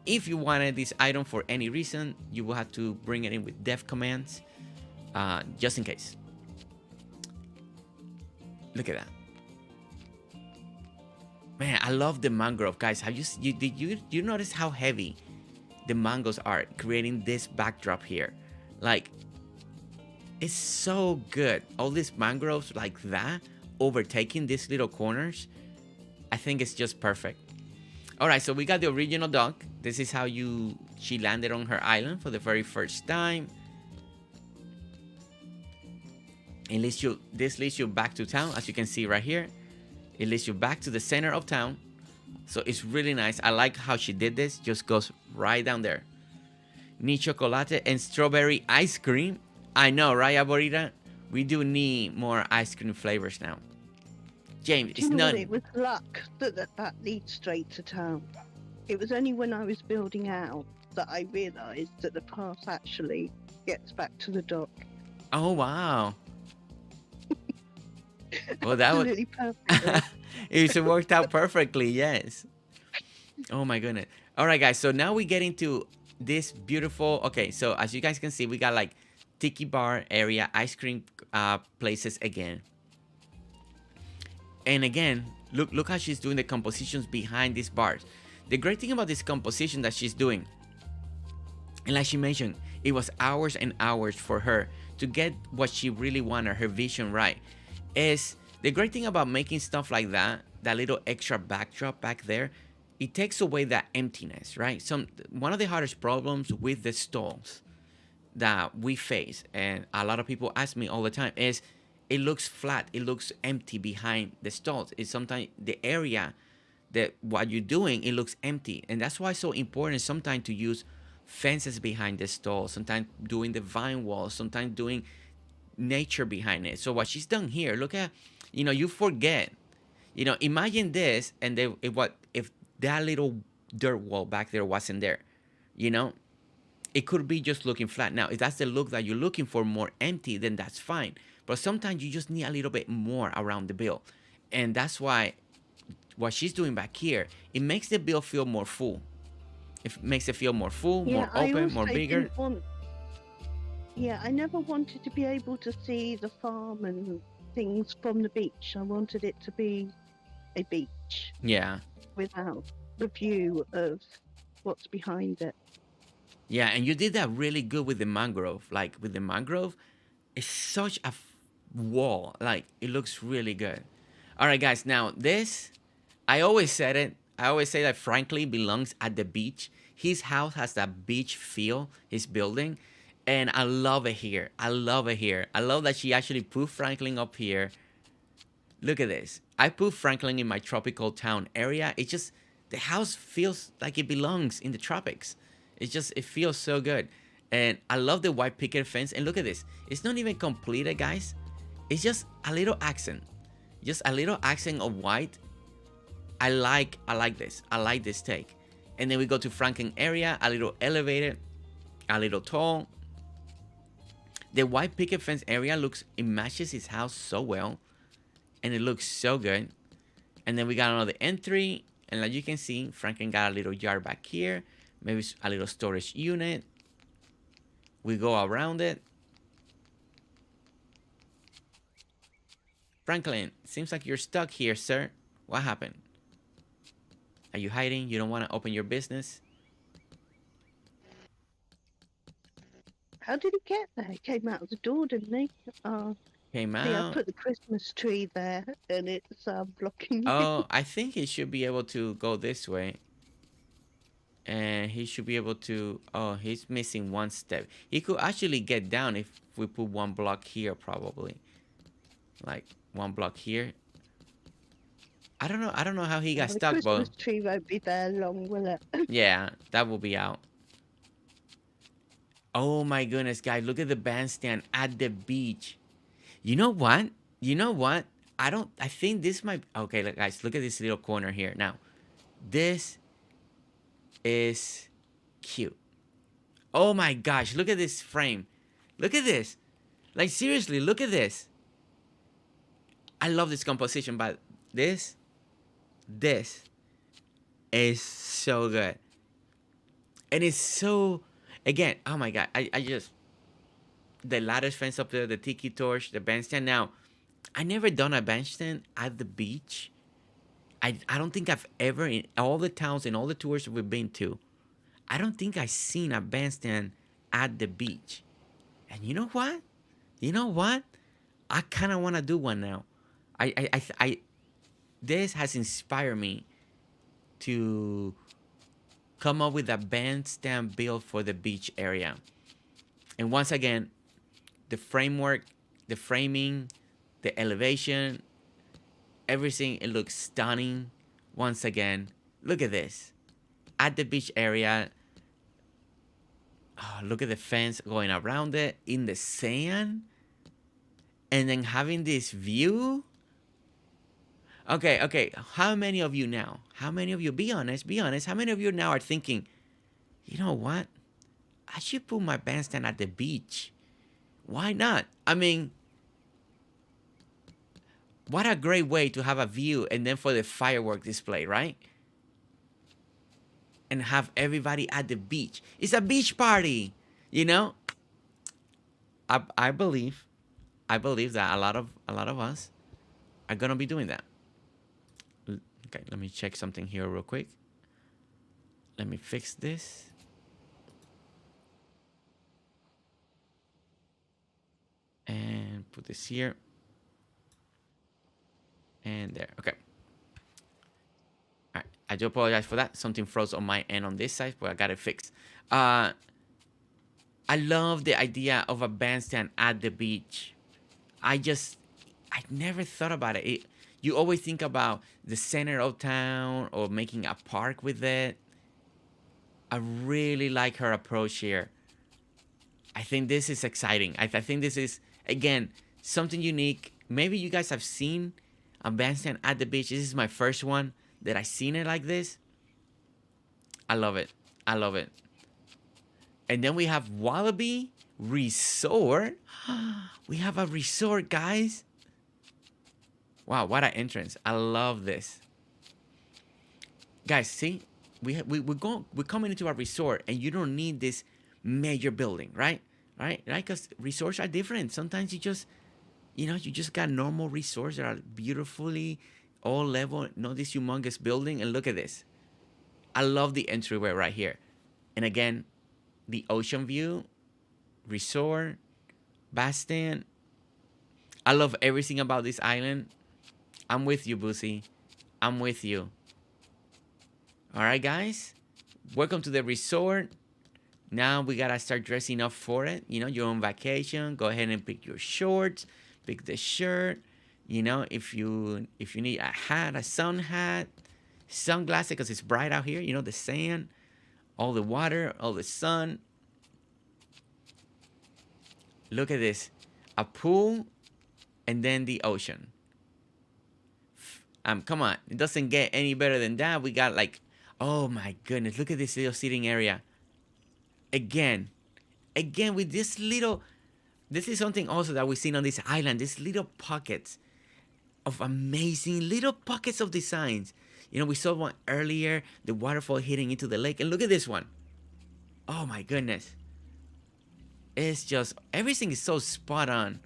if you wanted this item for any reason, you will have to bring it in with dev commands, just in case. Look at that. Man, I love the mangrove, guys. Did you notice how heavy the mangoes are, creating this backdrop here? Like, it's so good. All these mangroves like that, overtaking these little corners. I think it's just perfect. All right, so we got the original duck. This is how she landed on her island for the very first time. This leads you back to town, as you can see right here. It leads you back to the center of town. So it's really nice. I like how she did this. Just goes right down there. Need chocolate and strawberry ice cream. I know, right, Aborita? We do need more ice cream flavors now. James, Do you it's know what? none. It was luck that leads straight to town. It was only when I was building out that I realised that the path actually gets back to the dock. Oh wow. Well, that would. Absolutely perfectly. It worked out perfectly. Yes. Oh my goodness. All right, guys. So now we get into this beautiful. Okay, so as you guys can see, we got like tiki bar area, ice cream places again. And again, look how she's doing the compositions behind these bars. The great thing about this composition that she's doing, and like she mentioned, it was hours and hours for her to get what she really wanted, her vision right. Is the great thing about making stuff like that, that little extra backdrop back there, it takes away that emptiness, right? One of the hardest problems with the stalls that we face, and a lot of people ask me all the time, is it looks flat, it looks empty behind the stalls. It's sometimes the area that what you're doing, it looks empty, and that's why it's so important sometimes to use fences behind the stall, sometimes doing the vine walls, sometimes doing nature behind it. So what she's done here, look at, you forget, imagine this, and then what if that little dirt wall back there wasn't there, you know it could be just looking flat. Now, if that's the look that you're looking for, more empty, then that's fine. But sometimes you just need a little bit more around the bill. And that's why what she's doing back here, it makes the bill feel more full. It makes it feel more full, Yeah, more I open, also more bigger. didn't want. Yeah, I never wanted to be able to see the farm and things from the beach. I wanted it to be a beach Yeah. without the view of what's behind it. Yeah, and you did that really good with the mangrove. Like with the mangrove, it's such a wall. Like it looks really good. All right, guys. Now this, I always said it. I always say that Franklin belongs at the beach. His house has that beach feel. His building, and I love it here. I love it here. I love that she actually put Franklin up here. Look at this. I put Franklin in my tropical town area. It just, the house feels like it belongs in the tropics. It feels so good. And I love the white picket fence. And look at this. It's not even completed, guys. It's just a little accent. Just a little accent of white. I like this. I like this take. And then we go to Franklin area, a little elevated, a little tall. The white picket fence area it matches his house so well. And it looks so good. And then we got another entry. And like you can see, Franklin got a little yard back here. Maybe a little storage unit. We go around it. Franklin, seems like you're stuck here, sir. What happened? Are you hiding? You don't want to open your business? How did he get there? He came out of the door, didn't he? Came See, I out. put the Christmas tree there, and it's blocking me. Oh, I think he should be able to go this way. And he should be able to... Oh, he's missing one step. He could actually get down if we put one block here, probably. Like, one block here. I don't know how he got stuck, the but... Christmas tree won't be there long, will it? Yeah, that will be out. Oh my goodness, guys. Look at the bandstand at the beach. You know what? You know what? I think this might... Okay, look, guys, look at this little corner here. Now, this is cute. Oh my gosh, look at this frame. Look at this. Like, seriously, look at this. I love this composition, but this is so good. And it's so... Again, oh my god, I just... The lattice fence up there, the tiki torch, the bandstand. Now, I never done a bandstand at the beach. I don't think I've ever, in all the towns, in all the tours we've been to, I don't think I've seen a bandstand at the beach. And you know what? You know what? I kind of want to do one now. This has inspired me to come up with a bandstand build for the beach area. And once again, the framework, the framing, the elevation, everything, it looks stunning. Once again, look at this. At the beach area, oh, look at the fence going around it in the sand. And then having this view. Okay. How many of you now? How many of you? Be honest. Be honest. How many of you now are thinking, you know what? I should put my bandstand at the beach. Why not? I mean, what a great way to have a view and then for the firework display, right? And have everybody at the beach. It's a beach party, you know? I believe that a lot of us are gonna be doing that. Okay, let me check something here real quick. Let me fix this. And put this here. And there. Okay. All right. I do apologize for that. Something froze on my end on this side, but I got it fixed. I love the idea of a bandstand at the beach. I never thought about it. You always think about the center of town or making a park with it. I really like her approach here. I think this is exciting. I think this is, again, something unique. Maybe you guys have seen a bandstand at the beach. This is my first one that I seen it like this. I love it. I love it. And then we have Wallaby Resort. We have a resort, guys. Wow, what an entrance. I love this. Guys, see? We're coming into a resort and you don't need this major building, right? Right? Because resorts are different. Sometimes you just got normal resorts that are beautifully all level, not this humongous building. And look at this. I love the entryway right here. And again, the ocean view, resort, bandstand. I love everything about this island. I'm with you, Boosie. I'm with you. All right, guys. Welcome to the resort. Now we gotta start dressing up for it. You know, you're on vacation. Go ahead and pick your shorts, pick the shirt. You know, if you need a hat, a sun hat, sunglasses, because it's bright out here. You know, the sand, all the water, all the sun. Look at this, a pool, and then the ocean. Come on, it doesn't get any better than that. We got like, oh my goodness, look at this little seating area. Again with this is something also that we've seen on this island, these little pockets of amazing little pockets of designs. You know, we saw one earlier, the waterfall hitting into the lake, and look at this one. Oh my goodness. It's just, everything is so spot on.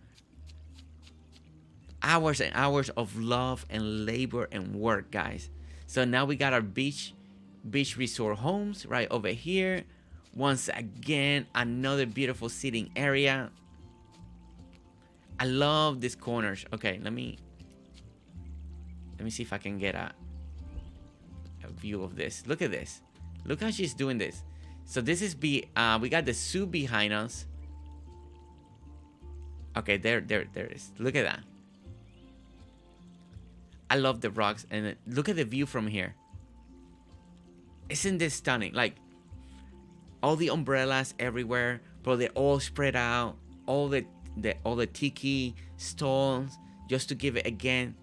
Hours and hours of love and labor and work, guys. So now we got our beach resort homes right over here. Once again, another beautiful seating area. I love these corners. Okay, let me see if I can get a view of this. Look at this. Look how she's doing this. So this is we got the zoo behind us. Okay, there it is. Look at that. I love the rocks, and look at the view from here. Isn't this stunning? Like, all the umbrellas everywhere, but they're all spread out. All the tiki stalls, just to give it, again,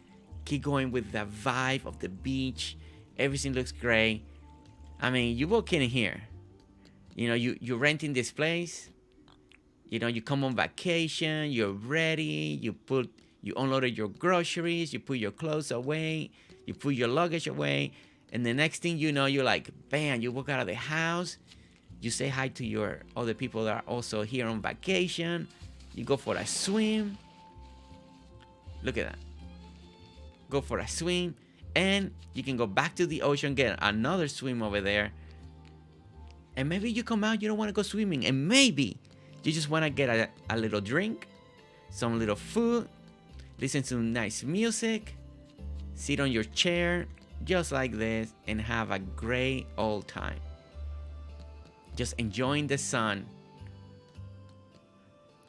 keep going with the vibe of the beach. Everything looks great. I mean, you walk in here, you know, you're renting this place. You know, you come on vacation, you're ready, you unloaded your groceries, you put your clothes away, you put your luggage away, and the next thing you know, you're like, bam, you walk out of the house, you say hi to your other people that are also here on vacation, you go for a swim. Look at that. Go for a swim, and you can go back to the ocean, get another swim over there. And maybe you come out, you don't want to go swimming, and maybe you just want to get a little drink, some little food, listen to nice music, sit on your chair just like this, and have a great old time. Just enjoying the sun.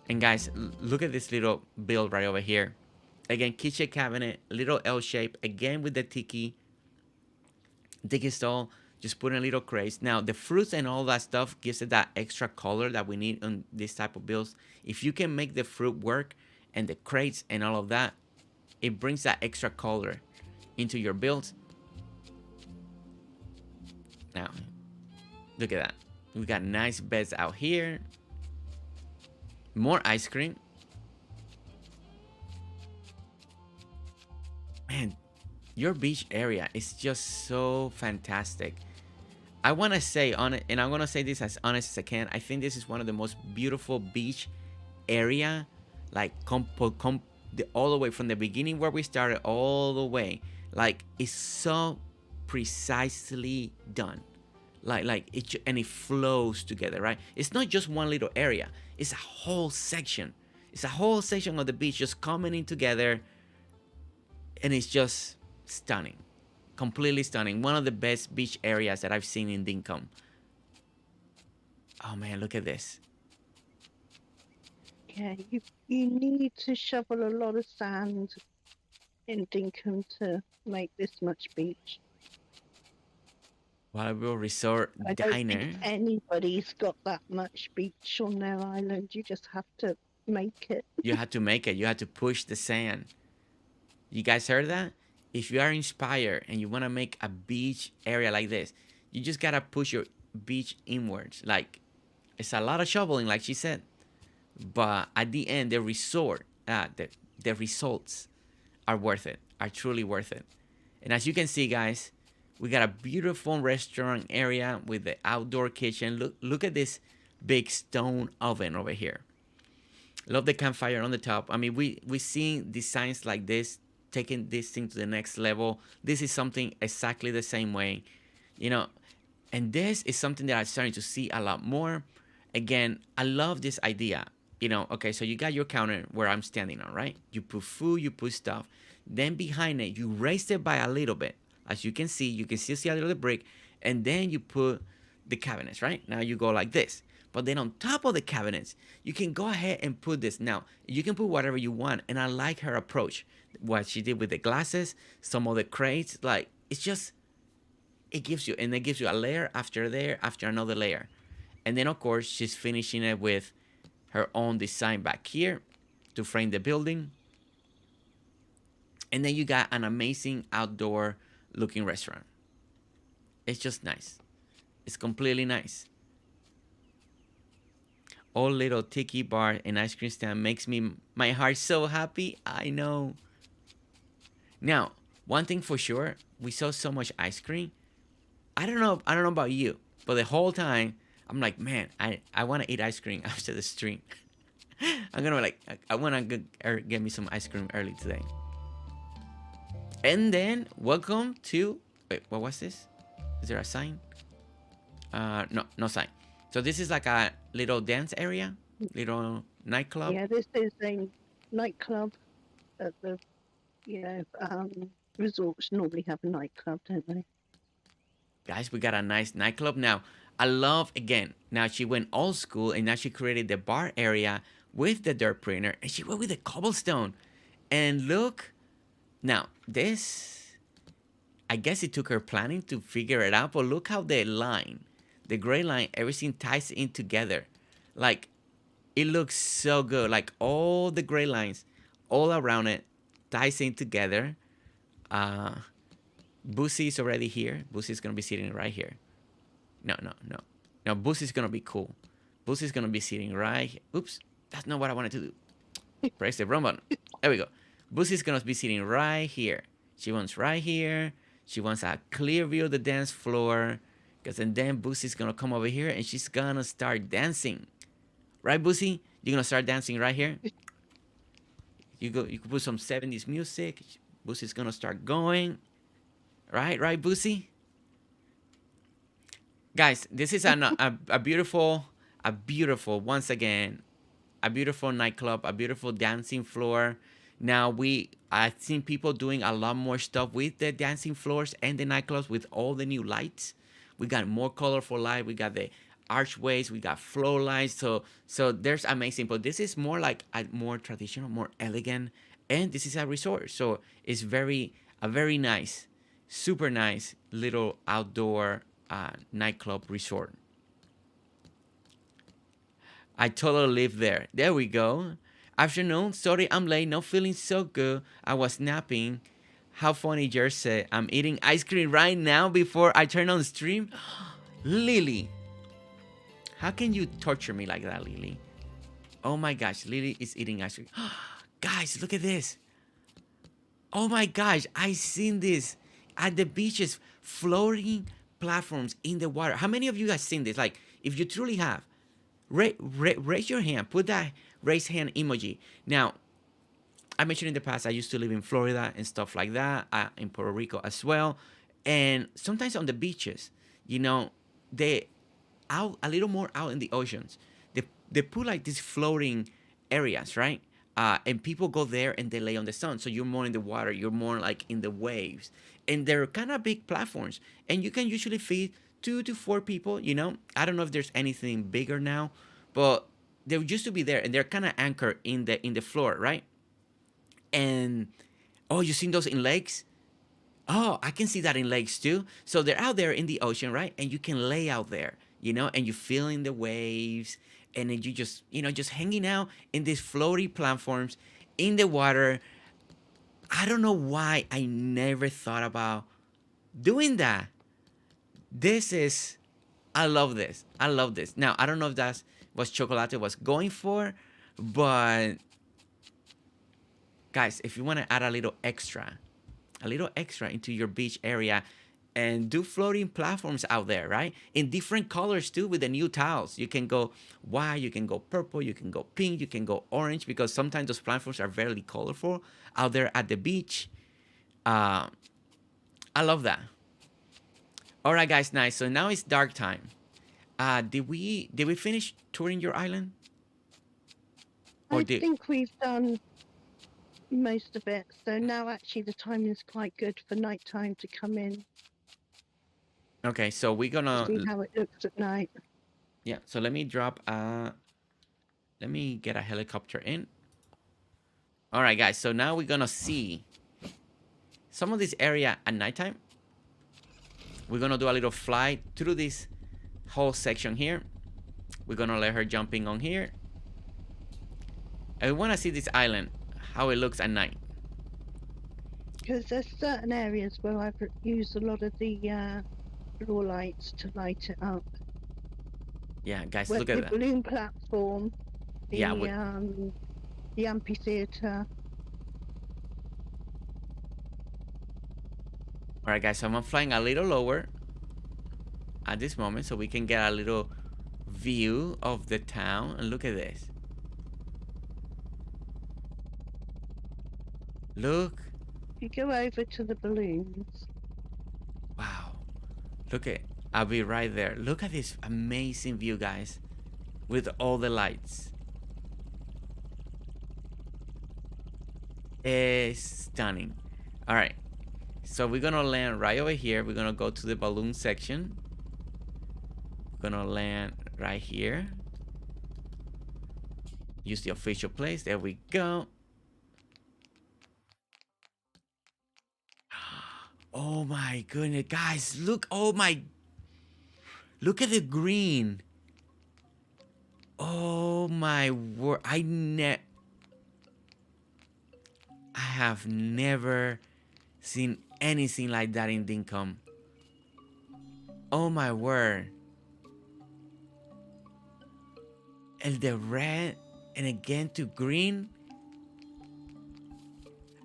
And guys, look at this little build right over here. Again, kitchen cabinet, little L shape, again with the tiki stall. Just put in little crates. Now, the fruits and all that stuff gives it that extra color that we need on this type of builds. If you can make the fruit work and the crates and all of that, it brings that extra color. into your builds. Now, look at that. We got nice beds out here. More ice cream. Man, your beach area is just so fantastic. I want to say on it, and I'm going to say this as honest as I can. I think this is one of the most beautiful beach area, like all the way from the beginning where we started all the way. Like, it's so precisely done. Like it, and it flows together, right? It's not just one little area. It's a whole section. It's a whole section of the beach just coming in together, and it's just stunning, completely stunning. One of the best beach areas that I've seen in Dinkum. Oh man, look at this. Yeah, you need to shovel a lot of sand in Dinkum to make this much beach. Waterville Resort I don't Diner. think anybody's got that much beach on their island. You just have to make it. You had to make it. You had to push the sand. You guys heard that? If you are inspired and you want to make a beach area like this, you just gotta push your beach inwards. Like, it's a lot of shoveling, like she said, but at the end, the results are worth it. Are truly worth it. And as you can see, guys, we got a beautiful restaurant area with the outdoor kitchen. Look at this big stone oven over here. Love the campfire on the top. I mean, we seeing designs like this, taking this thing to the next level. This is something exactly the same way, you know. And this is something that I'm starting to see a lot more. Again, I love this idea. You know, okay, so you got your counter where I'm standing on, right? You put food, you put stuff. Then behind it, you raise it by a little bit. As you can still see a little brick, and then you put the cabinets, right? Now you go like this. But then on top of the cabinets, you can go ahead and put this. Now, you can put whatever you want, and I like her approach. What she did with the glasses, some of the crates, like, it's just, it gives you a layer after there, after another layer. And then, of course, she's finishing it with her own design back here to frame the building. And then you got an amazing outdoor looking restaurant. It's just nice. It's completely nice. All little tiki bar and ice cream stand makes my heart so happy. I know. Now, one thing for sure, we saw so much ice cream. I don't know about you, but the whole time I'm like, man, I want to eat ice cream after the stream. I'm gonna I want to get me some ice cream early today. And then, welcome to... Wait, what was this? Is there a sign? No sign. So this is like a little dance area? Little nightclub? Yeah, this is a nightclub at the, resorts normally have a nightclub, don't they? Guys, we got a nice nightclub now. I love, again, now she went old school and now she created the bar area with the dirt printer and she went with the cobblestone. And look... Now, this, I guess it took her planning to figure it out, but look how the gray line, everything ties in together. Like, it looks so good. Like, all the gray lines all around it ties in together. Boosie is already here. Boosie's going to be sitting right here. No. Now, Boosie's going to be cool. Boosie's going to be sitting right here. Oops, that's not what I wanted to do. Press the wrong button. There we go. Boosie's gonna be sitting right here. She wants right here. She wants a clear view of the dance floor. And then Boosie's gonna come over here and she's gonna start dancing. Right, Boosie? You're gonna start dancing right here. You can put some 70s music. Boosie's gonna start going. Right, Boosie? Guys, this is a beautiful, once again, a beautiful nightclub, a beautiful dancing floor. Now, I've seen people doing a lot more stuff with the dancing floors and the nightclubs with all the new lights. We got more colorful light. We got the archways. We got flow lights. So there's amazing. But this is more like a more traditional, more elegant. And this is a resort. So it's a very nice, super nice little outdoor nightclub resort. I totally live there. There we go. Afternoon, sorry I'm late, not feeling so good. I was napping. How funny, Jersey. I'm eating ice cream right now before I turn on stream. Lily, how can you torture me like that, Lily? Oh my gosh, Lily is eating ice cream. Guys, look at this. Oh my gosh, I seen this at the beaches, floating platforms in the water. How many of you guys seen this? Like, if you truly have, raise your hand. Put that raise hand emoji. Now, I mentioned in the past I used to live in Florida and stuff like that, in Puerto Rico as well, and sometimes on the beaches, you know, they out a little more out in the oceans. They put like these floating areas, right? And people go there and they lay on the sun. So you're more in the water. You're more like in the waves, and they're kind of big platforms. And you can usually feed 2 to 4 people. You know, I don't know if there's anything bigger now, but they used to be there, and they're kind of anchored in the floor, right? And oh, you seen those in lakes? Oh, I can see that in lakes too. So they're out there in the ocean, right? And you can lay out there, you know, and you're feeling the waves, and then you just, you know, just hanging out in these floaty platforms in the water. I don't know why I never thought about doing that. This is, I love this. I love this. Now, I don't know if that's what Chokolate was going for, but guys, if you want to add a little extra into your beach area, and do floating platforms out there, right? In different colors too, with the new tiles. You can go white, you can go purple, you can go pink, you can go orange, because sometimes those platforms are very colorful out there at the beach. I love that. All right, guys, nice. So now it's dark time. Did we finish touring your island? I think we've done most of it. So now actually the time is quite good for nighttime to come in. Okay, so we're gonna See how it looks at night. yeah. So let me get a helicopter in. All right, guys. So now we're gonna see some of this area at nighttime. We're gonna do a little flight through this whole section here. We're gonna let her jumping on here. I wanna see this island, how it looks at night. Because there's certain areas where I've used a lot of the floor lights to light it up. Yeah, guys, With look at the that. balloon platform, the amphitheater. All right, guys. So I'm flying a little lower at this moment, so we can get a little view of the town. And look at this. Look. You go over to the balloons. Wow. Look at. I'll be right there. Look at this amazing view, guys, with all the lights. It's stunning. All right. So we're gonna land right over here. We're gonna go to the balloon section. We're gonna land right here. Use the official place. There we go. Oh my goodness, guys! Look! Oh my! Look at the green. Oh my word! I have never seen anything like that in Dinkum. Oh my word! And the red, and again to green.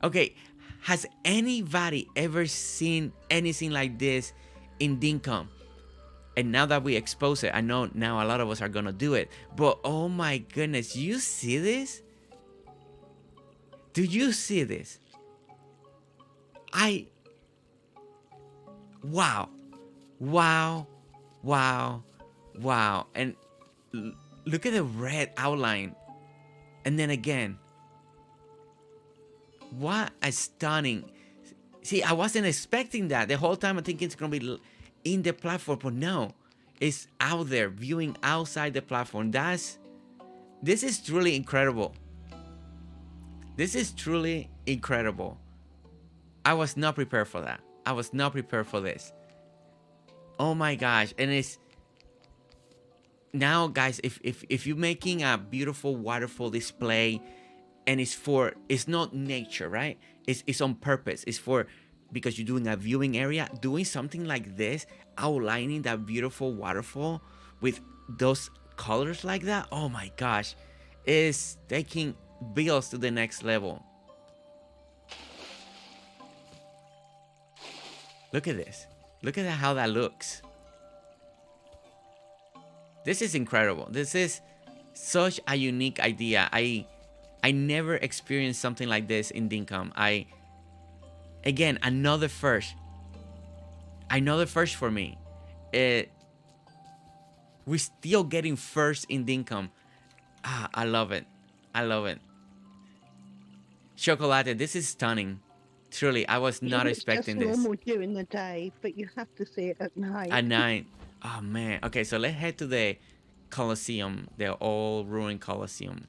Okay, has anybody ever seen anything like this in Dinkum? And now that we expose it, I know now a lot of us are gonna do it. But oh my goodness, you see this? Do you see this? Wow. Wow. Wow. Wow. And look at the red outline. And then again. What a stunning. See, I wasn't expecting that. The whole time I'm thinking it's going to be in the platform. But no. It's out there, viewing outside the platform. This is truly incredible. This is truly incredible. I was not prepared for that. I was not prepared for this. Oh my gosh. And it's now, guys, if you're making a beautiful waterfall display and it's not nature, right? It's on purpose. It's for, because you're doing a viewing area, doing something like this, outlining that beautiful waterfall with those colors like that. Oh my gosh, is taking bills to the next level. Look at this. Look at how that looks. This is incredible. This is such a unique idea. I never experienced something like this in Dinkum. Again, another first. Another first for me. We're still getting first in Dinkum. I love it. I love it. Chokolate, this is stunning. Truly, I was not expecting this. It's just normal during the day, but you have to see it at night. At night. Oh man. Okay, so let's head to the Colosseum, the old ruined Colosseum.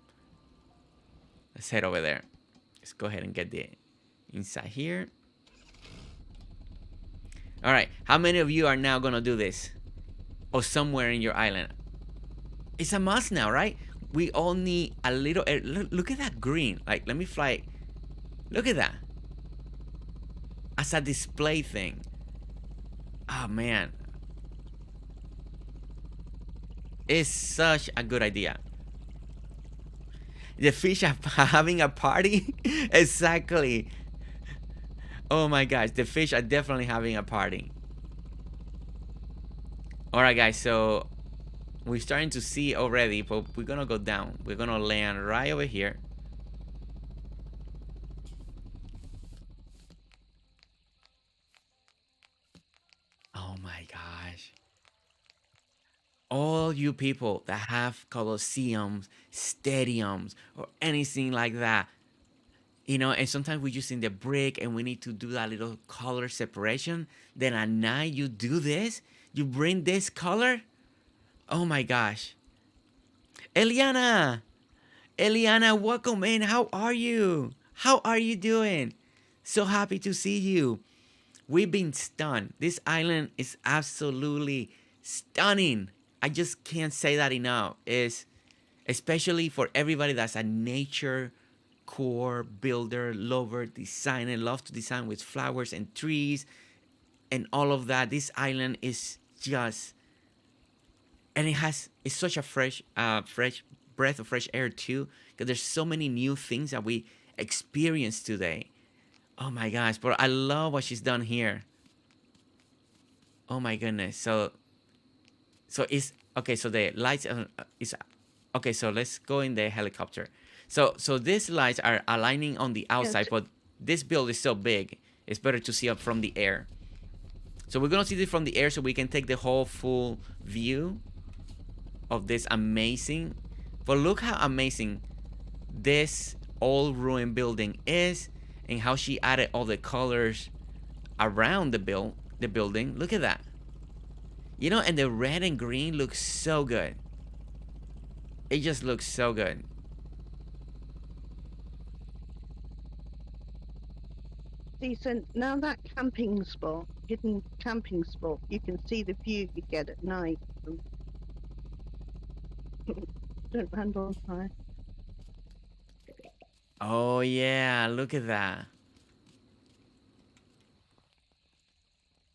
Let's head over there. Let's go ahead and get the inside here. All right, how many of you are now gonna do this, or somewhere in your island? It's a must now, right? We all need a little. Look at that green. Like, let me fly. Look at that. As a display thing. Oh man. It's such a good idea. The fish are having a party? Exactly. Oh my gosh, the fish are definitely having a party. Alright guys, so we're starting to see already, but we're gonna go down. We're gonna land right over here. Oh my gosh. All you people that have colosseums, stadiums, or anything like that, you know, and sometimes we're using the brick and we need to do that little color separation. Then at night you do this, you bring this color. Oh my gosh. Eliana, welcome in. How are you? How are you doing? So happy to see you. We've been stunned. This island is absolutely stunning. I just can't say that enough. Is especially for everybody that's a nature core builder, lover, designer, love to design with flowers and trees and all of that. This island is just, and it's such a fresh breath of fresh air too, because there's so many new things that we experience today. Oh my gosh, but I love what she's done here. Oh my goodness. So it's okay. So the lights is okay. So let's go in the helicopter. So these lights are aligning on the outside, but this build is so big, it's better to see up from the air. So we're gonna see this from the air, so we can take the whole full view of this amazing. But look how amazing this old ruined building is, and how she added all the colors around the building. Look at that. You know, and the red and green looks so good. It just looks so good. Decent. Now that camping spot, hidden camping spot, you can see the view you get at night. Don't land on fire. Oh yeah, look at that.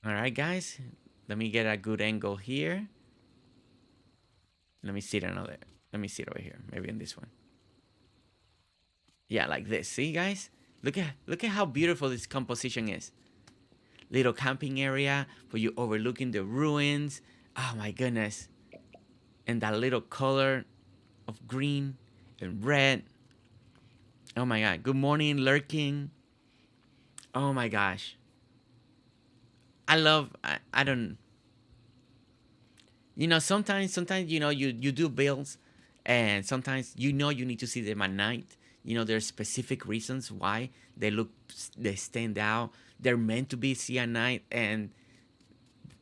All right, guys. Let me get a good angle here. Let me see it another. Let me see it over here. Maybe in this one. Yeah, like this. See, guys? Look at how beautiful this composition is. Little camping area, but you're overlooking the ruins. Oh my goodness. And that little color of green and red. Oh my god. Good morning, lurking. Oh my gosh. I don't, you know, sometimes you know, you do builds, and sometimes you know you need to see them at night. You know, there's specific reasons why they stand out. They're meant to be seen at night, and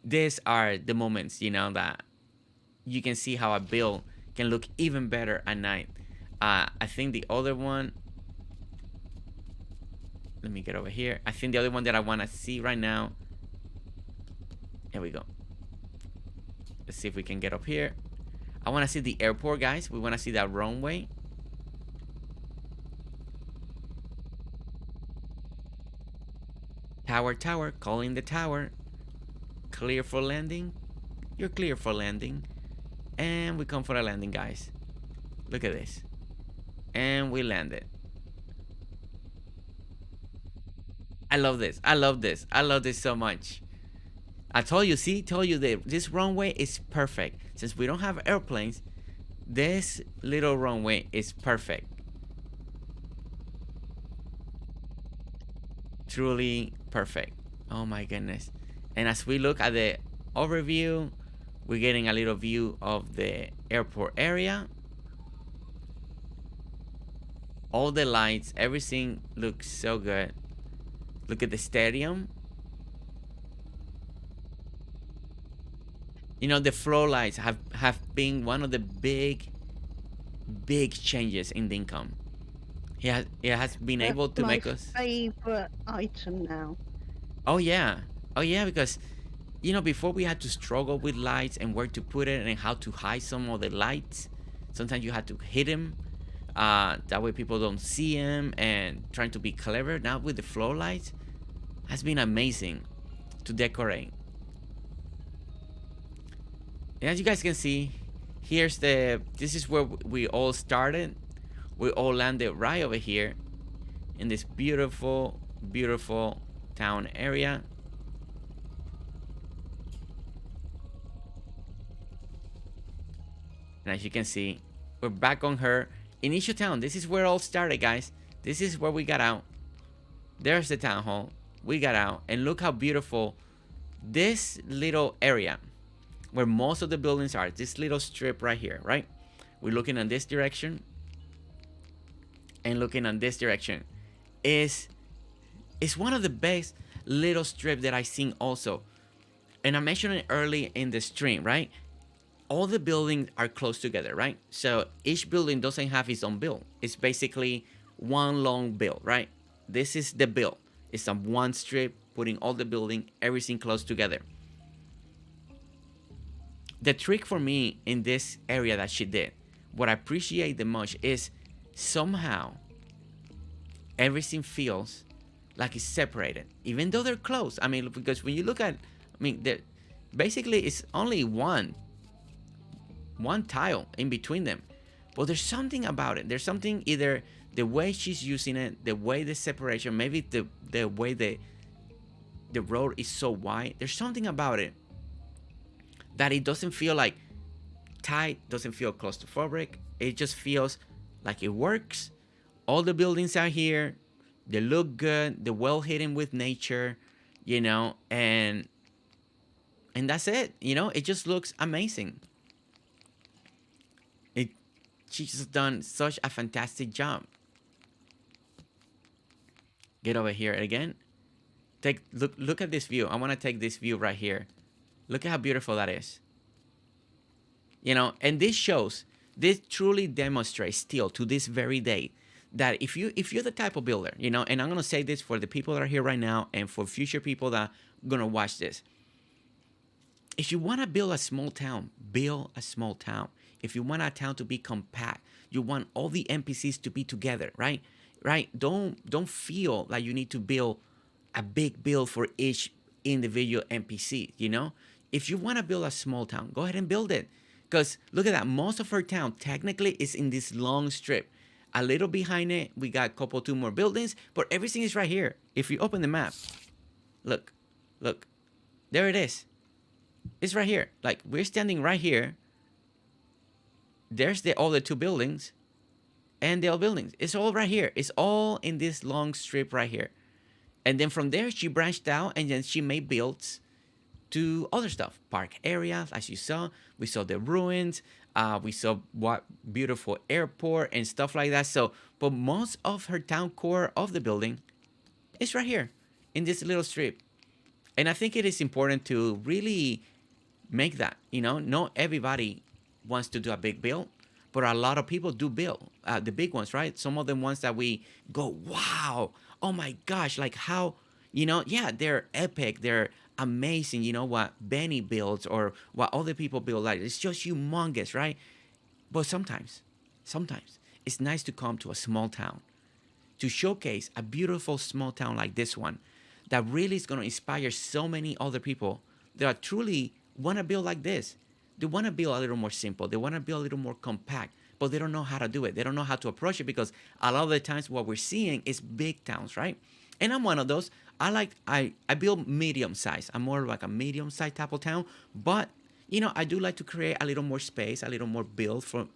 these are the moments, you know, that you can see how a build can look even better at night. I think the other one, let me get over here. I think the other one that I want to see right now. Here we go. Let's see if we can get up here. I want to see the airport, guys. We want to see that runway. Tower, tower, calling the tower. Clear for landing. You're clear for landing. And we come for a landing, guys. Look at this. And we landed. I love this. I love this. I love this so much. I told you, see, told you that this runway is perfect. Since we don't have airplanes, this little runway is perfect. Truly perfect. Oh my goodness. And as we look at the overview, we're getting a little view of the airport area. All the lights, everything looks so good. Look at the stadium. You know, the floor lights have been one of the big changes in Dinkum. It has been able to make us... my favorite item now. Oh yeah. Oh yeah, because, you know, before we had to struggle with lights and where to put it and how to hide some of the lights. Sometimes you had to hit them. That way people don't see them, and trying to be clever. Now with the floor lights, has been amazing to decorate. And as you guys can see, this is where we all started. We all landed right over here in this beautiful, beautiful town area. And as you can see, we're back on her initial town. This is where it all started, guys. This is where we got out. There's the town hall. We got out, and look how beautiful this little area where most of the buildings are. This little strip right here, right? We're looking in this direction and looking in this direction. Is one of the best little strips that I've seen also. And I mentioned it early in the stream, right? All the buildings are close together, right? So each building doesn't have its own build. It's basically one long build, right? This is the build. It's on one strip, putting all the building, everything close together. The trick for me in this area that she did, what I appreciate the most is somehow everything feels like it's separated, even though they're close. I mean, because when you look at, basically it's only one tile in between them, but there's something about it. There's something, either the way she's using it, the way the separation, maybe the way the road is so wide. There's something about it that it doesn't feel like tight, doesn't feel claustrophobic. It just feels like it works. All the buildings are here. They look good. They're well hidden with nature, you know, and that's it. You know, it just looks amazing. She's just done such a fantastic job. Get over here again. Look at this view. I want to take this view right here. Look at how beautiful that is. You know, and this truly demonstrates still to this very day that if you're the type of builder, you know, and I'm gonna say this for the people that are here right now and for future people that are gonna watch this. If you want to build a small town, build a small town. If you want a town to be compact, you want all the NPCs to be together, right? Right? Don't feel like you need to build a big build for each individual NPC, you know? If you want to build a small town, go ahead and build it. Because look at that. Most of her town technically is in this long strip. A little behind it, we got two more buildings, but everything is right here. If you open the map, look. There it is. It's right here. Like, we're standing right here. There's all the two buildings and the old buildings. It's all right here. It's all in this long strip right here. And then from there, she branched out, and then she made builds to other stuff. Park areas, as you saw. We saw the ruins. We saw what beautiful airport and stuff like that. So, but most of her town core of the building is right here in this little strip. And I think it is important to really make that, you know, not everybody wants to do a big build, but a lot of people do build the big ones, right? Some of the ones that we go, wow, oh my gosh, like how, you know, yeah, they're epic, they're amazing, you know, what Benny builds or what other people build, like it's just humongous, right? But sometimes it's nice to come to a small town to showcase a beautiful small town like this one that really is going to inspire so many other people that are truly want to build like this. They want to build a little more simple. They want to build a little more compact, but they don't know how to do it. They don't know how to approach it because a lot of the times what we're seeing is big towns, right? And I'm one of those. I build medium size. I'm more like a medium size type of town, but I do like to create a little more space, a little more build for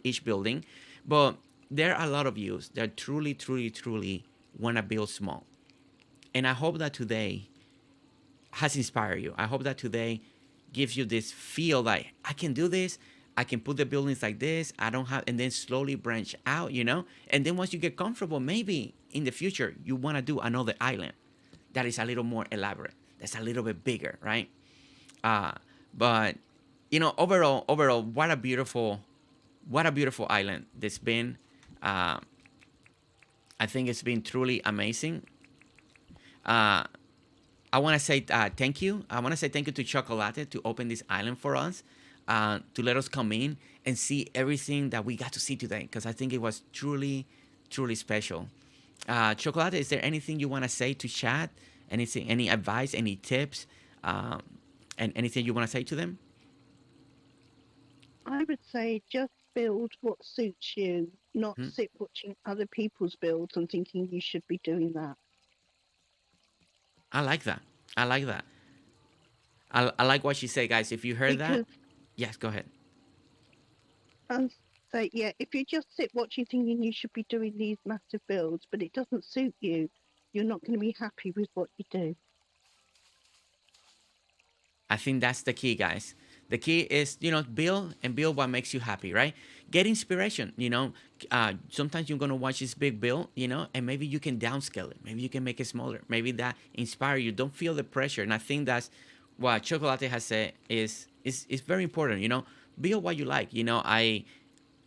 each building. But there are a lot of yous that truly, truly, truly want to build small. And I hope that today has inspired you. I hope that today gives you this feel like I can do this. I can put the buildings like this. I don't have, and then slowly branch out. And then once you get comfortable, maybe in the future you want to do another island that is a little more elaborate, that's a little bit bigger, right? But overall, what a beautiful island this been. I think it's been truly amazing. Uh, I want to say thank you. I want to say thank you to Chokolate to open this island for us, to let us come in and see everything that we got to see today. Because I think it was truly, truly special. Chokolate, is there anything you want to say to chat? Anything, any advice, any tips, and anything you want to say to them? I would say just build what suits you, not Hmm? sit watching other people's builds and thinking you should be doing that. I like that. I like that. I like what she said, guys. If you heard that, Because yes, go ahead. and say, yeah, if you just sit watching thinking you should be doing these massive builds, but it doesn't suit you, you're not going to be happy with what you do. I think that's the key, guys. The key is, build and build what makes you happy, right? Get inspiration, sometimes you're going to watch this big build, and maybe you can downscale it. Maybe you can make it smaller. Maybe that inspire you. Don't feel the pressure. And I think that's what Chocolate has said is very important, build what you like. I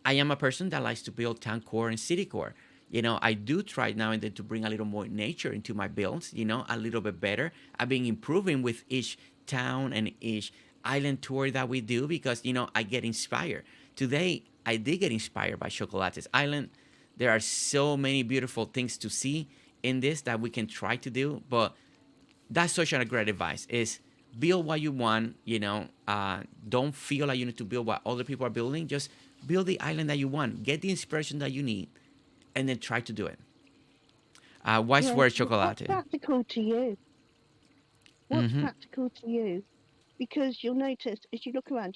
am a person that likes to build town core and city core. I do try now and then to bring a little more nature into my builds, a little bit better. I've been improving with each town and each island tour that we do because, I get inspired. Today, I did get inspired by Chocolate's Island. There are so many beautiful things to see in this that we can try to do, but that's such a great advice is build what you want, don't feel like you need to build what other people are building. Just build the island that you want, get the inspiration that you need, and then try to do it. Wise Yeah, word, what's Chocolate. practical to you? What's Mm-hmm. practical to you? Because you'll notice as you look around,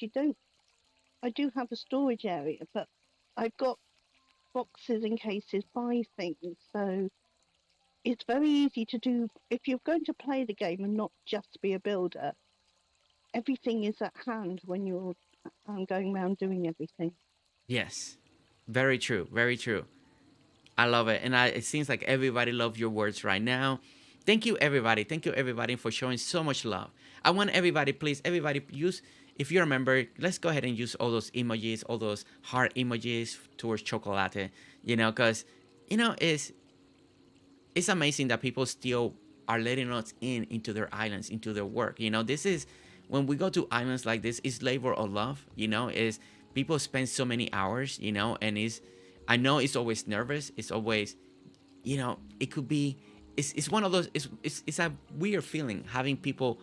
I do have a storage area, but I've got boxes and cases by things. So it's very easy to do if you're going to play the game and not just be a builder. Everything is at hand when you're going around doing everything. Yes, very true, very true. I love it, and it seems like everybody loves your words right now. Thank you, everybody. Thank you, everybody, for showing so much love. I want everybody, please, everybody, use. If you remember, let's go ahead and use all those emojis, all those heart emojis towards Chocolate. Because it's amazing that people still are letting us in into their islands, into their work. This is when we go to islands like this, it's labor of love. Is people spend so many hours, and I know it's always nervous. It's always, it could be, it's one of those, it's a weird feeling having people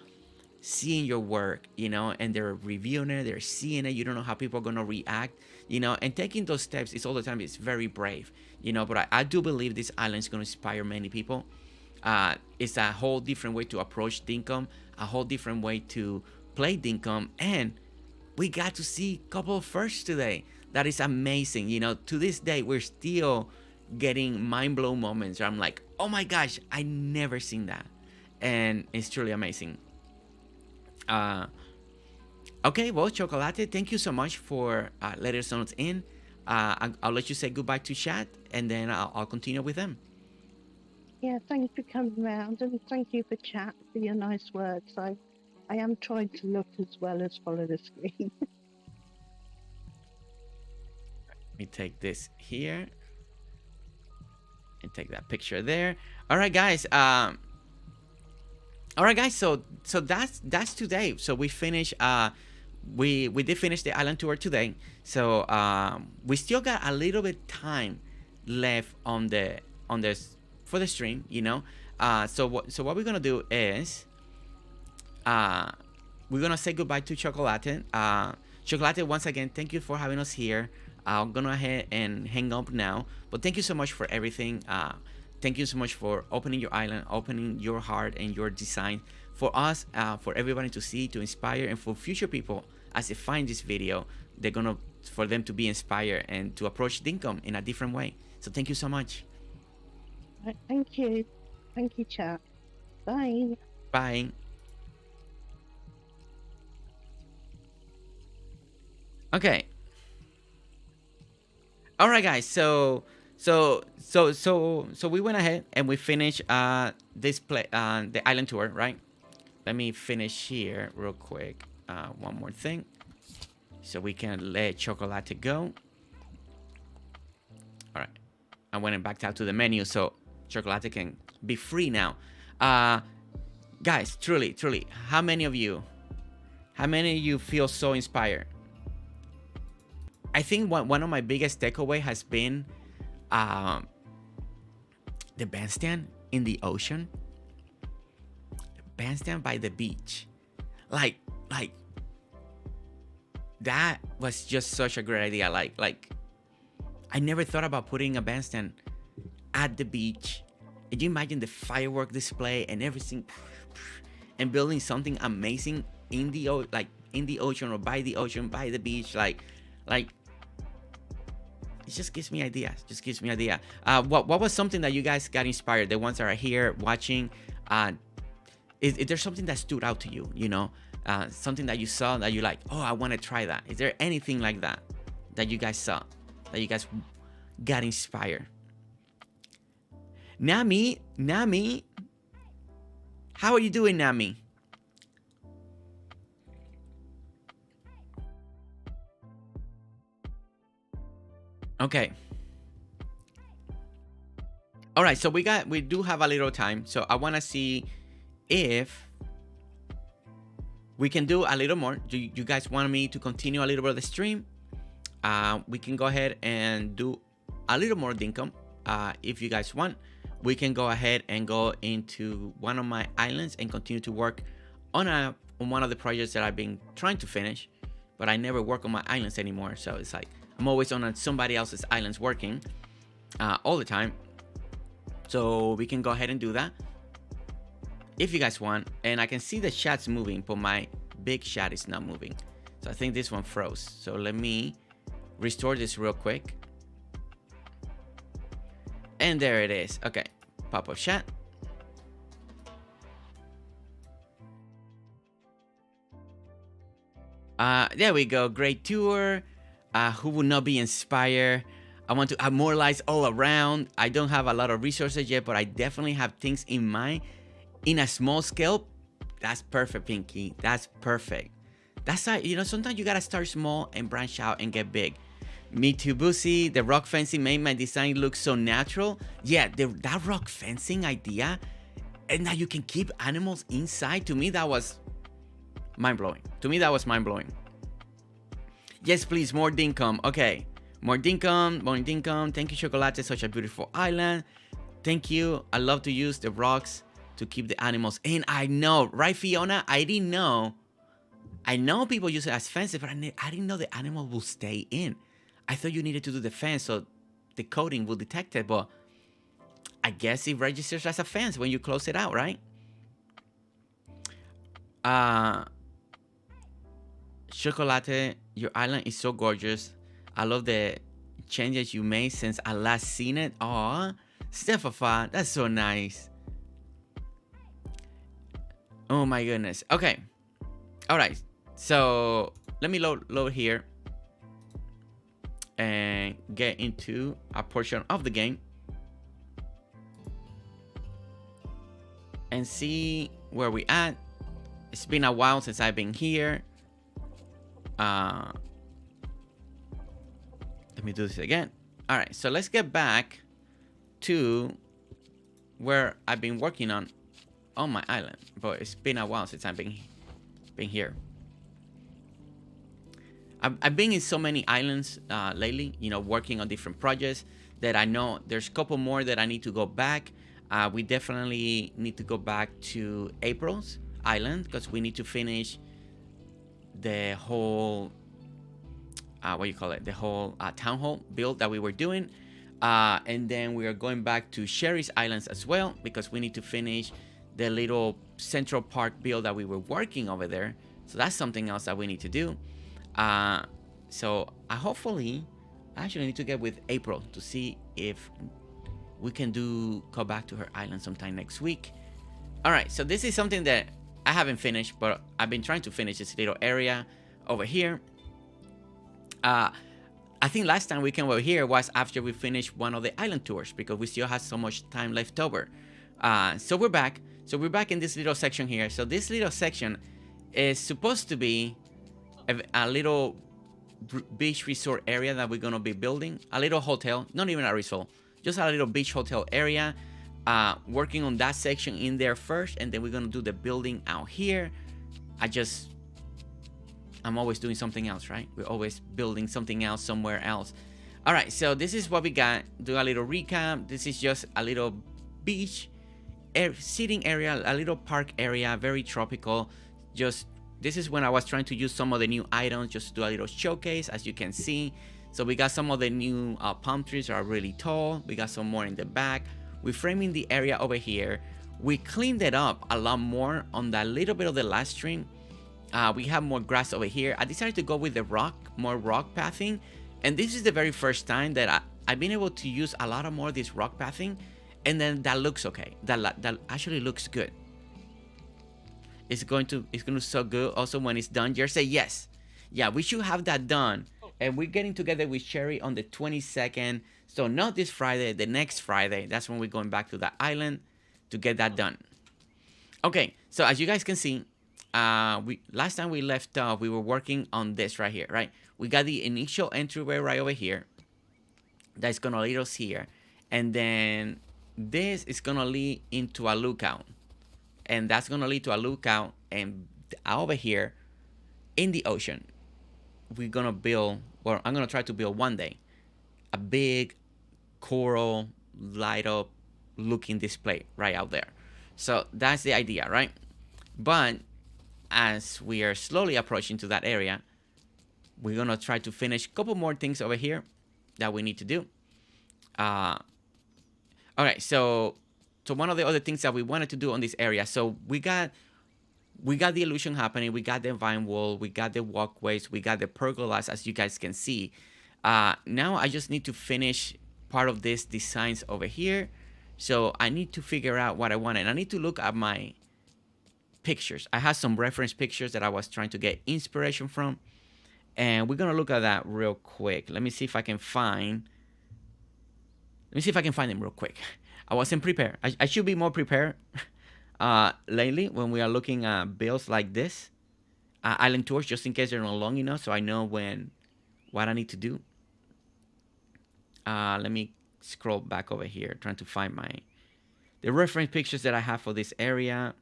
seeing your work, and they're reviewing it, they're seeing it. You don't know how people are going to react, and taking those steps is all the time. It's very brave, but I do believe this island is going to inspire many people. It's a whole different way to approach Dinkum, a whole different way to play Dinkum, and we got to see a couple of firsts today. That is amazing. To this day, we're still getting mind blown moments where I'm like, oh my gosh, I never seen that. And it's truly amazing. Uh, okay, well, Chocolate, thank you so much for letting us in. I'll let you say goodbye to chat, and then I'll continue with them. Yeah, thanks for coming round and thank you for chat, for your nice words. I am trying to look as well as follow the screen. Let me take this here and take that picture there. All right, guys. All right, guys. So that's today. So we finished. We did finish the island tour today. So we still got a little bit time left on the for the stream. So what we're gonna do is we're gonna say goodbye to Chokolate. Chokolate, once again, thank you for having us here. I'm gonna ahead and hang up now. But thank you so much for everything. Thank you so much for opening your island, opening your heart and your design for us, for everybody to see, to inspire, and for future people as they find this video, they're gonna for them to be inspired and to approach Dinkum in a different way. So thank you so much. Thank you. Thank you, chat. Bye. Bye. Okay. All right, guys. So we went ahead and we finished this the island tour, right? Let me finish here real quick. One more thing, so we can let Chokolate go. All right. I went back out to the menu, so Chokolate can be free now. Guys, truly, how many of you feel so inspired? I think one of my biggest takeaway has been the bandstand in the ocean, the bandstand by the beach. Like that was just such a great idea. Like I never thought about putting a bandstand at the beach. Can you imagine the firework display and everything, and building something amazing in the ocean or by the ocean, by the beach, like it just gives me ideas. What was something that you guys got inspired? The ones that are here watching, is there something that stood out to you? You know, something that you saw that you like, oh, I want to try that. Is there anything like that you guys saw, that you guys got inspired? Nami, how are you doing, Nami? Okay. All right, so we do have a little time, so I want to see if we can do a little more. Do you guys want me to continue a little bit of the stream? We can go ahead and do a little more Dinkum. If you guys want, we can go ahead and go into one of my islands and continue to work on one of the projects that I've been trying to finish, but I never work on my islands anymore. So it's like I'm always on somebody else's islands working all the time. So we can go ahead and do that if you guys want. And I can see the chat's moving, but my big chat is not moving. So I think this one froze. So let me restore this real quick. And there it is. Okay, pop-up chat. There we go. Great tour. Who would not be inspired? I want to have more lights all around. I don't have a lot of resources yet, but I definitely have things in mind in a small scale. That's perfect, Pinky. That's perfect. That's how, you know, sometimes you gotta start small and branch out and get big. Me too, Boosie. The rock fencing made my design look so natural. Yeah, that rock fencing idea, and that you can keep animals inside. To me, that was mind-blowing. Yes, please, more Dinkum. Okay, more Dinkum. Thank you, Chokolate. Such a beautiful island. Thank you. I love to use the rocks to keep the animals in. I know, right, Fiona? I didn't know. I know people use it as fences, but I didn't know the animal will stay in. I thought you needed to do the fence so the coating will detect it, but I guess it registers as a fence when you close it out, right? Chokolate, your island is so gorgeous. I love the changes you made since I last seen it. Aw, Stefafa, that's so nice. Oh my goodness. Okay. All right. So let me load here and get into a portion of the game and see where we at. It's been a while since I've been here. Let me do this again. All right, so let's get back to where I've been working on my island, but it's been a while since I've been here. I've been in so many islands lately, you know, working on different projects that I know there's a couple more that I need to go back. We definitely need to go back to April's island because we need to finish the whole what you call it, the whole town hall build that we were doing. And then we are going back to Sherry's Islands as well because we need to finish the little Central Park build that we were working over there. So that's something else that we need to do. So I hopefully actually need to get with April to see if we can go back to her island sometime next week. All right, so this is something that I haven't finished, but I've been trying to finish this little area over here. I think last time we came over here was after we finished one of the island tours because we still had so much time left over. So we're back. So we're back in this little section here. So this little section is supposed to be a little beach resort area that we're going to be building. A little hotel, not even a resort, just a little beach hotel area. Working on that section in there first, and then we're going to do the building out here. I'm always doing something else, right? We're always building something else somewhere else. All right, so this is what we got. Do a little recap. This is just a little beach sitting area, a little park area, very tropical. Just this is when I was trying to use some of the new items, just to do a little showcase, as you can see. So we got some of the new palm trees that are really tall. We got some more in the back. We're framing the area over here. We cleaned it up a lot more on that little bit of the last stream. We have more grass over here. I decided to go with the more rock pathing. And this is the very first time that I've been able to use a lot more of this rock pathing. And then that looks okay. That actually looks good. It's going to look so good. Also, when it's done, just say yes. Yeah, we should have that done. And we're getting together with Sherry on the 22nd. So not this Friday, the next Friday. That's when we're going back to the island to get that done. Okay, so as you guys can see, last time we left off, we were working on this right here, right? We got the initial entryway right over here. That's gonna lead us here. And then this is gonna lead into a lookout. And that's gonna lead to a lookout. And over here in the ocean, we're gonna build, or I'm gonna try to build one day, a big coral light up looking display right out there. So that's the idea, right? But as we are slowly approaching to that area, we're gonna try to finish a couple more things over here that we need to do. All right, so one of the other things that we wanted to do on this area, so we got the illusion happening, we got the vine wall, we got the walkways, we got the pergolas, as you guys can see. Now I just need to finish part of these designs over here. So I need to figure out what I want, and I need to look at my pictures. I have some reference pictures that I was trying to get inspiration from, and we're gonna look at that real quick. Let me see if I can find them real quick. I wasn't prepared. I should be more prepared lately when we are looking at builds like this, island tours, just in case they're not long enough, so I know what I need to do. Let me scroll back over here, trying to find the reference pictures that I have for this area.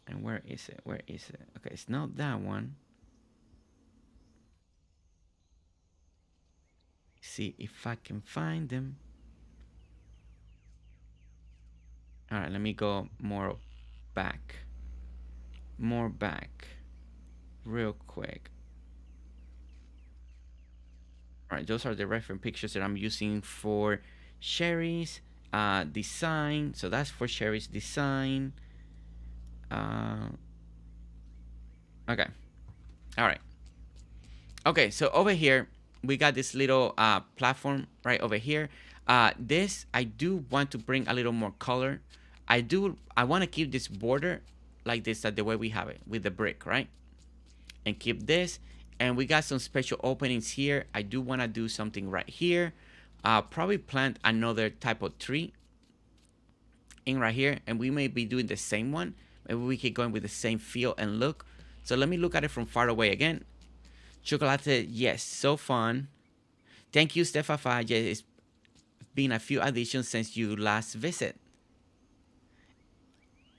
And where is it? Okay, it's not that one. See if I can find them. All right, let me go more back real quick. All right, those are the reference pictures that I'm using for Sherry's design. So that's for Sherry's design. Okay. All right. Okay, so over here we got this little platform right over here. This I do want to bring a little more color. I want to keep this border like this, the way we have it with the brick, right? And keep this. And we got some special openings here. I do want to do something right here. Probably plant another type of tree in right here, and we may be doing the same one. Maybe we keep going with the same feel and look. So let me look at it from far away again. Chokolate, yes, so fun. Thank you, Stefafa. Yeah, it's been a few additions since you last visit.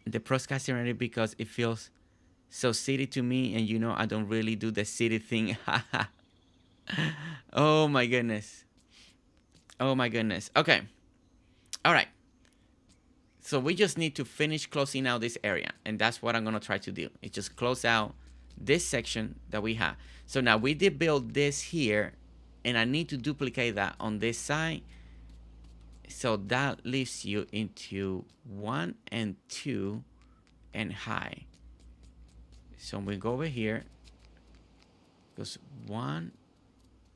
The proscasting already because it feels so city to me, and you know I don't really do the city thing. Oh my goodness. Oh my goodness. Okay. All right. So we just need to finish closing out this area. And that's what I'm going to try to do. It's just close out this section that we have. So now we did build this here. And I need to duplicate that on this side. So that leaves you into 1 and 2 and high. So we go over here. Goes 1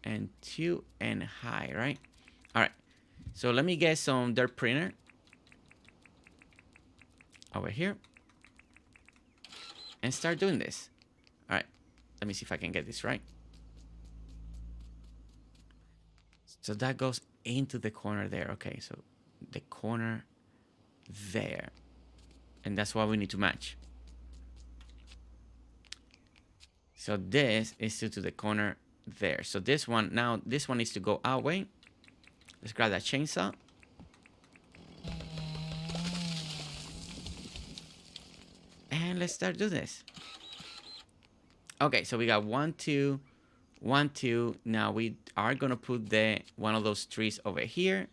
and 2 and high, right? All right. So let me get some dirt printer over here and start doing this. All right. Let me see if I can get this right. So that goes into the corner there. Okay, so the corner there. And that's what we need to match. So this is to the corner there. So this one, now this one needs to go our way. Let's grab that chainsaw. And let's start doing this. Okay, so we got 1, 2, 1, 2. Now we are gonna put one of those trees over here.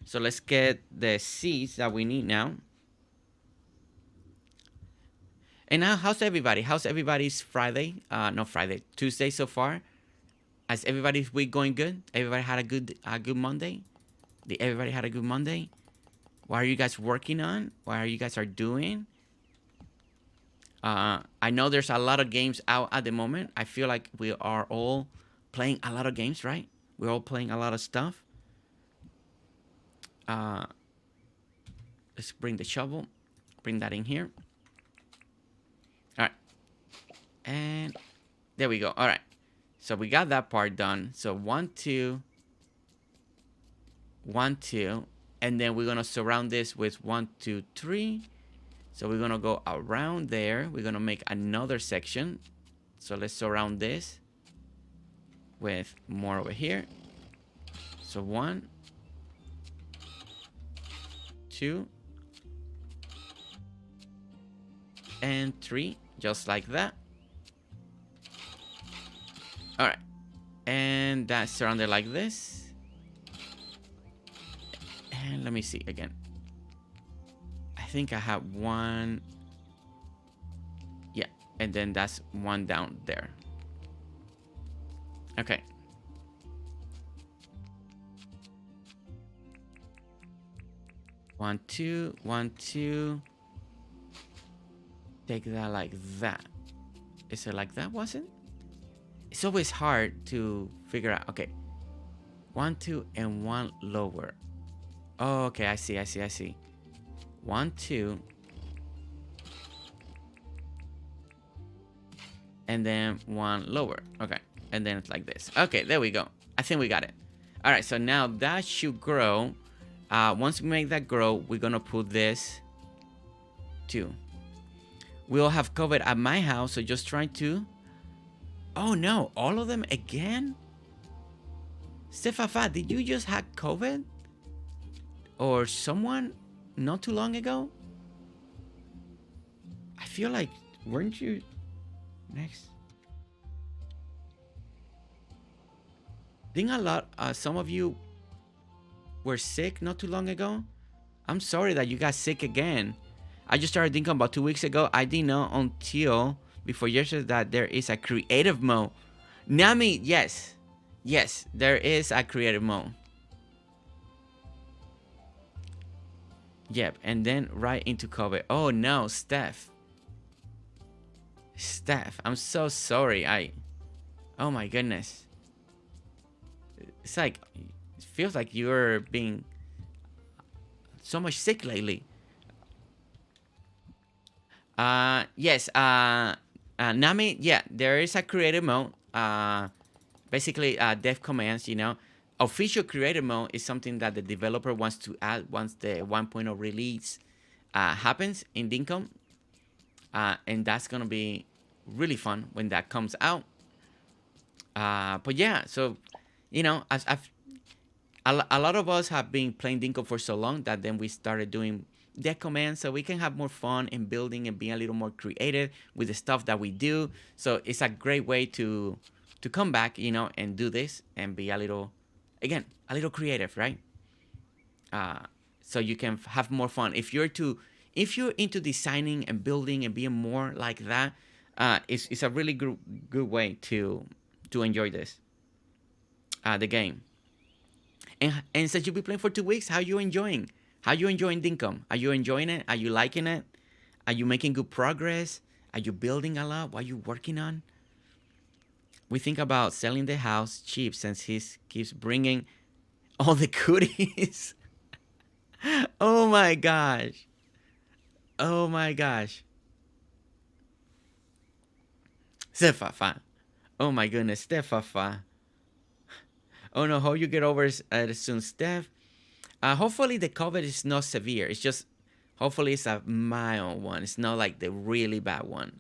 So let's get the seeds that we need now. And now, how's everybody? How's everybody's Friday? Not Friday, Tuesday so far? Has everybody's week going good? Everybody had a good Monday? Did everybody had a good Monday? What are you guys working on? What are you guys doing? I know there's a lot of games out at the moment. I feel like we are all playing a lot of games, right? We're all playing a lot of stuff. Let's bring the shovel. Bring that in here. All right. And there we go. All right. So we got that part done. So 1, 2, 1, 2. And then we're going to surround this with 1, 2, 3. So we're going to go around there. We're going to make another section. So let's surround this with more over here. So 1, 2, and 3, just like that. All right. And that's surrounded like this. And let me see again. I think I have 1. Yeah. And then that's 1 down there. Okay. One, two, 1, 2. Take that like that. Is it like that? Was it? It's always hard to figure out. Okay. 1, 2, and 1 lower. Oh, okay. I see. 1, 2. And then 1 lower. Okay. And then it's like this. Okay, there we go. I think we got it. All right, so now that should grow. Once we make that grow, we're going to put this 2. We'll have COVID at my house, so just try to... Oh, no. All of them again? Stefafa, did you just have COVID? Or someone not too long ago? I feel like... Weren't you... Next? I think a lot... some of you were sick not too long ago. I'm sorry that you got sick again. I just started thinking about 2 weeks ago. I didn't know until before yesterday that there is a creative mode. Nami, yes. Yes, there is a creative mode. Yep, and then right into COVID. Oh no, Steph, I'm so sorry. Oh my goodness. It's like, it feels like you're being so much sick lately. Yes, Nami, yeah, there is a creative mode. Basically, dev commands, you know. Official creative mode is something that the developer wants to add once the 1.0 release happens in Dinkum. And that's going to be really fun when that comes out. But yeah, so, you know, a lot of us have been playing Dinkum for so long that then we started doing dev commands so we can have more fun in building and being a little more creative with the stuff that we do. So it's a great way to come back, you know, and do this and be a little, again, a little creative, right? so you can have more fun. If you're into designing and building and being more like that, it's a really good way to enjoy this the game. And since you've been playing for 2 weeks, how you enjoying? How you enjoying Dinkum? Are you enjoying it? Are you liking it? Are you making good progress? Are you building a lot? What are you working on? We think about selling the house cheap since he keeps bringing all the goodies. Oh my gosh. Oh my gosh. Stefafa. Oh my goodness, Stefafa. Oh no, how you get over it soon, Steph? Hopefully the COVID is not severe. It's just, hopefully it's a mild one. It's not like the really bad one.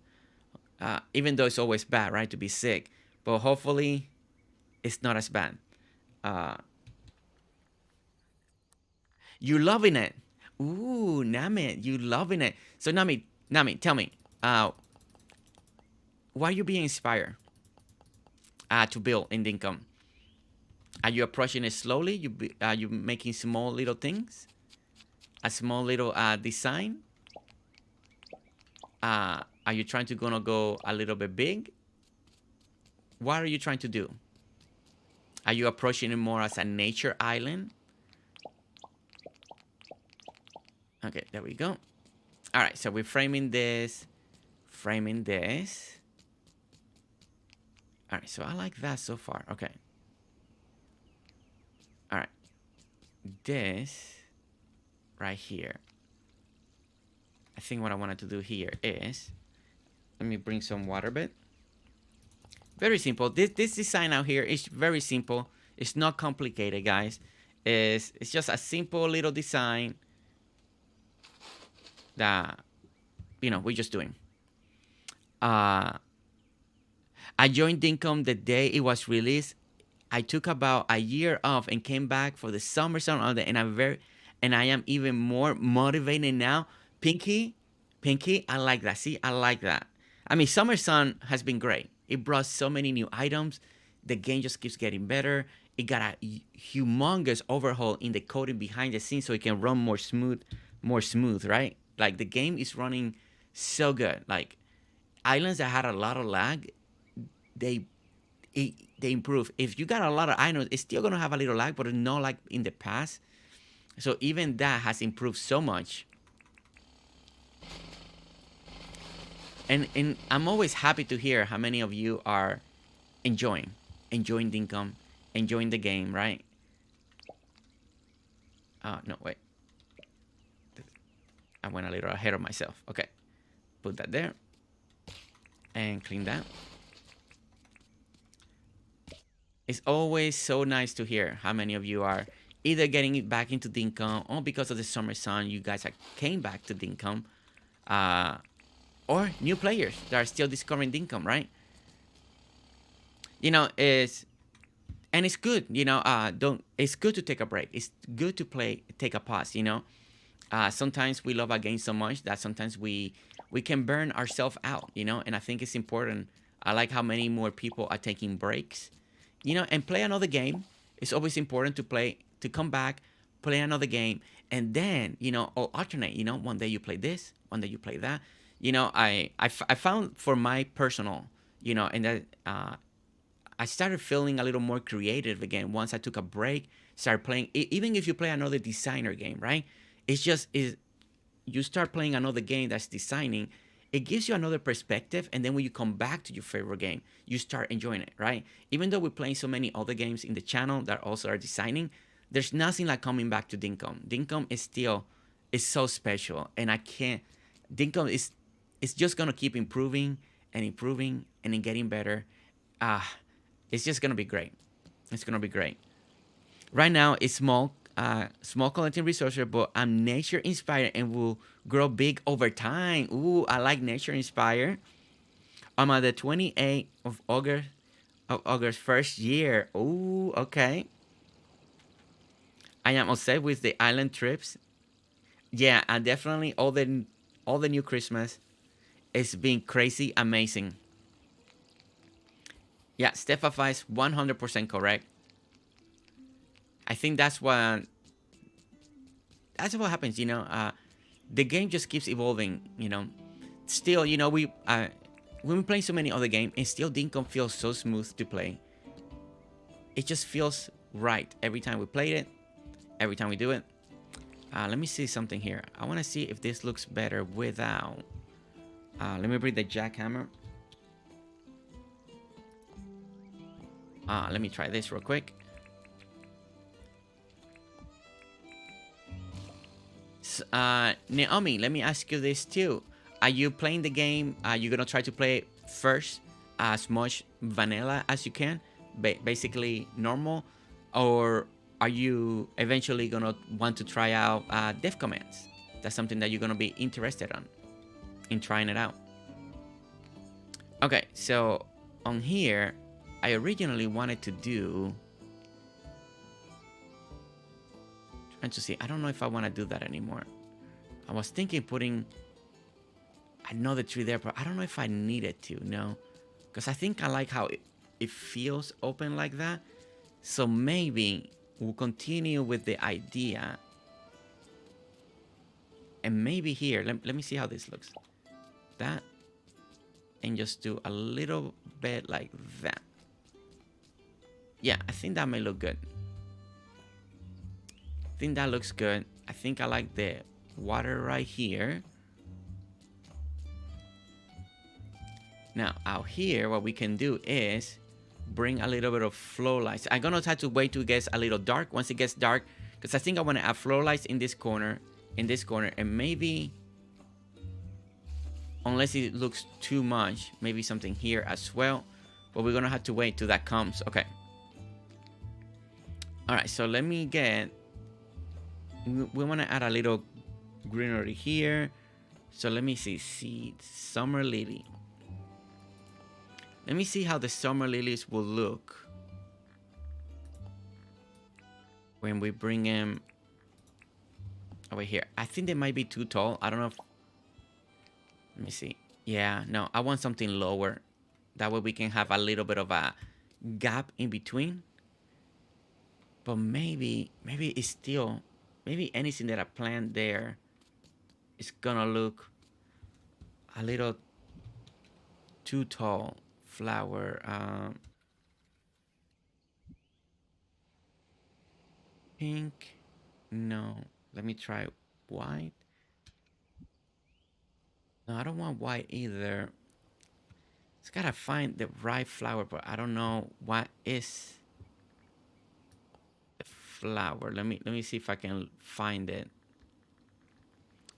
Even though it's always bad, right, to be sick. But hopefully it's not as bad. You loving it? Ooh, Nami, you loving it? So Nami, tell me, why are you being inspired to build in Dinkum? Are you approaching it slowly? Are you making small little things? A small little design? Are you trying to gonna go a little bit big? What are you trying to do? Are you approaching it more as a nature island? Okay, there we go. All right, so we're framing this. Framing this. All right, so I like that so far. Okay. All right. This right here. I think what I wanted to do here is, let me bring some water bit. Very simple. This design out here is very simple. It's not complicated, guys. It's just a simple little design that, you know, we're just doing. I joined Dinkum the day it was released. I took about a year off and came back for the summer sun on it, and I am even more motivated now. Pinky, I like that. See, I like that. I mean, Summer Sun has been great. It brought so many new items. The game just keeps getting better. It got a humongous overhaul in the coding behind the scenes so it can run more smooth, right? Like the game is running so good. Like islands that had a lot of lag, they improve. If you got a lot of islands, it's still gonna have a little lag, but it's not like in the past. So even that has improved so much. And I'm always happy to hear how many of you are enjoying Dinkum, enjoying the game, right? No, wait. I went a little ahead of myself. Okay, put that there and clean that. It's always so nice to hear how many of you are either getting it back into Dinkum or because of the summer sun, you guys came back to Dinkum. Or new players that are still discovering Dinkum, right? You know, it's good, you know, it's good to take a break. It's good to take a pause, you know. Sometimes we love our game so much that sometimes we can burn ourselves out, you know, and I think it's important. I like how many more people are taking breaks, you know, and play another game. It's always important to come back, play another game, and then, you know, or alternate, you know, one day you play this, one day you play that. You know, I found for my personal, you know, and that I started feeling a little more creative again once I took a break, started playing. Even if you play another designer game, right? You start playing another game that's designing, it gives you another perspective, and then when you come back to your favorite game, you start enjoying it, right? Even though we're playing so many other games in the channel that also are designing, there's nothing like coming back to Dinkum. Dinkum is so special, and Dinkum is. It's just gonna keep improving and then getting better. It's just gonna be great. It's gonna be great. Right now, it's small collecting resources, but I'm nature inspired and will grow big over time. Ooh, I like nature inspired. I'm at the 28th of August first year. Ooh, okay. I am upset with the island trips. Yeah, and definitely all the new Christmas. It's been crazy amazing. Yeah, Stefafa is 100% correct. I think that's that's what happens, you know. The game just keeps evolving, you know. Still, you know, we've been playing so many other games, and still Dinkum feels so smooth to play. It just feels right every time we play it, every time we do it. Let me see something here. I want to see if this looks better without. Let me bring the jackhammer. Let me try this real quick. Naomi, let me ask you this too. Are you playing the game? Are you gonna try to play it first as much vanilla as you can, basically normal, or are you eventually gonna want to try out dev commands? That's something that you're gonna be interested in trying it out. Okay, so on here, I originally wanted to do. Trying to see. I don't know if I want to do that anymore. I was thinking putting another tree there, but I don't know if I needed to. No, because I think I like how it feels open like that. So maybe we'll continue with the idea. And maybe here, let me see how this looks. That. And just do a little bit like that. Yeah, I think that may look good. I think that looks good. I think I like the water right here. Now, out here, what we can do is bring a little bit of flow lights. I'm gonna try to wait till it gets a little dark. Once it gets dark, because I think I want to add flow lights in this corner, and maybe, unless it looks too much, maybe something here as well. But we're gonna have to wait till that comes. Okay. All right. So let me get. We want to add a little greenery here. So let me see. Seeds. Summer lily. Let me see how the summer lilies will look when we bring them over here. I think they might be too tall. I don't know if... Let me see. Yeah, no, I want something lower. That way we can have a little bit of a gap in between. But maybe it's still... Maybe anything that I plant there is gonna look a little too tall. Flower. Pink. No. Let me try white. No, I don't want white either. It's gotta find the right flower, but I don't know what is the flower. Let me see if I can find it.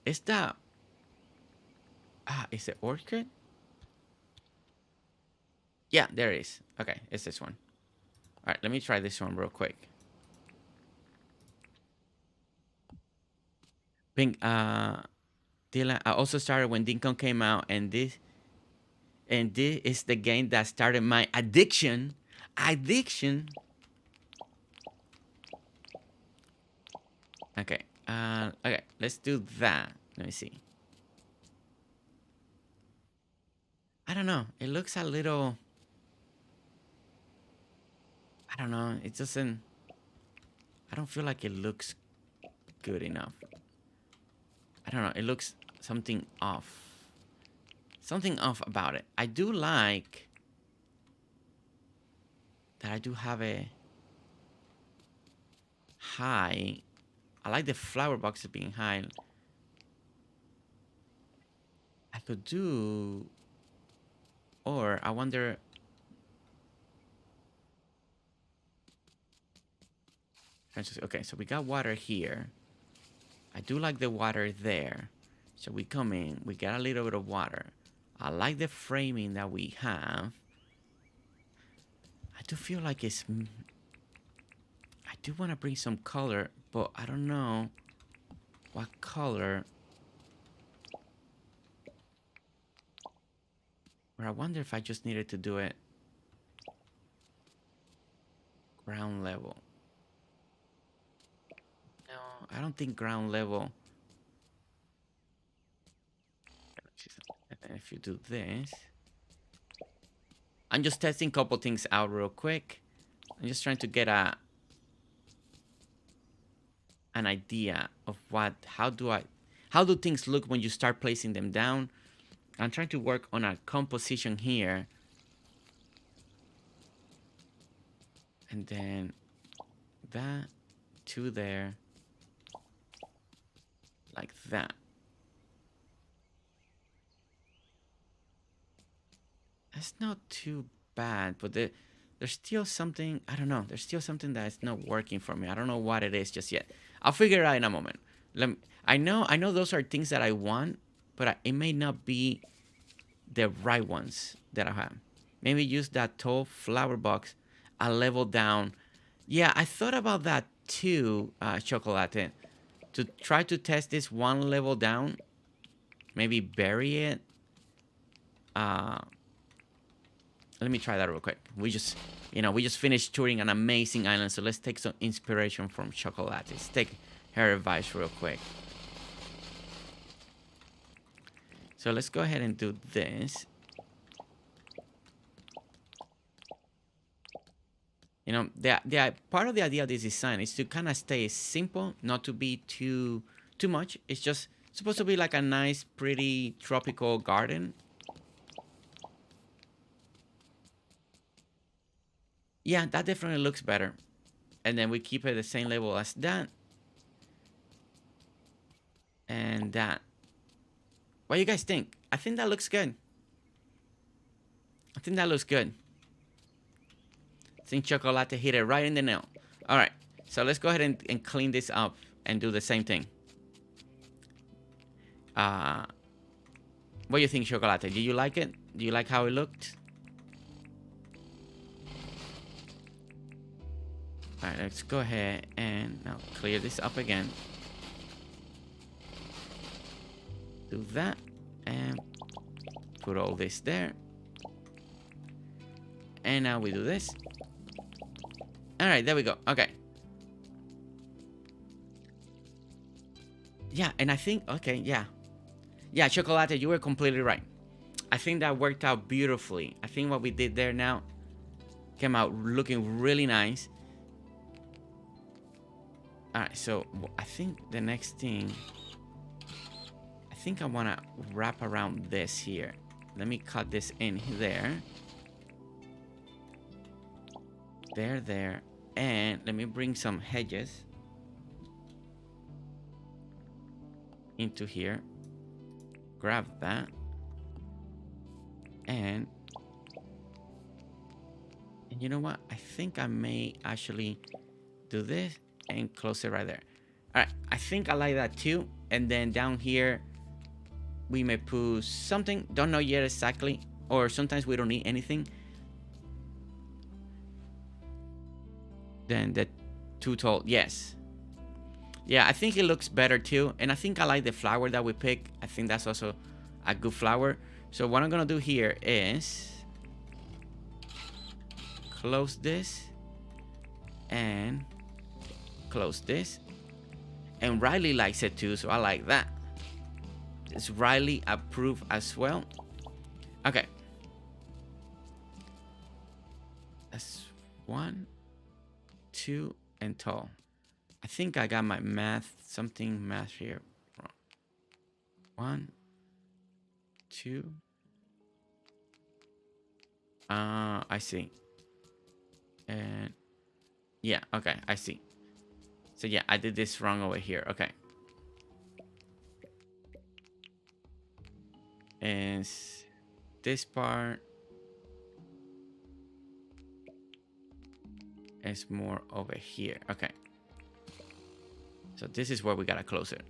Is that... is it orchid? Yeah, there it is. Okay, it's this one. All right, let me try this one real quick. Pink. Dylan, I also started when Dinkum came out, and this is the game that started my addiction. Okay. Okay. Let's do that. Let me see. I don't know. It looks a little... I don't know. It doesn't... I don't feel like it looks good enough. I don't know. It looks something off. Something off about it. I do like that I do have a high. I like the flower boxes being high. I could do... Or I wonder... Okay, so we got water here. I do like the water there. So we come in, we get a little bit of water. I like the framing that we have. I do feel like it's... I do want to bring some color, but I don't know what color. Or I wonder if I just needed to do it ground level. No, I don't think ground level. And if you do this, I'm just testing a couple things out real quick. I'm just trying to get an idea of how do things look when you start placing them down. I'm trying to work on a composition here. And then that to there. Like that. That's not too bad, but there's still something, I don't know, there's still something that's not working for me. I don't know what it is just yet. I'll figure it out in a moment. I know those are things that I want, but it may not be the right ones that I have. Maybe use that tall flower box a level down. Yeah, I thought about that too, Chokolate. To try to test this one level down. Maybe bury it. Let me try that real quick. We just finished touring an amazing island, so let's take some inspiration from Chokolate. Let's take her advice real quick. So let's go ahead and do this. You know, the part of the idea of this design is to kind of stay simple, not to be too much. It's just supposed to be like a nice, pretty tropical garden. Yeah, that definitely looks better. And then we keep it the same level as that. And that. What do you guys think? I think that looks good. I think that looks good. I think Chokolate hit it right in the nail. All right, so let's go ahead and clean this up and do the same thing. What do you think, Chokolate? Do you like it? Do you like how it looked? All right, let's go ahead and now clear this up again. Do that and put all this there. And now we do this. All right, there we go. Okay. Yeah, and I think, okay, yeah. Yeah, Chokolate, you were completely right. I think that worked out beautifully. I think what we did there now came out looking really nice. All right, so I think the next thing, I think I want to wrap around this here. Let me cut this in there. There. And let me bring some hedges into here. Grab that. And you know what? I think I may actually do this and close it right there. All right, I think I like that too. And then down here, we may put something. Don't know yet exactly. Or sometimes we don't need anything. Then the too tall, yes. Yeah, I think it looks better too. And I think I like the flower that we pick. I think that's also a good flower. So what I'm gonna do here is close this and close this. And Riley likes it too, so I like that. Is Riley approved as well? Okay. That's 1, 2, and tall. I think I got my math here wrong. 1, 2. I see. And yeah, okay, I see. So yeah, I did this wrong over here. Okay. And this part is more over here. Okay. So this is where we gotta close it.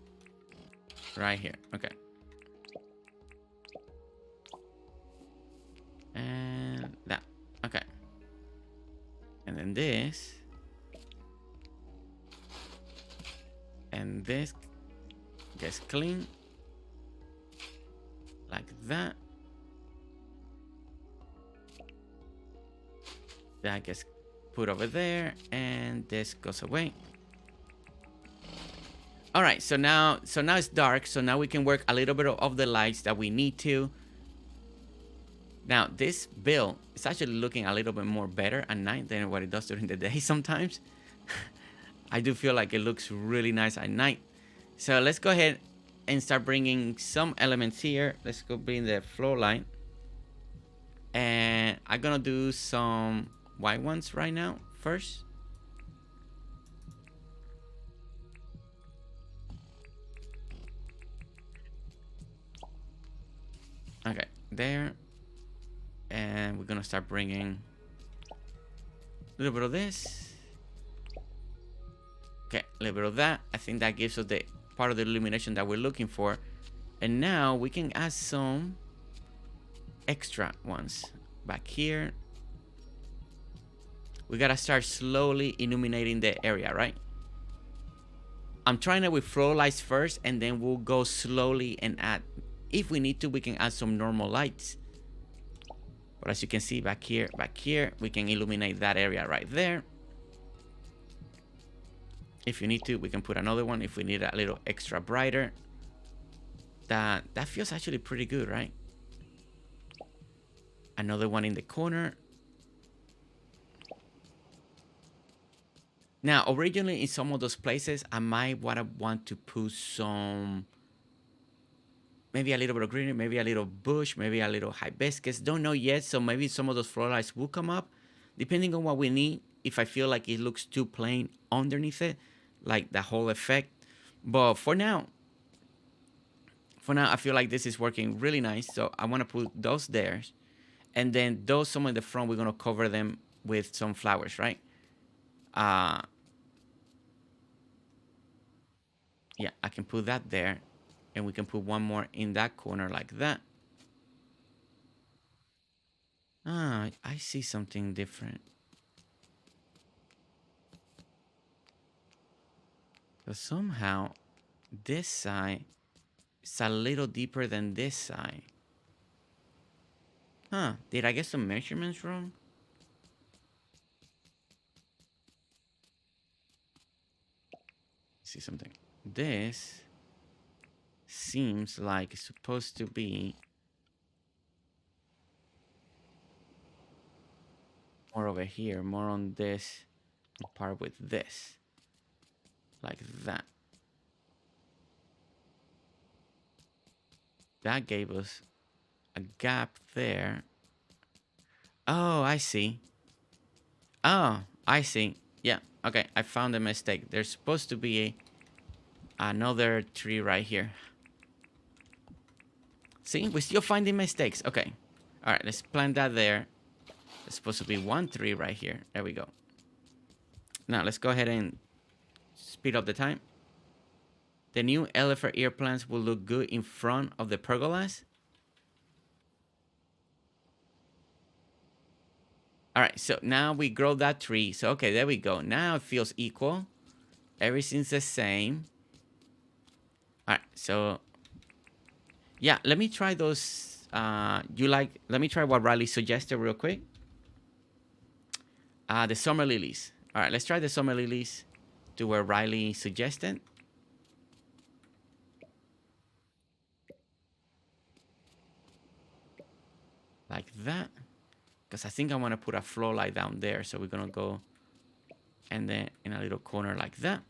Right here. Okay. And that. Okay. And then this. And this gets clean. Like that. That gets put over there. And this goes away. All right, so now it's dark. So now we can work a little bit of the lights that we need to. Now this build is actually looking a little bit more better at night than what it does during the day sometimes. I do feel like it looks really nice at night. So let's go ahead and start bringing some elements here. Let's go bring the floor line. And I'm gonna do some white ones right now first. Okay, there. And we're gonna start bringing a little bit of this. Okay, a little bit of that. I think that gives us the part of the illumination that we're looking for. And now we can add some extra ones back here. We gotta start slowly illuminating the area, right? I'm trying it with flow lights first, and then we'll go slowly and add. If we need to, we can add some normal lights. But as you can see back here, we can illuminate that area right there. If you need to, we can put another one if we need a little extra brighter. That feels actually pretty good, right? Another one in the corner. Now, originally in some of those places, I might want to put some, maybe a little bit of greenery, maybe a little bush, maybe a little hibiscus. Don't know yet, so maybe some of those florals will come up, depending on what we need. If I feel like it looks too plain underneath it, like the whole effect. But for now, I feel like this is working really nice. So I want to put those there, and then those some in the front, we're gonna cover them with some flowers, right? Yeah, I can put that there, and we can put one more in that corner like that. Ah, I see something different. So somehow this side is a little deeper than this side. Huh, did I get some measurements wrong? See something. This seems like it's supposed to be more over here, more on this part with this, like that. That gave us a gap there. Oh, I see. Oh, I see. Yeah, okay, I found a mistake. There's supposed to be another tree right here. See, we're still finding mistakes. Okay. All right, let's plant that there. There's supposed to be one tree right here. There we go. Now, let's go ahead and speed up the time. The new elephant ear plants will look good in front of the pergolas. All right, so now we grow that tree. So, okay, there we go. Now it feels equal. Everything's the same. All right, so yeah, let me try those. Let me try what Riley suggested real quick. The summer lilies. All right, let's try the summer lilies to where Riley suggested. Like that. Because I think I want to put a floor light down there. So we're going to go and then in a little corner like that.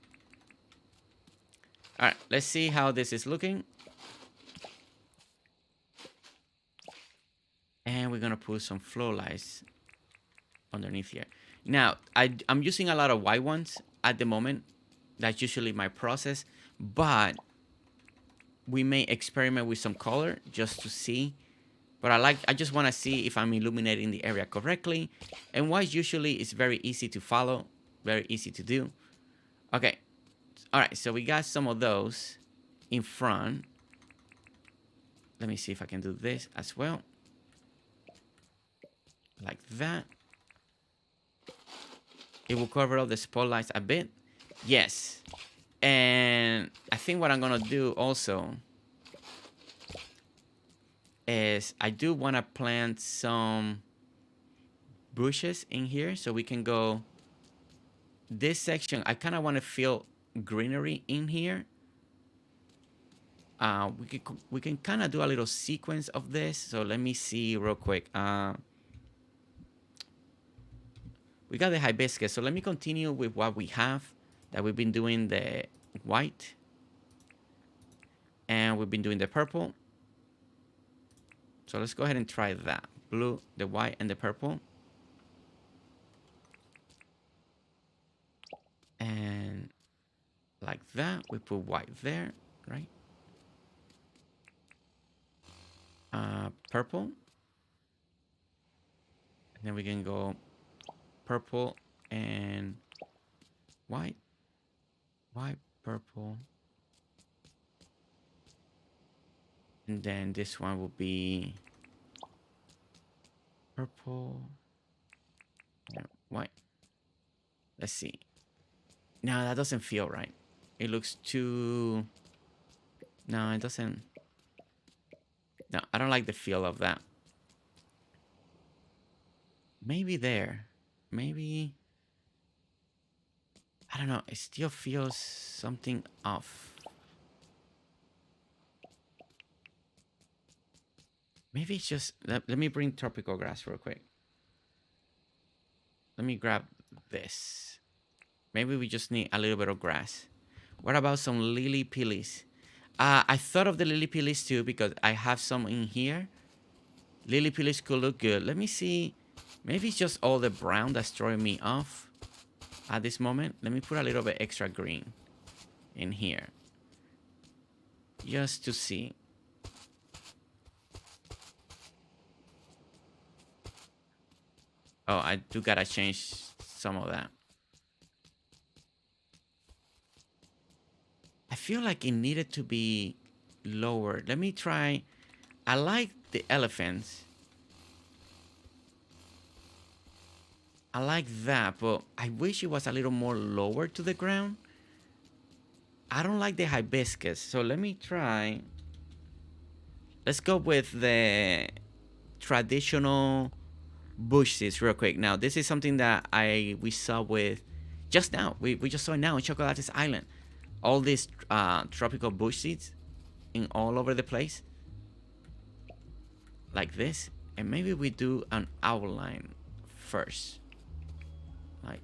All right, let's see how this is looking. And we're going to put some floor lights underneath here. Now, I'm using a lot of white ones at the moment. That's usually my process. But we may experiment with some color just to see. But I just want to see if I'm illuminating the area correctly. And white usually is very easy to follow. Very easy to do. Okay. All right, so we got some of those in front. Let me see if I can do this as well. Like that. It will cover up the spotlights a bit. Yes. And I think what I'm going to do also is I do want to plant some bushes in here so we can go this section. I kind of want to feel greenery in here. We can kind of do a little sequence of this. So let me see real quick. We got the hibiscus. So let me continue with what we have that we've been doing the white and we've been doing the purple. So let's go ahead and try that. Blue, the white, and the purple. And like that, we put white there, right? Purple. And then we can go purple and white. White, purple. And then this one will be purple, white. Let's see. No, that doesn't feel right. It looks too... No, it doesn't... No, I don't like the feel of that. Maybe there. Maybe... I don't know. It still feels something off. Maybe it's just... Let me bring tropical grass real quick. Let me grab this. Maybe we just need a little bit of grass. What about some lily pillies? I thought of the lily pillies too because I have some in here. Lily pillies could look good. Let me see. Maybe it's just all the brown that's throwing me off at this moment. Let me put a little bit extra green in here. Just to see. Oh, I do gotta change some of that. I feel like it needed to be lower. Let me try. I like the elephants. I like that, but I wish it was a little more lower to the ground. I don't like the hibiscus, so let me try. Let's go with the traditional bush seeds real quick. Now, this is something that we saw with just now. We just saw it now on Chocolate's Island. All these tropical bush seeds in all over the place. Like this. And maybe we do an outline first. Like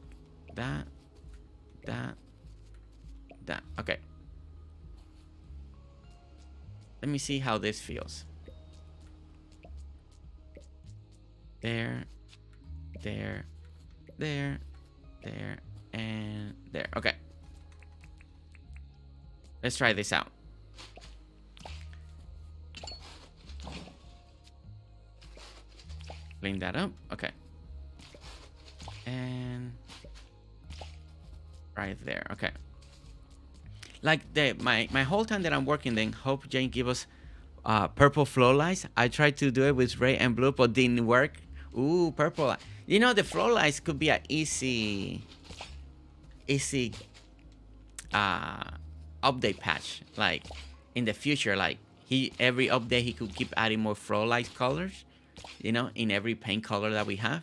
that. That. That. Okay. Let me see how this feels. There. There. There. There. And there. Okay. Let's try this out. Clean that up. Okay. And right there. Okay. Like my whole time that I'm working, then hope Jane give us purple flow lights. I tried to do it with red and blue, but didn't work. Ooh, purple. You know, the flow lights could be an easy update patch. Like in the future, like every update he could keep adding more flow light colors. You know, in every paint color that we have,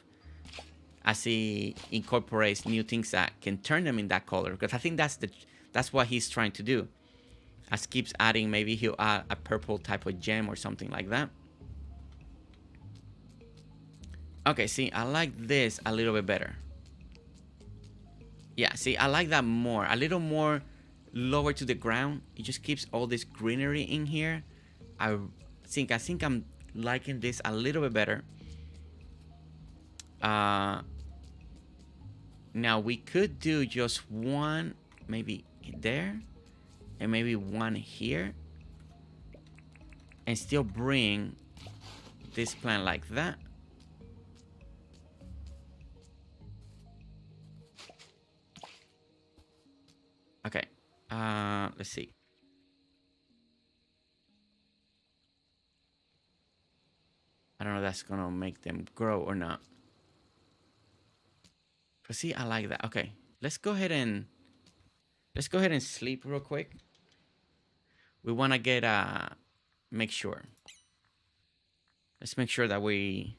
as he incorporates new things that can turn them in that color. Because I think that's what he's trying to do. As keeps adding, maybe he'll add a purple type of gem or something like that. Okay, see, I like this a little bit better. Yeah, see, I like that more. A little more lower to the ground. It just keeps all this greenery in here. I think I'm liking this a little bit better. Now we could do just one, maybe there, and maybe one here, and still bring this plant like that. Okay, let's see. I don't know if that's gonna make them grow or not. But see, I like that. Okay, let's go ahead and sleep real quick. We wanna get make sure. Let's make sure that we're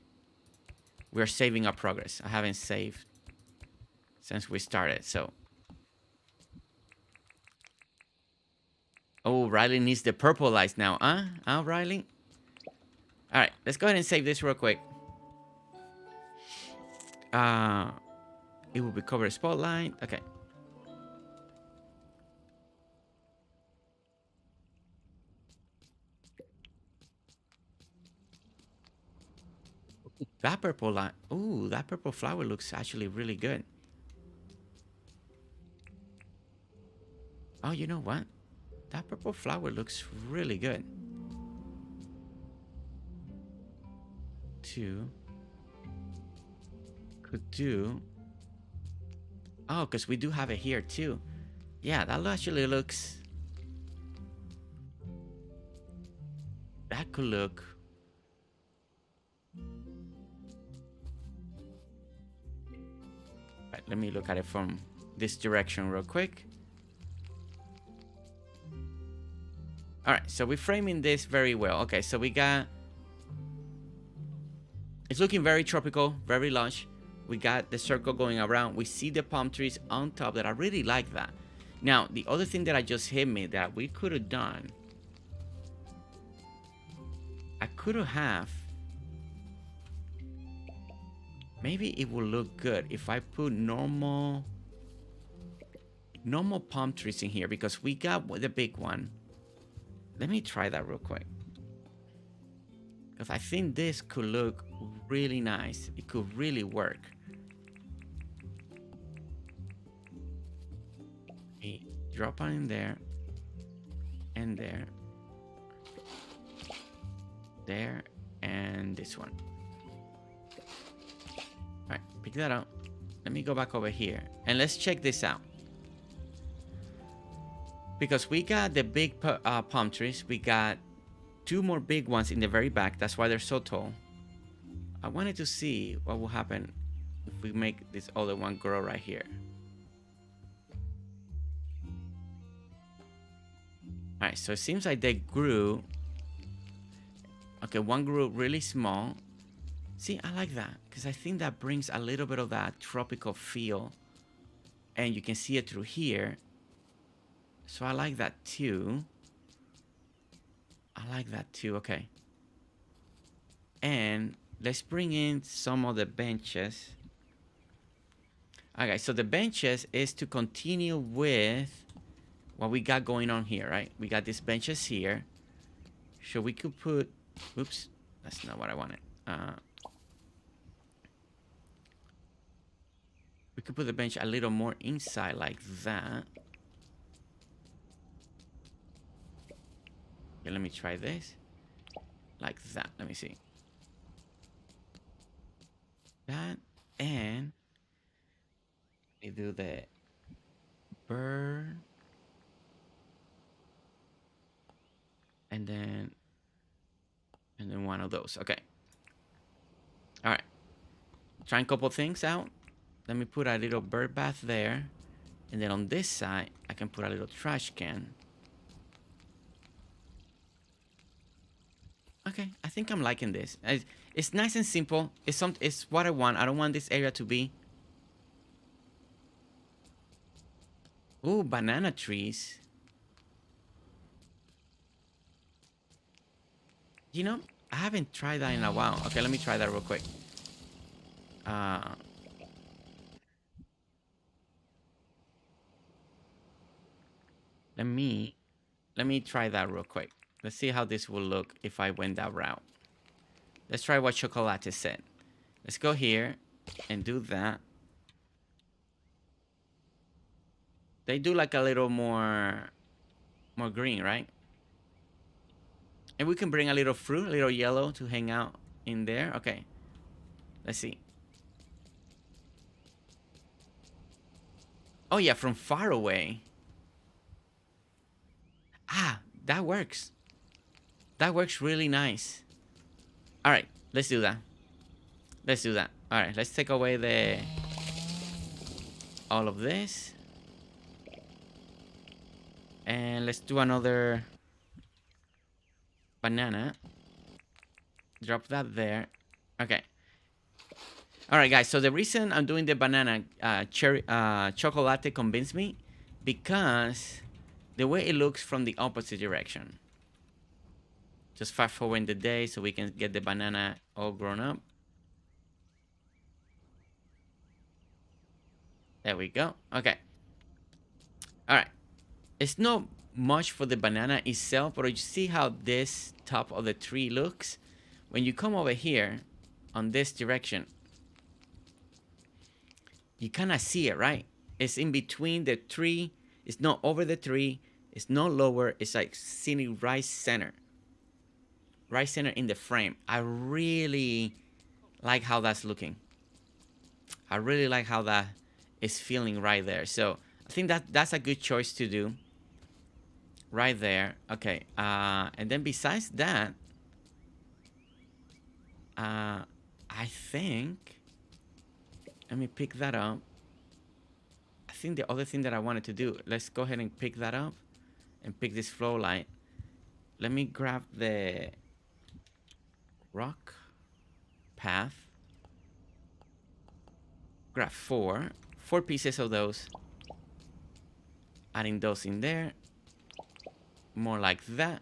saving our progress. I haven't saved since we started, so. Oh, Riley needs the purple lights now, huh? Huh, Riley? All right, let's go ahead and save this real quick. It will be covered spotlight. Okay. That purple line. Ooh, that purple flower looks actually really good. Oh, you know what? That purple flower looks really good. Two. Could do. Oh, because we do have it here too. Yeah, that actually looks. That could look. Right, let me look at it from this direction real quick. All right, so we're framing this very well. Okay, so we got. It's looking very tropical, very lush. We got the circle going around. We see the palm trees on top that I really like that. Now, the other thing that I just hit me that we could have done. I could have. Maybe it will look good if I put normal palm trees in here because we got the big one. Let me try that real quick. Because I think this could look really nice. It could really work. Okay, drop on in there. And there. There. And this one. Alright, pick that up. Let me go back over here. And let's check this out. Because we got the big palm trees. We got 2 more big ones in the very back. That's why they're so tall. I wanted to see what will happen if we make this other one grow right here. Alright, so it seems like they grew. Okay, one grew really small. See, I like that. Because I think that brings a little bit of that tropical feel. And you can see it through here. So I like that too. I like that too. Okay. And let's bring in some of the benches. Okay, so the benches is to continue with what we got going on here, right? We got these benches here. So we could put... Oops, that's not what I wanted. We could put the bench a little more inside like that. Okay, let me try this. Like that. Let me see. That. And we do the bird. And then one of those. Okay. All right. Trying a couple things out. Let me put a little bird bath there. And then on this side, I can put a little trash can. Okay, I think I'm liking this. It's nice and simple. It's what I want. I don't want this area to be. Ooh, banana trees. You know, I haven't tried that in a while. Okay, let me try that real quick. Let me try that real quick. Let's see how this will look if I went that route. Let's try what Chokolate said. Let's go here and do that. They do like a little more green, right? And we can bring a little fruit, a little yellow to hang out in there. Okay. Let's see. Oh yeah, from far away. Ah, that works. That works really nice. All right, let's do that. Let's do that. All right, let's take away all of this. And let's do another banana. Drop that there. Okay. All right, guys. So the reason I'm doing the banana chocolate convinced me because the way it looks from the opposite direction. Just fast forward the day so we can get the banana all grown up. There we go. Okay. All right. It's not much for the banana itself, but you see how this top of the tree looks? When you come over here, on this direction. You kind of see it, right? It's in between the tree. It's not over the tree. It's not lower. It's like sitting right center. Right center in the frame. I really like how that's looking. I really like how that is feeling right there. So I think that's a good choice to do. Right there. Okay. And then besides that, I think, let me pick that up. I think the other thing that I wanted to do, let's go ahead and pick that up and pick this flow light. Let me grab the rock path. Grab four pieces of those. Adding those in there. More like that.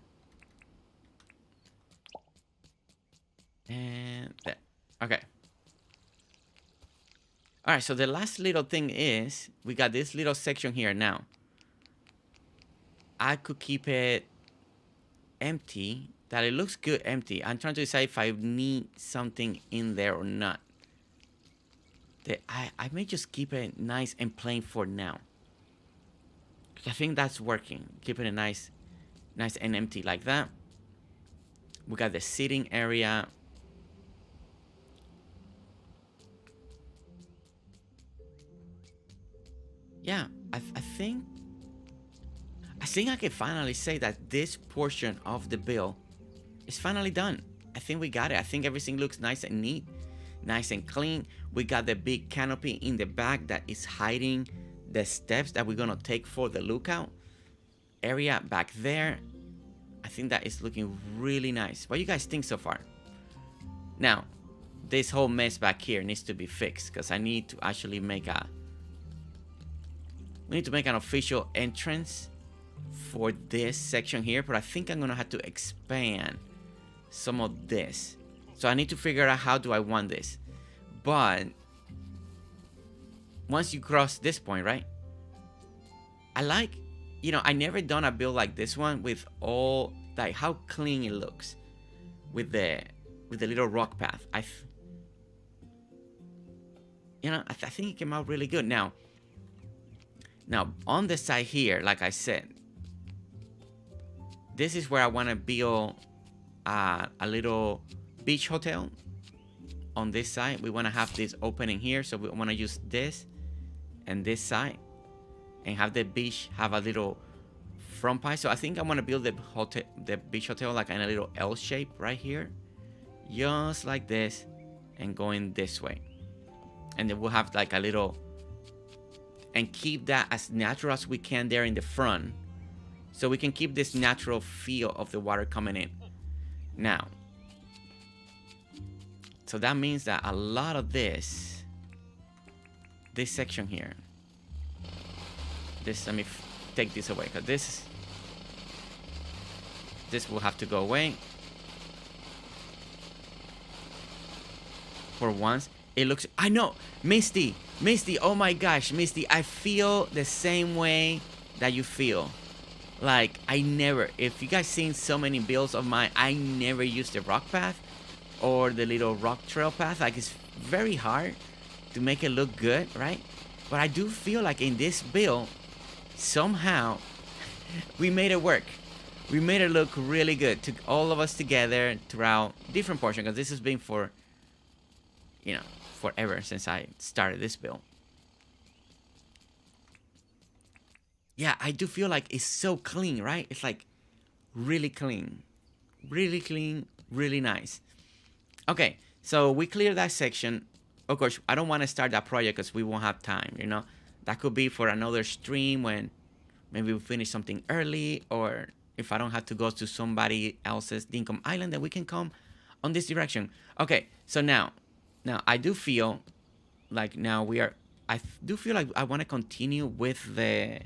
And there. Okay. All right, so the last little thing is, we got this little section here now. I could keep it empty, that it looks good empty. I'm trying to decide if I need something in there or not. I may just keep it nice and plain for now. I think that's working. Keeping it nice and empty like that. We got the seating area. Yeah, I think I can finally say that this portion of the build is finally done. I think we got it. I think everything looks nice and neat, nice and clean. We got the big canopy in the back that is hiding the steps that we're gonna take for the lookout area back there. I think that is looking really nice. What do you guys think so far? Now, this whole mess back here needs to be fixed because I need to actually make we need to make an official entrance for this section here, but I think I'm gonna have to expand some of this. So I need to figure out how do I want this. But once you cross this point, right? I like, I never done a build like this one with all, like how clean it looks with the little rock path. I think it came out really good. Now on the side here, like I said, this is where I want to build a little beach hotel. On this side, we want to have this opening here, so we want to use this and this side, and have the beach have a little front pie. So I think I want to build the beach hotel like in a little L shape right here, just like this, and going this way, and then we'll have like a little, and keep that as natural as we can there in the front, so we can keep this natural feel of the water coming in. Now, so that means that a lot of this section here, let me take this away, because this will have to go away. For once, it looks, I know, Misty, oh my gosh, Misty, I feel the same way that you feel. Like, if you guys seen so many builds of mine, I never use the rock path or the little rock trail path. Like, it's very hard to make it look good, right? But I do feel like in this build, somehow we made it work. We made it look really good to all of us together throughout different portions, because this has been for forever since I started this build. Yeah, I do feel like it's so clean, right? It's like really clean, really nice. Okay, so we cleared that section. Of course, I don't want to start that project because we won't have time, That could be for another stream when maybe we finish something early, or if I don't have to go to somebody else's Dinkum Island, then we can come on this direction. Okay, so now I do feel like I want to continue with the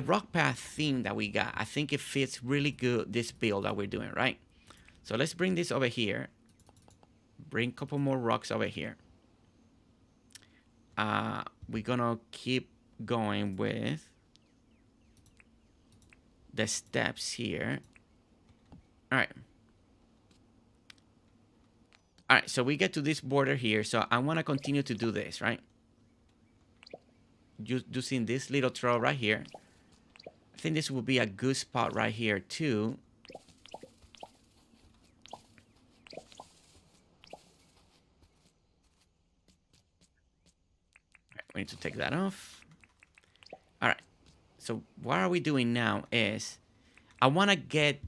rock path theme that we got. I think it fits really good, this build that we're doing, right? So let's bring this over here. Bring a couple more rocks over here. We're gonna keep going with the steps here. All right. All right, so we get to this border here. So I want to continue to do this, right? Using this little trail right here. I think this will be a good spot right here too. Right, we need to take that off. All right. So what are we doing now is I want to get,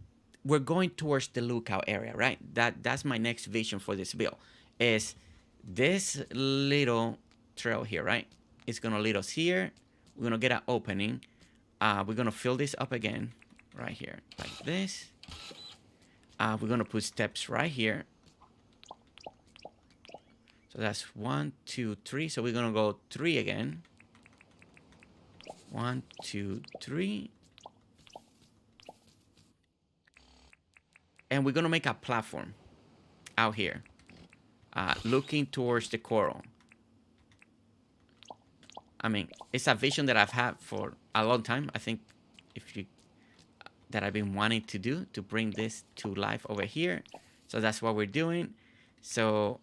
we're going towards the lookout area, right? That's my next vision for this build is this little trail here, right? It's going to lead us here. We're going to get an opening. We're going to fill this up again right here like this. We're going to put steps right here. So that's 1, 2, 3. So we're going to go 3 again. 1, 2, 3. And we're going to make a platform out here, looking towards the coral. I mean, it's a vision that I've had for a long time. I think that I've been wanting to do, to bring this to life over here. So that's what we're doing. So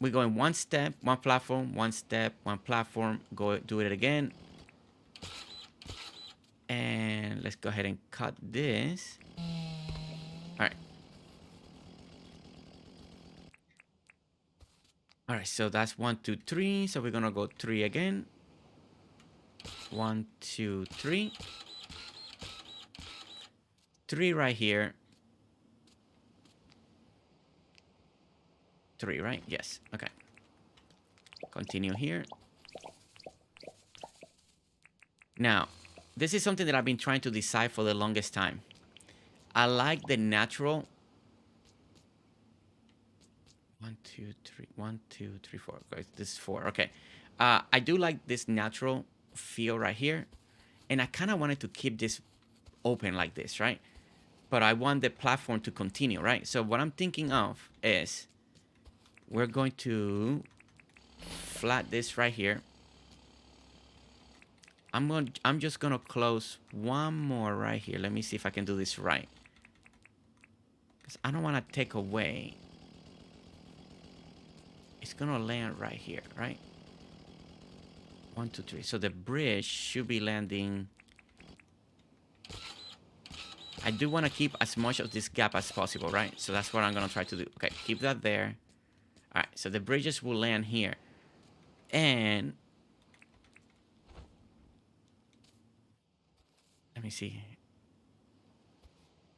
we're going one step, one platform, one step, one platform, go do it again. And let's go ahead and cut this. All right. All right, so that's 1, 2, 3. So we're gonna go 3 again. 1, 2, 3. 3 right here. 3, right? Yes. Okay. Continue here. Now, this is something that I've been trying to decide for the longest time. I like the natural. 1, 2, 3. 1, 2, 3, 4. This is 4. Okay. I do like this natural feel right here. And I kind of wanted to keep this open like this, right? But I want the platform to continue, right? So what I'm thinking of is we're going to flat this right here. I'm just gonna close one more right here. Let me see if I can do this right. Because I don't want to take away. It's gonna land right here, right? 1, 2, 3. So the bridge should be landing. I do want to keep as much of this gap as possible, right? So that's what I'm gonna try to do. Okay, keep that there. All right, so the bridges will land here. And let me see.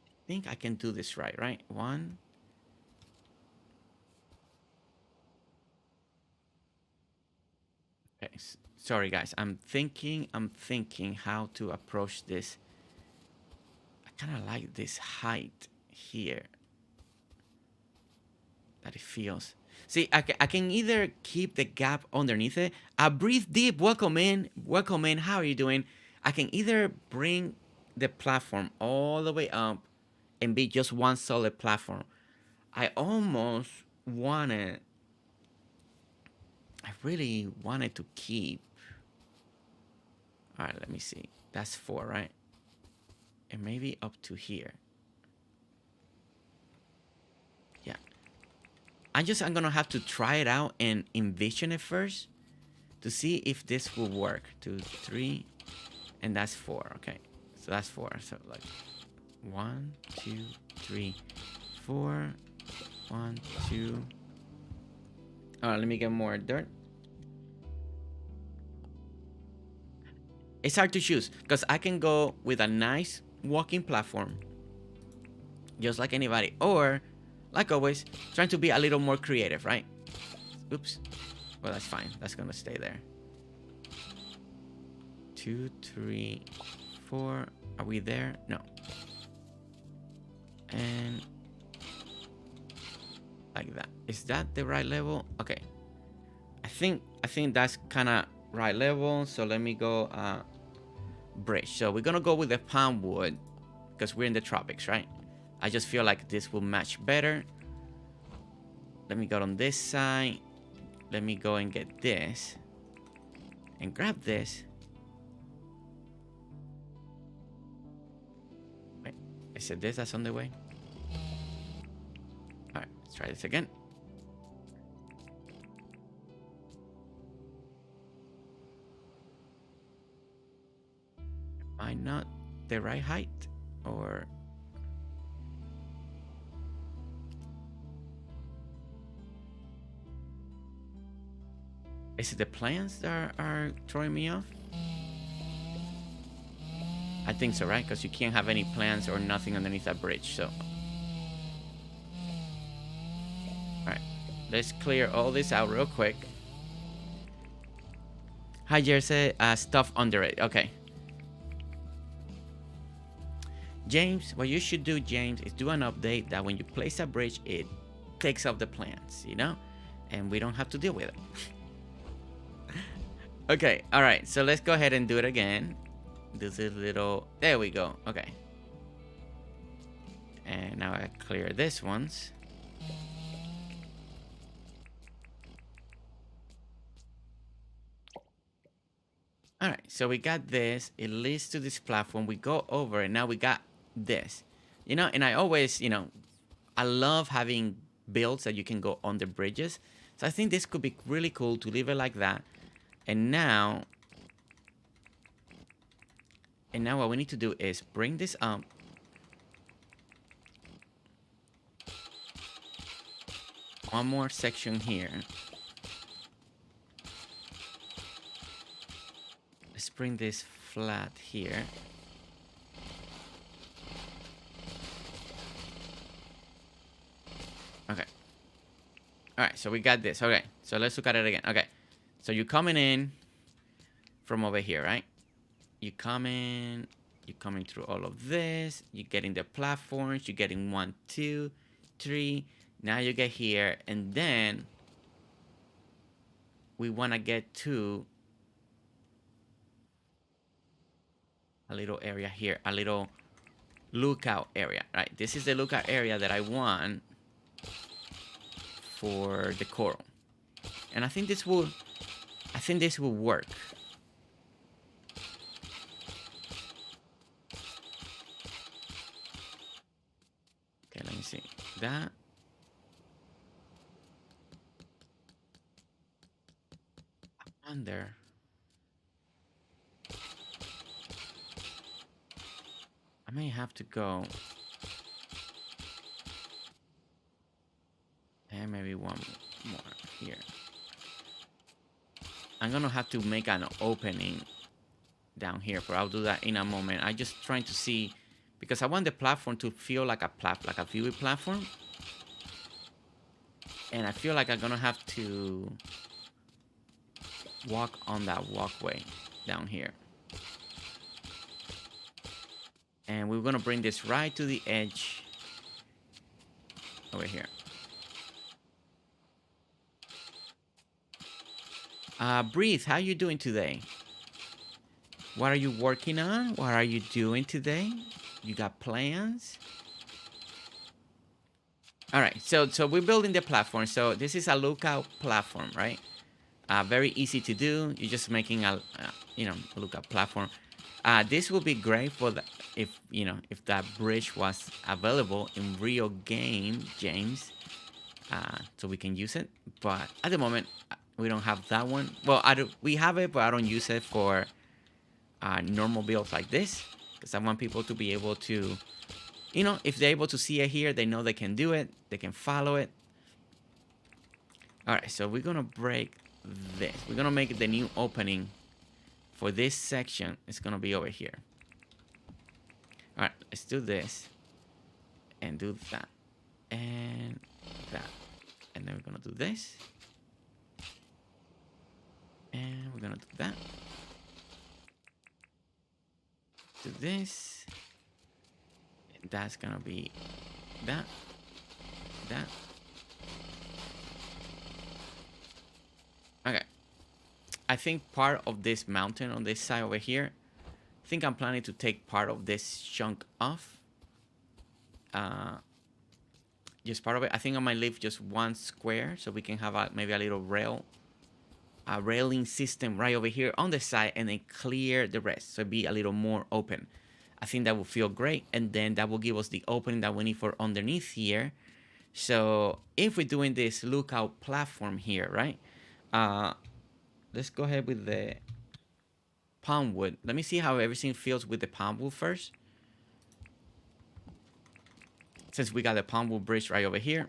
I think I can do this right? 1. Okay, sorry guys. I'm thinking how to approach this. I kind of like this height here. That it feels. See, I can either keep the gap underneath it. Breathe deep. Welcome in. Welcome in. How are you doing? I can either bring the platform all the way up and be just one solid platform. I really wanted to keep. All right, let me see. That's 4, right? And maybe up to here. Yeah. I'm gonna have to try it out and envision it first to see if this will work. 2, 3, and that's 4. Okay, so that's 4. So like 1, 2, 3, 4. 1, 2. All right, let me get more dirt. It's hard to choose because I can go with a nice walking platform, just like anybody, or like always, trying to be a little more creative, right? Oops. Well, that's fine. That's gonna stay there. 2, 3, 4. Are we there? No. And like that. Is that the right level? Okay. I think that's kind of right level. So let me go bridge. So we're gonna go with the palm wood because we're in the tropics, right? I just feel like this will match better. Let me go on this side. Let me go and get this and grab this. Wait, is it this that's on the way? All right, let's try this again. not the right height? Or is it the plants that are throwing me off? I think so, right? Because you can't have any plants or nothing underneath that bridge, so. Alright, let's clear all this out real quick. Hi, Jersey. Stuff under it. Okay. James, what you should do, James, is do an update that when you place a bridge, it takes off the plants, you know? And we don't have to deal with it. Okay, alright. So let's go ahead and do it again. This is little... There we go. Okay. And now I clear this ones. Alright, so we got this. It leads to this platform. We go over and now we got this. You know, and I always, you know, I love having builds that you can go on the bridges. So I think this could be really cool to leave it like that. And now what we need to do is bring this up. One more section here. Let's bring this flat here. Okay. Alright, so we got this. Okay, so let's look at it again. Okay, so you're coming in from over here, right? You're coming through all of this. You're getting the platforms. You're getting 1, 2, 3. Now you get here, and then we want to get to a little area here, a little lookout area, right? This is the lookout area that I want for the coral, and I think this will work. Okay, let me see that. I wonder. I may have to go. And maybe one more here. I'm gonna have to make an opening down here, but I'll do that in a moment. I'm just trying to see, because I want the platform to feel like a viewing platform. And I feel like I'm gonna have to walk on that walkway down here. And we're gonna bring this right to the edge over here. Breathe, how you doing today? What are you working on? What are you doing today? You got plans? All right, so we're building the platform. So this is a lookout platform, right? Very easy to do. You're just making a lookout platform. This will be great for if that bridge was available in real game, James, so we can use it. But at the moment, we don't have that one. Well, we have it, but I don't use it for normal builds like this, because I want people to be able to, if they're able to see it here, they know they can do it, they can follow it. All right, so we're gonna break this. We're gonna make the new opening for this section. It's gonna be over here. All right, let's do this and do that and that, and then we're gonna do this. And we're gonna do that. Do this. And that's gonna be that. That. Okay. I think part of this mountain on this side over here, I think I'm planning to take part of this chunk off. Just part of it. I think I might leave just one square so we can have maybe a little railing system right over here on the side, and then clear the rest, so it'd be a little more open. I think that will feel great, and then that will give us the opening that we need for underneath here. So if we're doing this lookout platform here, right, let's go ahead with the palm wood. Let me see how everything feels with the palm wood first. Since we got the palm wood bridge right over here,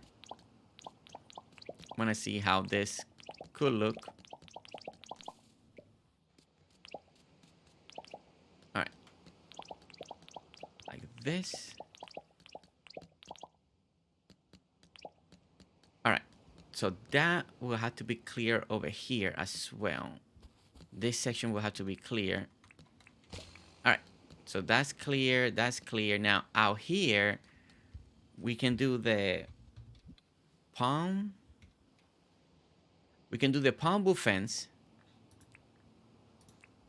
I want to see how this could look. All right, like this. All right, so that will have to be clear over here as well. This section will have to be clear. All right, so that's clear. That's clear. Now out here, we can do the palm. We can do the palm wood fence,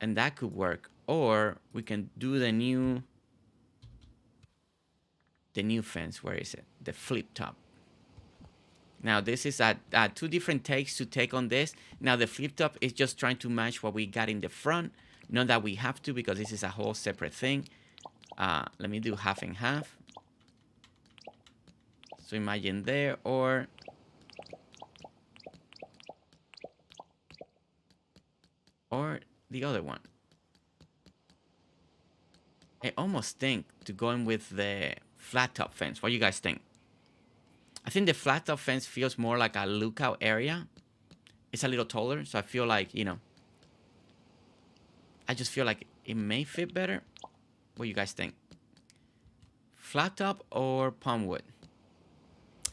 and that could work. Or we can do the new fence. Where is it? The flip top. Now this is two different takes to take on this. Now the flip top is just trying to match what we got in the front. Not that we have to, because this is a whole separate thing. Let me do half and half. So imagine there, or the other one. I almost think to go in with the flat top fence. What do you guys think? I think the flat top fence feels more like a lookout area. It's a little taller, so I feel like, you know, I just feel like it may fit better. What do you guys think? Flat top or palm wood?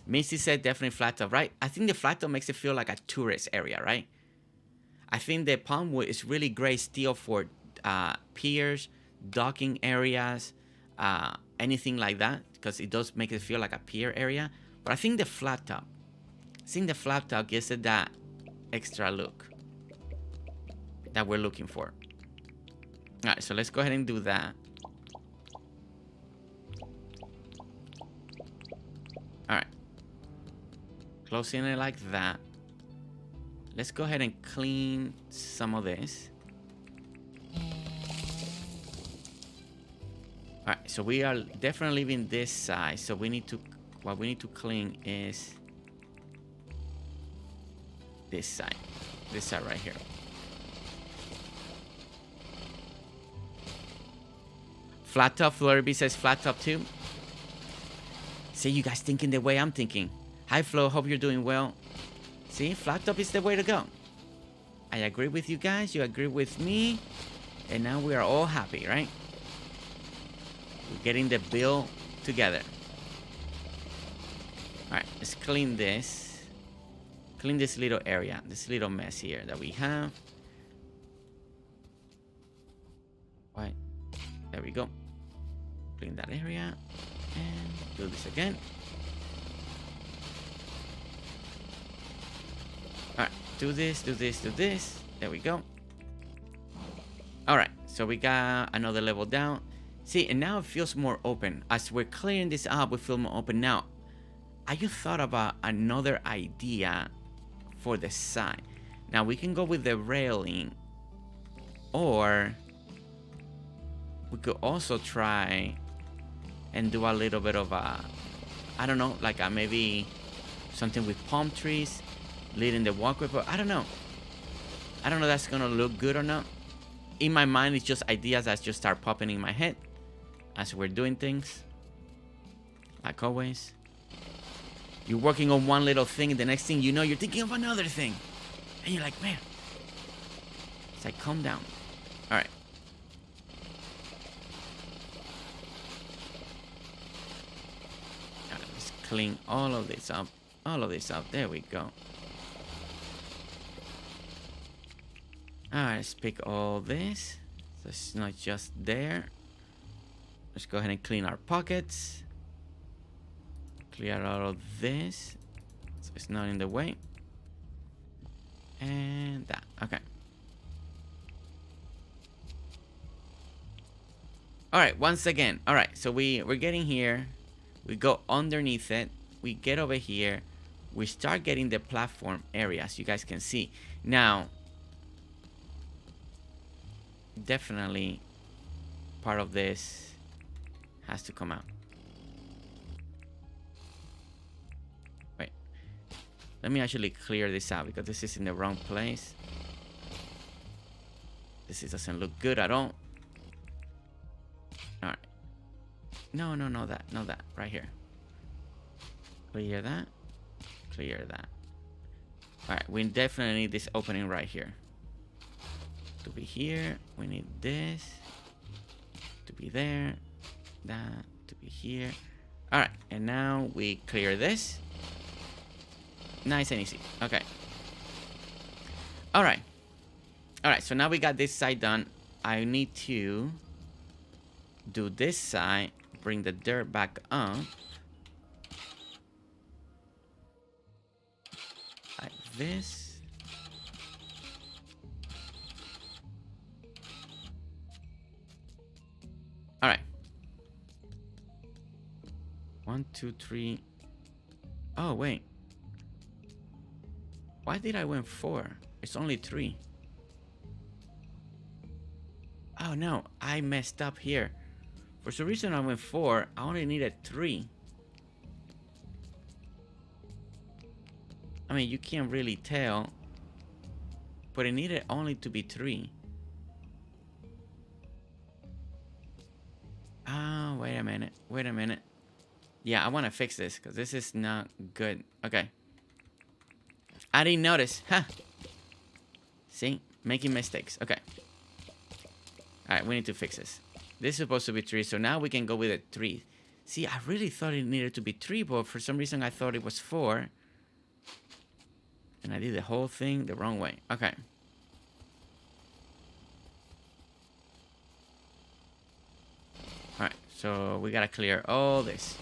Macy said definitely flat top, right? I think the flat top makes it feel like a tourist area, right? I think the palm wood is really great still for piers, docking areas, anything like that, because it does make it feel like a pier area. But I think the flat top gives it that extra look that we're looking for. All right, so let's go ahead and do that. All right, closing it like that. Let's go ahead and clean some of this. All right, so we are definitely leaving this side. So what we need to clean is this side right here. Flat top, Florby says flat top too. See, you guys thinking the way I'm thinking. Hi Flo, hope you're doing well. See, flat top is the way to go. I agree with you guys, you agree with me, and now we are all happy, right? We're getting the bill together. All right, let's clean this. Clean this little area, this little mess here that we have. Right, there we go. Clean that area and do this again. All right, do this. There we go. All right, so we got another level down. See, and now it feels more open. As we're clearing this up, we feel more open. Now, I just thought about another idea for the side. Now, we can go with the railing, or we could also try and do a little bit of a, I don't know, like a maybe something with palm trees leading the walkway, but I don't know that's gonna look good or not. In my mind, it's just ideas that just start popping in my head as we're doing things. Like always, you're working on one little thing, and the next thing you know, you're thinking of another thing, and you're like, man, it's like, calm down. All right. Let's clean all of this up. There we go. Alright, let's pick all this. So it's not just there. Let's go ahead and clean our pockets. Clear out of this, so it's not in the way. And that, okay. Alright, once again. Alright, so we're getting here. We go underneath it. We get over here. We start getting the platform area, as you guys can see. Now, definitely part of this has to come out. Wait, let me actually clear this out because this is in the wrong place. This doesn't look good at all. All right. No, that. Right here. Clear that. Clear that. All right, we definitely need this opening right here. To be here, we need this. To be there. That. To be here. All right, and now we clear this. Nice and easy. Okay. All right. All right, so now we got this side done. I need to do this side, bring the dirt back up. Like this. All right. 1, 2, 3. Oh, wait. Why did I win 4? It's only 3. Oh no, I messed up here. For some reason I went 4. I only needed 3. I mean, you can't really tell, but it needed only to be 3. Oh, wait a minute. Wait a minute. Yeah, I want to fix this because this is not good. Okay. I didn't notice. Huh. See? Making mistakes. Okay. Alright, we need to fix this. This is supposed to be 3, so now we can go with a 3. See, I really thought it needed to be 3, but for some reason I thought it was 4. And I did the whole thing the wrong way. Okay. Alright, so we gotta clear all this.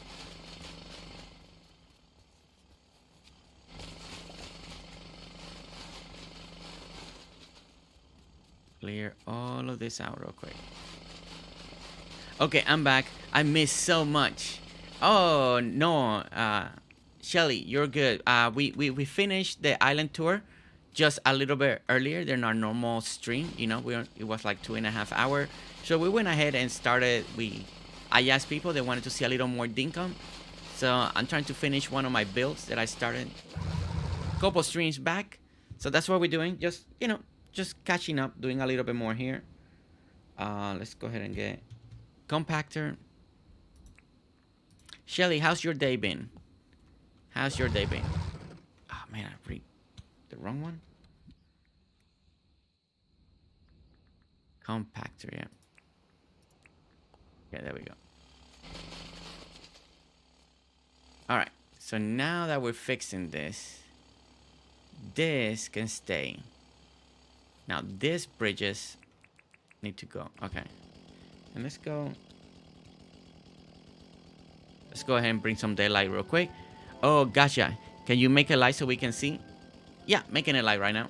Clear all of this out real quick. Okay, I'm back. I missed so much. Oh, no. Shelly, you're good. We finished the island tour just a little bit earlier than our normal stream. You know, it was like 2.5 hours. So we went ahead and started. I asked people they wanted to see a little more Dinkum. So I'm trying to finish one of my builds that I started a couple streams back. So that's what we're doing. Just, you know, just catching up, doing a little bit more here. Let's go ahead and get compactor. Shelly, how's your day been? How's your day been? Oh man, I read the wrong one. Compactor, yeah. Okay, there we go. All right, so now that we're fixing this, this can stay. Now these bridges need to go. Okay, and let's go ahead and bring some daylight real quick. Oh, gotcha. Can you make a light so we can see? Yeah, making a light right now.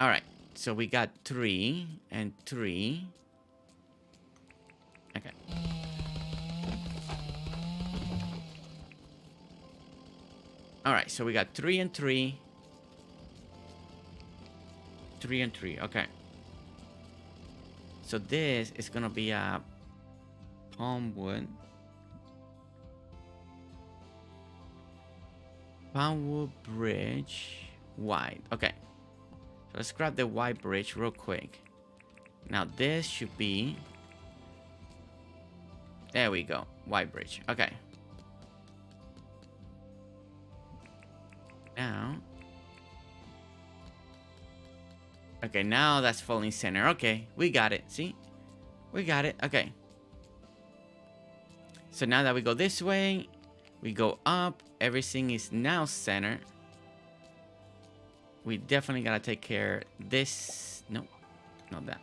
All right, so we got 3 and 3. Okay. All right, so we got 3 and 3. 3 and 3, okay. So this is gonna be a palm wood. Palm wood bridge wide. Okay. So let's grab the wide bridge real quick. Now this should be. There we go. Wide bridge. Okay. Now. Okay, now that's falling center. Okay, we got it. See? We got it. Okay. So now that we go this way, we go up. Everything is now center. We definitely gotta take care of this. No, not that.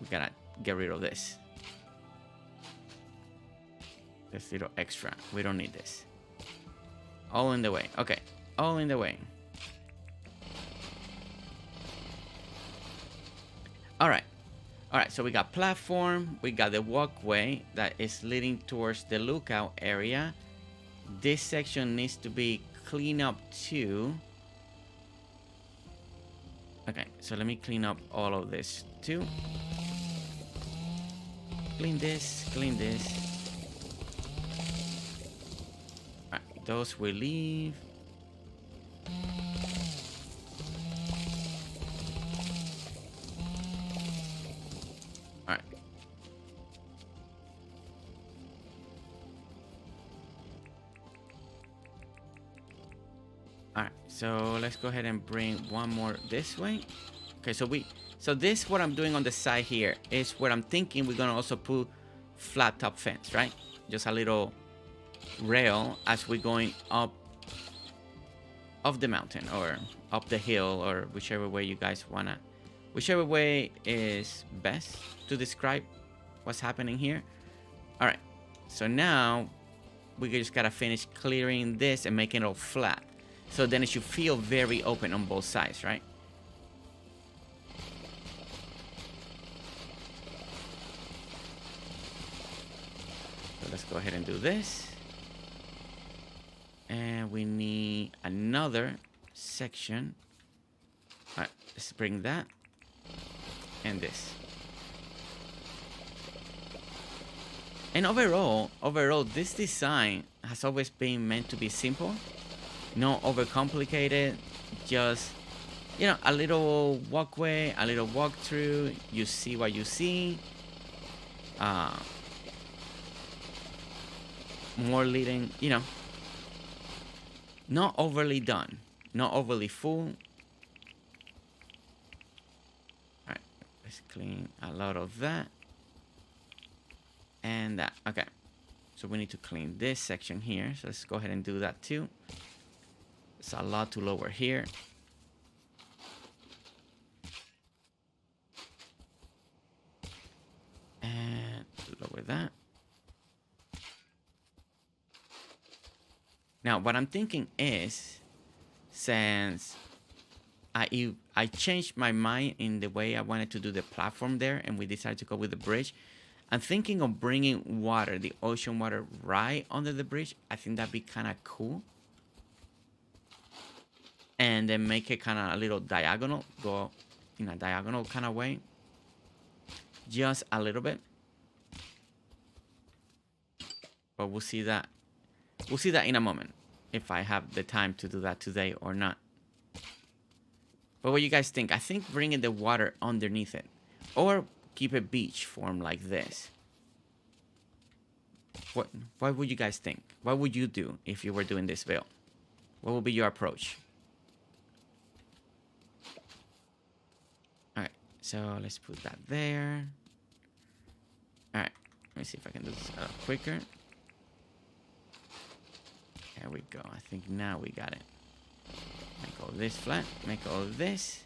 We gotta get rid of this. This little extra. We don't need this. All in the way. Okay, all in the way. All right. All right, so we got platform. We got the walkway that is leading towards the lookout area. This section needs to be cleaned up too. Okay, so let me clean up all of this too. Clean this, clean this. All right, Those we leave. All right. All right. So let's go ahead and bring one more this way. Okay. So this, what I'm doing on the side here is where I'm thinking we're gonna also put flat top fence, right? Just a little rail as we're going up the mountain or up the hill, or whichever way you guys wanna, whichever way is best to describe what's happening here. All right, so now we just gotta finish clearing this and making it all flat, so then it should feel very open on both sides, right? So let's go ahead and do this. And we need another section. All right, let's bring that and this. And overall, this design has always been meant to be simple, not overcomplicated. Just, you know, a little walkway, a little walkthrough. You see what you see. More leading, you know. Not overly done, not overly full. All right, let's clean a lot of that and that. Okay, so we need to clean this section here. So let's go ahead and do that too. It's a lot to lower here. And lower that. Now, what I'm thinking is, since I changed my mind in the way I wanted to do the platform there, and we decided to go with the bridge, I'm thinking of bringing water, the ocean water, right under the bridge. I think that'd be kind of cool. And then make it kind of a little diagonal, go in a diagonal kind of way. Just a little bit. But we'll see that. We'll see that in a moment, if I have the time to do that today or not. But what you guys think? I think bringing the water underneath it, or keep a beach form like this. What would you guys think? What would you do if you were doing this build? What would be your approach? All right, so let's put that there. All right, let me see if I can do this quicker. There we go. I think now we got it. Make all this flat. Make all this.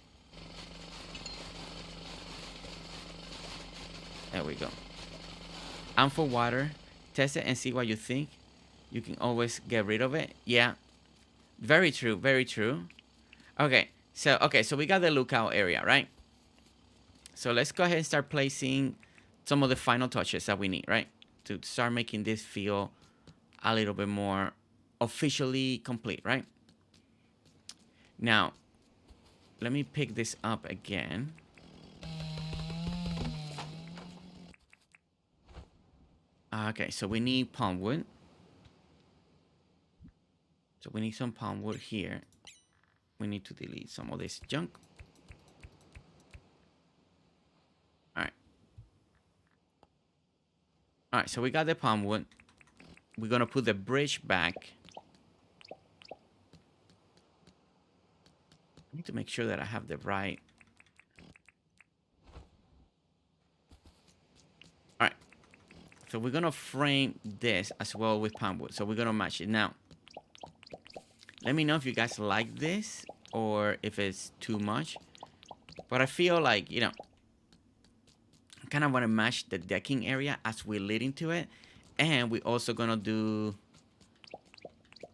There we go. And for water, test it and see what you think. You can always get rid of it. Yeah. Very true. Very true. Okay. So we got the lookout area, right? So let's go ahead and start placing some of the final touches that we need, right? To start making this feel a little bit more officially complete, right? Now, let me pick this up again. Okay, so we need palm wood. So we need some palm wood here. We need to delete some of this junk. All right. All right, so we got the palm wood. We're gonna put the bridge back. I need to make sure that I have the right. All right. So we're gonna frame this as well with palm wood. So we're gonna match it now. Let me know if you guys like this or if it's too much. But I feel like, you know, I kind of want to match the decking area as we lead into it. And we're also gonna do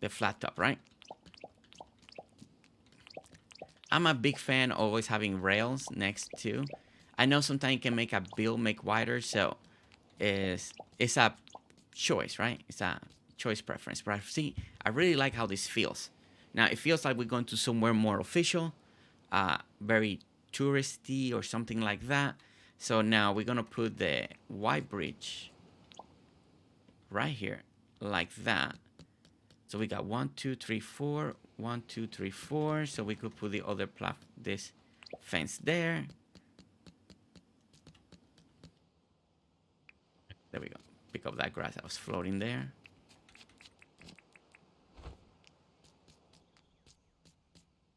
the flat top, right? I'm a big fan of always having rails next to. I know sometimes you can make a build make wider, so it's a choice, right? It's a choice preference. But I really like how this feels. Now it feels like we're going to somewhere more official, very touristy or something like that. So now we're gonna put the white bridge right here, like that. So we got 1, 2, 3, 4. 1, 2, 3, 4. So we could put the other this fence there. There we go. Pick up that grass that was floating there.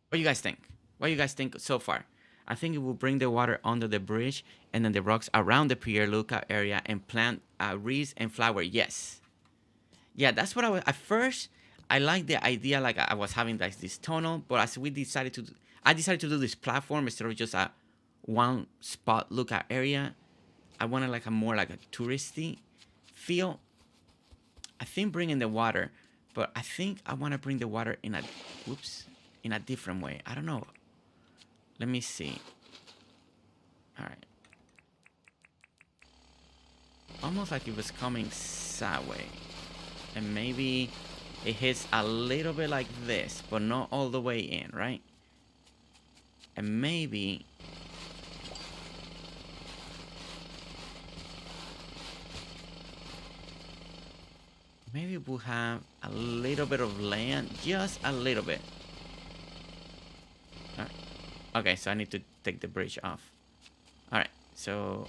What do you guys think? What do you guys think so far? I think it will bring the water under the bridge and then the rocks around the pier lookout area and plant reeds and flower. Yes. Yeah, that's what I was. At first, I liked the idea like I was having like this tunnel, but as we decided to, I decided to do this platform instead of just a one spot lookout area. I wanted like a more like a touristy feel. I think bringing the water, but I think I want to bring the water in a, whoops, in a different way. I don't know. Let me see. All right. Almost like it was coming sideways. And maybe it hits a little bit like this, but not all the way in, right? And maybe we'll have a little bit of land, just a little bit. All right. Okay, so I need to take the bridge off. All right, so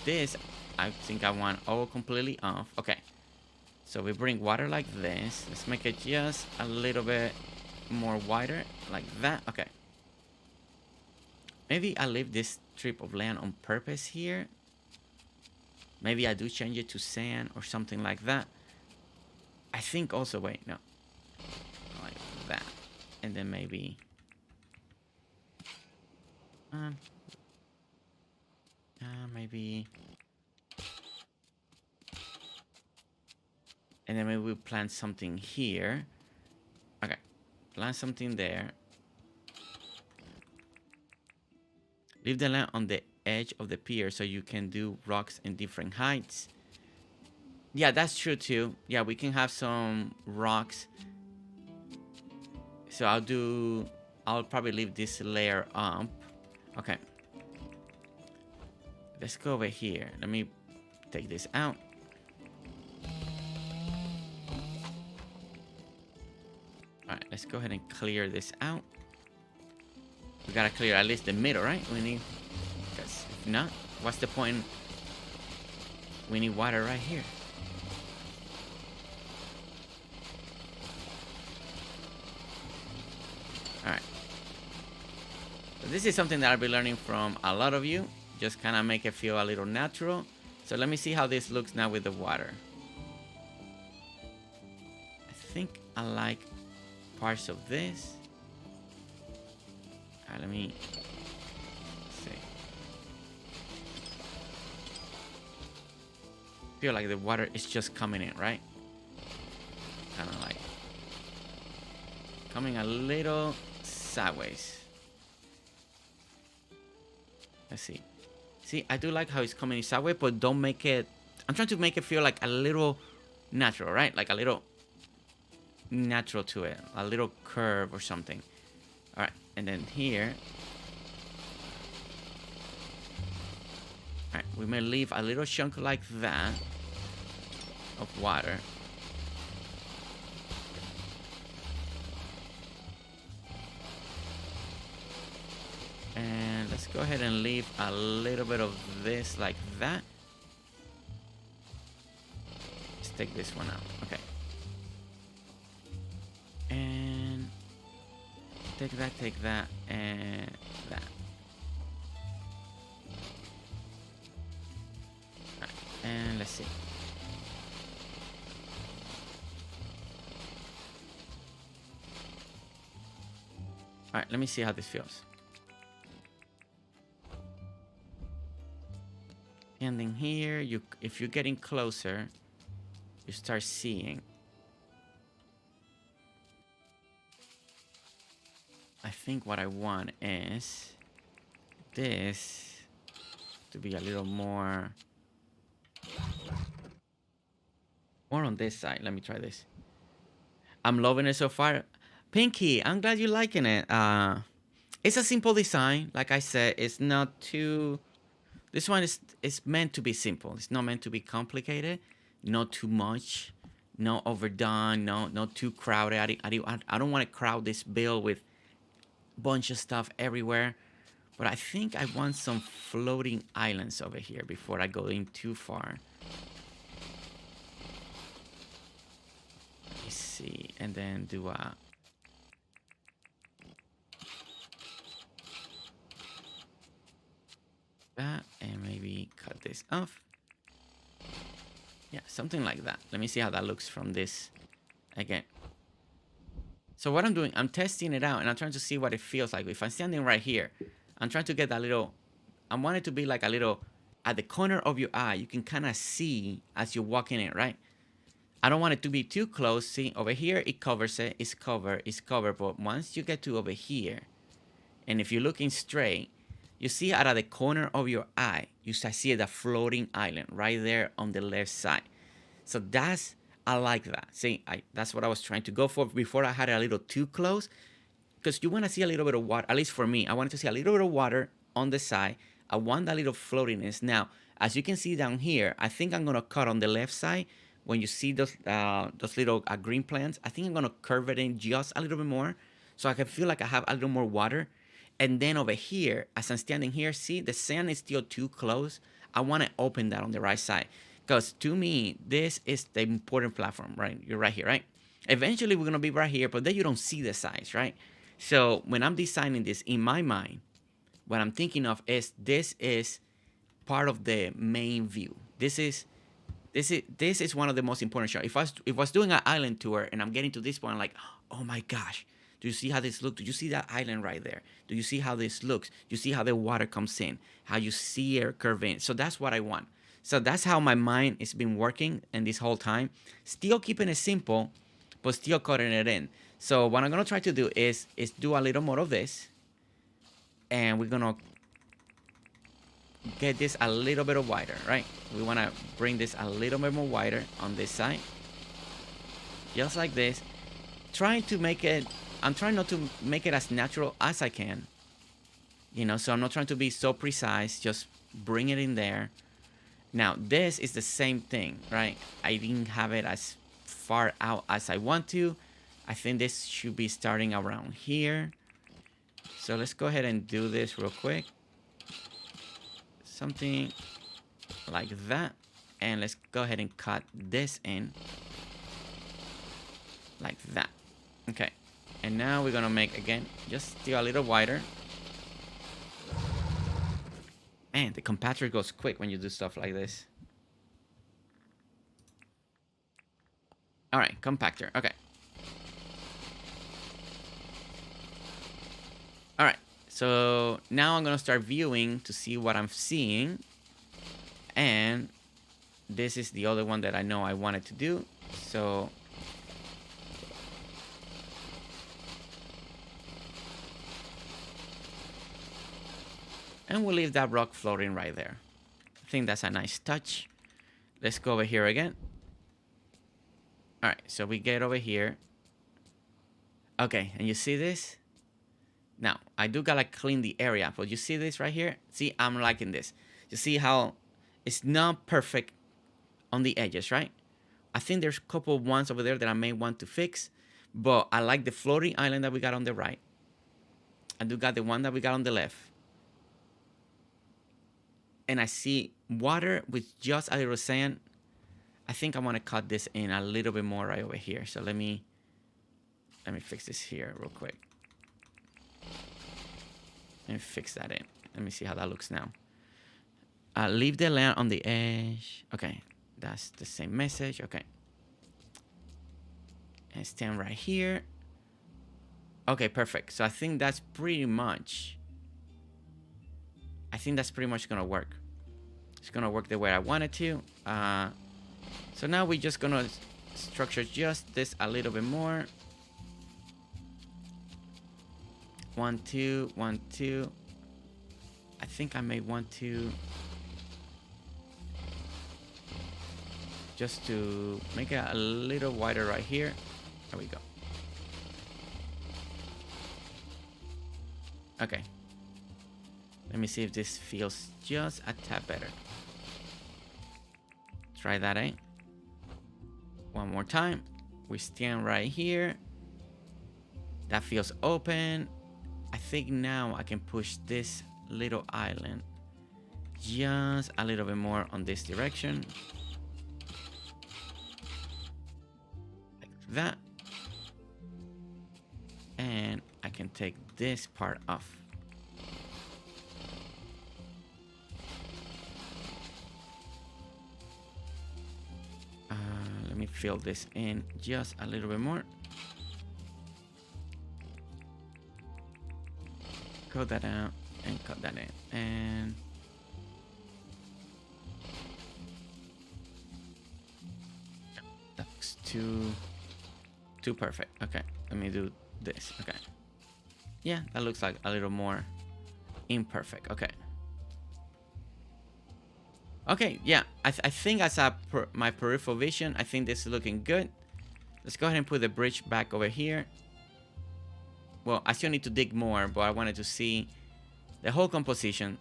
this, I think I want all completely off. Okay, so we bring water like this. Let's make it just a little bit more wider, like that. Okay. Maybe I leave this strip of land on purpose here. Maybe I do change it to sand or something like that. I think also, wait, no. Like that. And then maybe... maybe... And then maybe we plant something here. Okay. Plant something there. Leave the land on the edge of the pier so you can do rocks in different heights. Yeah, that's true too. Yeah, we can have some rocks. So I'll probably leave this layer up. Okay. Let's go over here. Let me take this out. Alright, let's go ahead and clear this out. We gotta clear at least the middle, right? We need, because if not, what's the point? We need water right here. Alright. So this is something that I'll be learning from a lot of you. Just kind of make it feel a little natural. So let me see how this looks now with the water. I think I like parts of this. Let me see. Feel like the water is just coming in, right? Kind of like coming a little sideways. Let's see. See, I do like how it's coming sideways, but don't make it... I'm trying to make it feel like a little natural, right? Like a little natural to it. A little curve or something. All right. And then here, all right, we may leave a little chunk like that of water. And let's go ahead and leave a little bit of this like that. Let's take this one out. Okay. And take that, and that. Right, and let's see. All right, let me see how this feels. And then here, if you're getting closer, you start seeing. I think what I want is this to be a little more on this side. Let me try this. I'm loving it so far. Pinky, I'm glad you're liking it. It's a simple design. Like I said, it's not too... This one is meant to be simple. It's not meant to be complicated. Not too much. no overdone, no too crowded. I don't want to crowd this build with bunch of stuff everywhere. But I think I want some floating islands over here before I go in too far. Let me see, and then do a that, and maybe cut this off. Yeah, something like that. Let me see how that looks from this again. So what I'm doing, I'm testing it out, and I'm trying to see what it feels like. If I'm standing right here, I'm trying to get that little, I want it to be like a little, at the corner of your eye, you can kind of see as you're walking in, right? I don't want it to be too close. See, over here, it covers it, it's covered. But once you get to over here, and if you're looking straight, you see out of the corner of your eye, you see the floating island right there on the left side. So that's, I like that. See, that's what I was trying to go for before I had it a little too close. Because you want to see a little bit of water, at least for me. I wanted to see a little bit of water on the side. I want that little floatiness. Now, as you can see down here, I think I'm going to cut on the left side. When you see those little green plants, I think I'm going to curve it in just a little bit more. So I can feel like I have a little more water. And then over here, as I'm standing here, see, the sand is still too close. I want to open that on the right side. Because to me, this is the important platform, right? You're right here, right? Eventually, we're going to be right here, but then you don't see the sides, right? So when I'm designing this, in my mind, what I'm thinking of is this is part of the main view. This is one of the most important shots. If I was doing an island tour and I'm getting to this point, I'm like, oh my gosh, do you see how this looks? Do you see that island right there? Do you see how this looks? Do you see how the water comes in? How you see it curve in? So that's what I want. So that's how my mind has been working and this whole time. Still keeping it simple, but still cutting it in. So what I'm going to try to do is do a little more of this. And we're going to get this a little bit wider, right? We want to bring this a little bit more wider on this side. Just like this. Trying to make it, I'm trying not to make it as natural as I can. You know, so I'm not trying to be so precise. Just bring it in there. Now, this is the same thing, right? I didn't have it as far out as I want to. I think this should be starting around here. So let's go ahead and do this real quick. Something like that. And let's go ahead and cut this in. Like that. Okay. And now we're going to make, again, just still a little wider. Man, the compactor goes quick when you do stuff like this. All right, compactor. Okay. All right. So now I'm going to start viewing to see what I'm seeing. And this is the other one that I know I wanted to do. So and we'll leave that rock floating right there. I think that's a nice touch. Let's go over here again. All right, so we get over here. Okay, and you see this? Now, I do gotta clean the area, but you see this right here? See, I'm liking this. You see how it's not perfect on the edges, right? I think there's a couple ones over there that I may want to fix, but I like the floating island that we got on the right. I do got the one that we got on the left. And I see water with just a little sand. I think I want to cut this in a little bit more right over here. So let me fix this here real quick. Let me fix that in. Let me see how that looks now. Leave the land on the edge. Okay, that's the same message. Okay. And stand right here. Okay, perfect. So I think that's pretty much gonna work. It's gonna work the way I want it to. So now we're just gonna structure just this a little bit more. 1, 2, 1, 2. I think I may want to just to make it a little wider right here. There we go. Okay. Let me see if this feels just a tad better. Try that, eh? One more time. We stand right here. That feels open. I think now I can push this little island just a little bit more on this direction. Like that. And I can take this part off. Let me fill this in just a little bit more. Cut that out and cut that in. And that looks too perfect. Okay, let me do this. Okay. Yeah, that looks like a little more imperfect. Okay. Okay, yeah, I think as my peripheral vision, I think this is looking good. Let's go ahead and put the bridge back over here. Well, I still need to dig more, but I wanted to see the whole composition.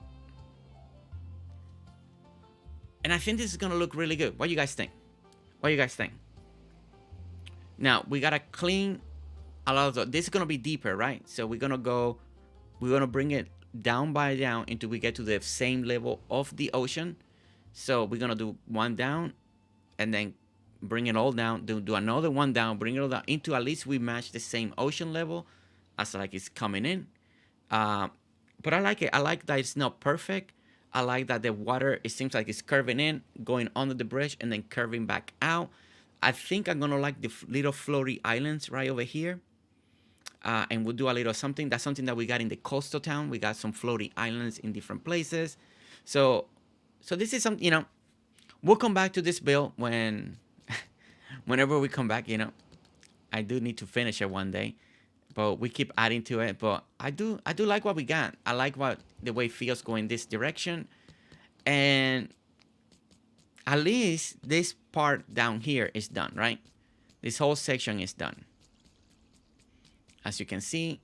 And I think this is gonna look really good. What do you guys think? What do you guys think? Now, we gotta clean a lot of this is gonna be deeper, right? So we're gonna bring it down by down until we get to the same level of the ocean. So we're gonna do one down and then bring it all down, do another one down, bring it all down into at least we match the same ocean level as like it's coming in. But I like it. I like that it's not perfect. I like that the water, it seems like it's curving in, going under the bridge and then curving back out. I think I'm gonna like the little floaty islands right over here. And we'll do a little something. That's something that we got in the coastal town. We got some floaty islands in different places. So this is something, we'll come back to this build whenever we come back, I do need to finish it one day, but we keep adding to it. But I do like what we got. I like the way it feels going this direction. And at least this part down here is done, right? This whole section is done. As you can see,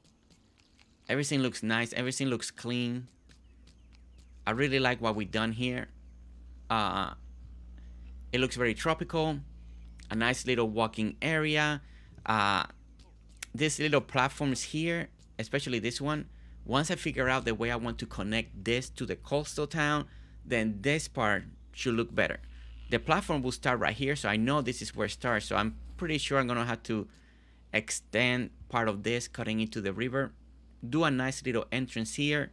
everything looks nice. Everything looks clean. I really like what we've done here. It looks very tropical. A nice little walking area. This little platforms here, especially this one. Once I figure out the way I want to connect this to the coastal town, then this part should look better. The platform will start right here, so I know this is where it starts. So I'm pretty sure I'm gonna have to extend part of this, cutting into the river. Do a nice little entrance here.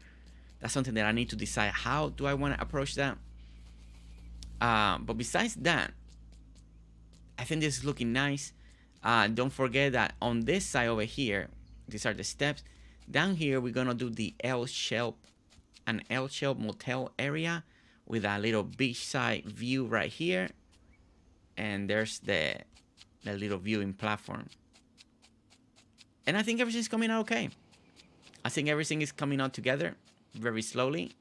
That's something that I need to decide how do I want to approach that. But besides that, I think this is looking nice. Don't forget that on this side over here, these are the steps. Down here, we're gonna do the an L-shaped motel area with a little beachside view right here. And there's the little viewing platform. And I think everything's coming out okay. I think everything is coming out together very slowly.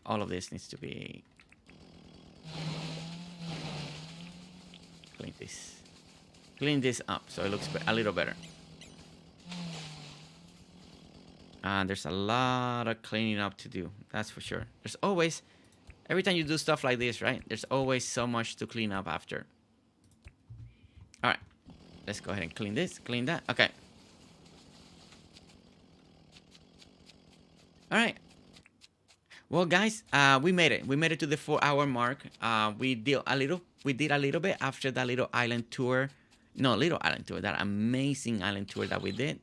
All of this needs to be clean this up so it looks a little better. There's a lot of cleaning up to do, that's for sure. There's always, every time you do stuff like this, right, there's always so much to clean up after. All right, let's go ahead and clean this, clean that. Okay. All right. Well, guys, we made it. We made it to the 4-hour mark. We did a little bit after that little island tour. No, little island tour. That amazing island tour that we did.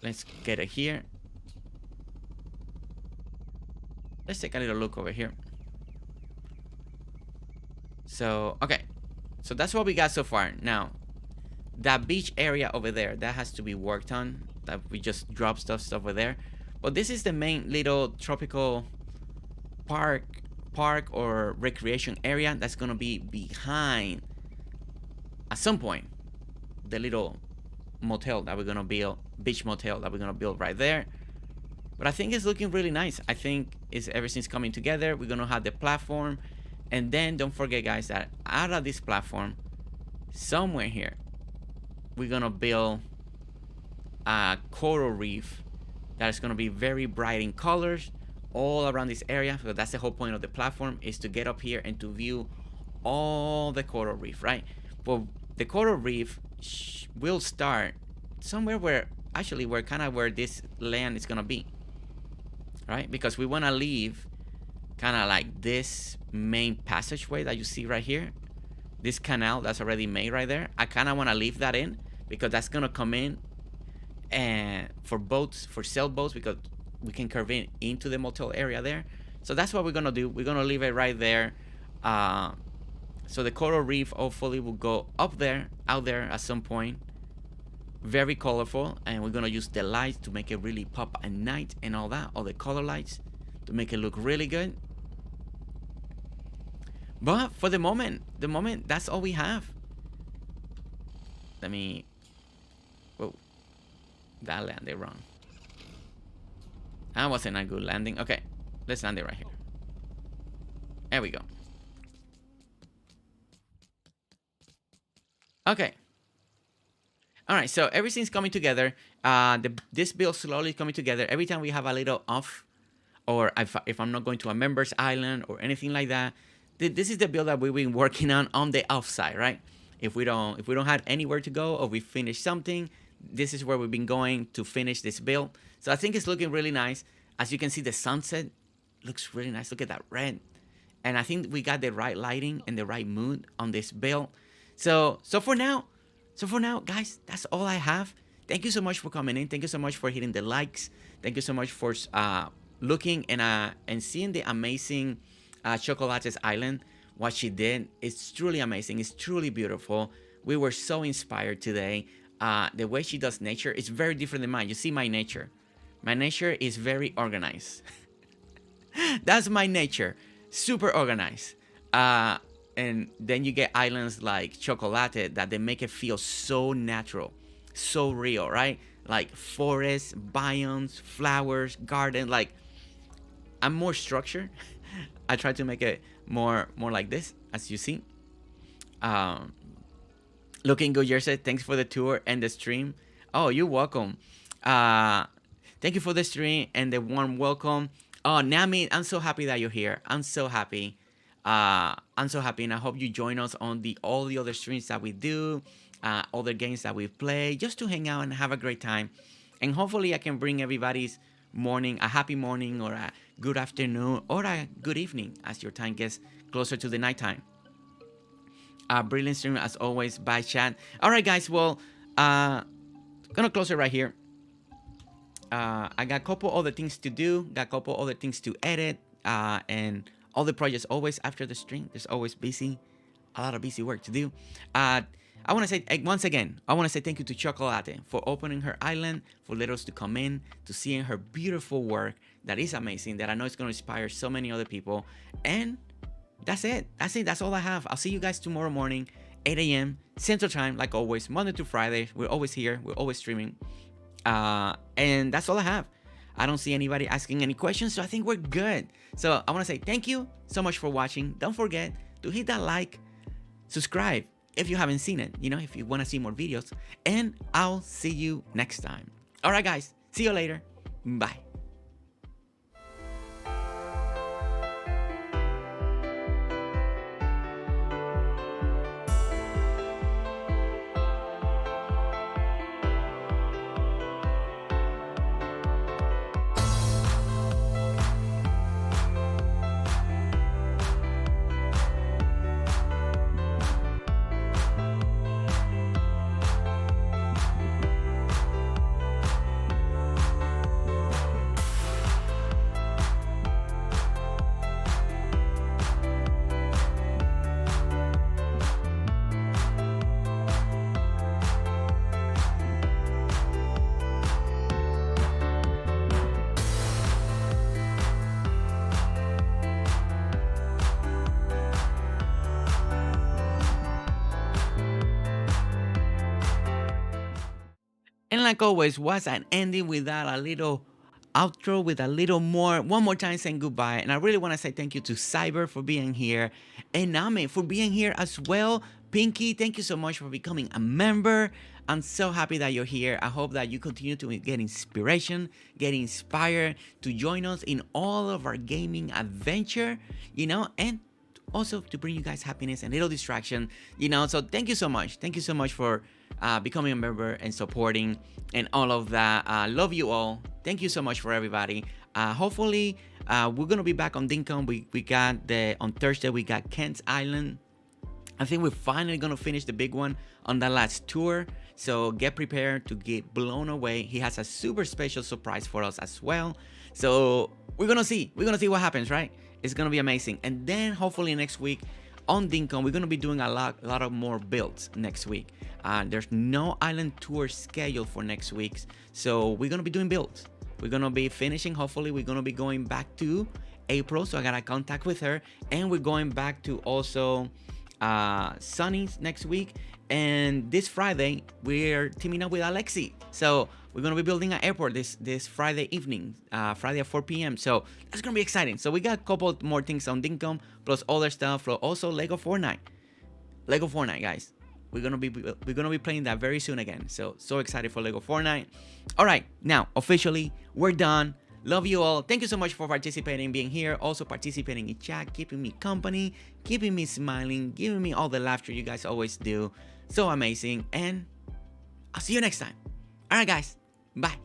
Let's get it here. Let's take a little look over here. So, okay. So that's what we got so far. Now, that beach area over there, that has to be worked on. That we just drop stuff over there. But this is the main little tropical park or recreation area that's gonna be behind, at some point, the little motel that we're gonna build, beach motel that we're gonna build right there. But I think it's looking really nice. I think everything's coming together. We're gonna have the platform, and then don't forget, guys, that out of this platform, somewhere here, we're gonna build a coral reef that is gonna be very bright in colors, all around this area. So that's the whole point of the platform, is to get up here and to view all the coral reef, right? Well, the coral reef will start somewhere where actually where kind of where this land is gonna be, right? Because we want to leave kind of like this main passageway that you see right here, this canal that's already made right there. I kind of want to leave that in because that's gonna come in and for boats, for sailboats, because we can curve in into the motel area there. So that's what we're gonna do. We're gonna leave it right there. So the coral reef hopefully will go up there, out there at some point. Very colorful, and we're gonna use the lights to make it really pop at night and all that, all the color lights to make it look really good. But for the moment, that's all we have. Let me. Whoa, that landed wrong. That wasn't a good landing. Okay, let's land it right here. There we go. Okay. All right, so everything's coming together. This build slowly coming together. Every time we have a little off, or if I'm not going to a members island or anything like that, this is the build that we've been working on the offside, right? If we don't have anywhere to go, or we finish something, this is where we've been going to finish this build. So I think it's looking really nice. As you can see, the sunset looks really nice. Look at that red, and I think we got the right lighting and the right mood on this build. So for now, guys, that's all I have. Thank you so much for coming in. Thank you so much for hitting the likes. Thank you so much for looking and seeing the amazing Chocolate's island. What she did is truly amazing. It's truly beautiful. We were so inspired today. The way she does nature is very different than mine. You see my nature. My nature is very organized. That's my nature. Super organized. And then you get islands like Chokolate that they make it feel so natural, so real, right? Like forests, biomes, flowers, garden. Like, I'm more structured. I try to make it more like this, as you see. Looking good, Jersey. Thanks for the tour and the stream. Oh, you're welcome. Thank you for the stream and the warm welcome. Oh, Nami, I'm so happy that you're here. I'm so happy. And I hope you join us on all the other streams that we do, other games that we play, just to hang out and have a great time. And hopefully I can bring everybody's morning, a happy morning, or a good afternoon, or a good evening as your time gets closer to the nighttime. Brilliant stream as always. Bye, chat. All right, guys. Well, gonna close it right here. I got a couple other things to do, got a couple other things to edit, and all the projects always after the stream. There's always a lot of busy work to do. I want to say once again, thank you to Chokolate for opening her island, for letting us to come in, to seeing her beautiful work that is amazing, that I know it's going to inspire so many other people. And that's it. That's all I have. I'll see you guys tomorrow morning, 8 a.m. Central Time, like always, Monday to Friday. We're always here. We're always streaming. And that's all I have. I don't see anybody asking any questions, so I think we're good. So I want to say thank you so much for watching. Don't forget to hit that like, subscribe if you haven't seen it, if you want to see more videos. And I'll see you next time. All right, guys. See you later. Bye. And like always, what's an ending without a little outro with a little more, one more time saying goodbye. And I really want to say thank you to Cyber for being here and Name for being here as well. Pinky, thank you so much for becoming a member. I'm so happy that you're here. I hope that you continue to get inspiration, get inspired to join us in all of our gaming adventure, and also to bring you guys happiness and little distraction, So thank you so much. Thank you so much for becoming a member and supporting and all of that. Love you all. Thank you so much for everybody. Hopefully, we're gonna be back on Dinkum. We got on Thursday. We got Kent's Island. I think we're finally gonna finish the big one on that last tour. So get prepared to get blown away. He has a super special surprise for us as well. So we're gonna see what happens, right? It's gonna be amazing. And then hopefully next week on Dinkum, we're gonna be doing a lot of more builds next week. There's no island tour scheduled for next week, so we're gonna be doing builds. We're gonna be finishing. Hopefully, we're gonna be going back to April, so I got a contact with her, and we're going back to also Sunny's next week. And this Friday, we're teaming up with Alexi. So we're going to be building an airport this Friday evening, Friday at 4 p.m. So that's going to be exciting. So we got a couple more things on Dinkum, plus other stuff, plus also Lego Fortnite. Lego Fortnite, guys. We're gonna be playing that very soon again. So excited for Lego Fortnite. All right, now officially we're done. Love you all. Thank you so much for participating, being here, also participating in chat, keeping me company, keeping me smiling, giving me all the laughter you guys always do. So amazing. And I'll see you next time. All right, guys. Bye.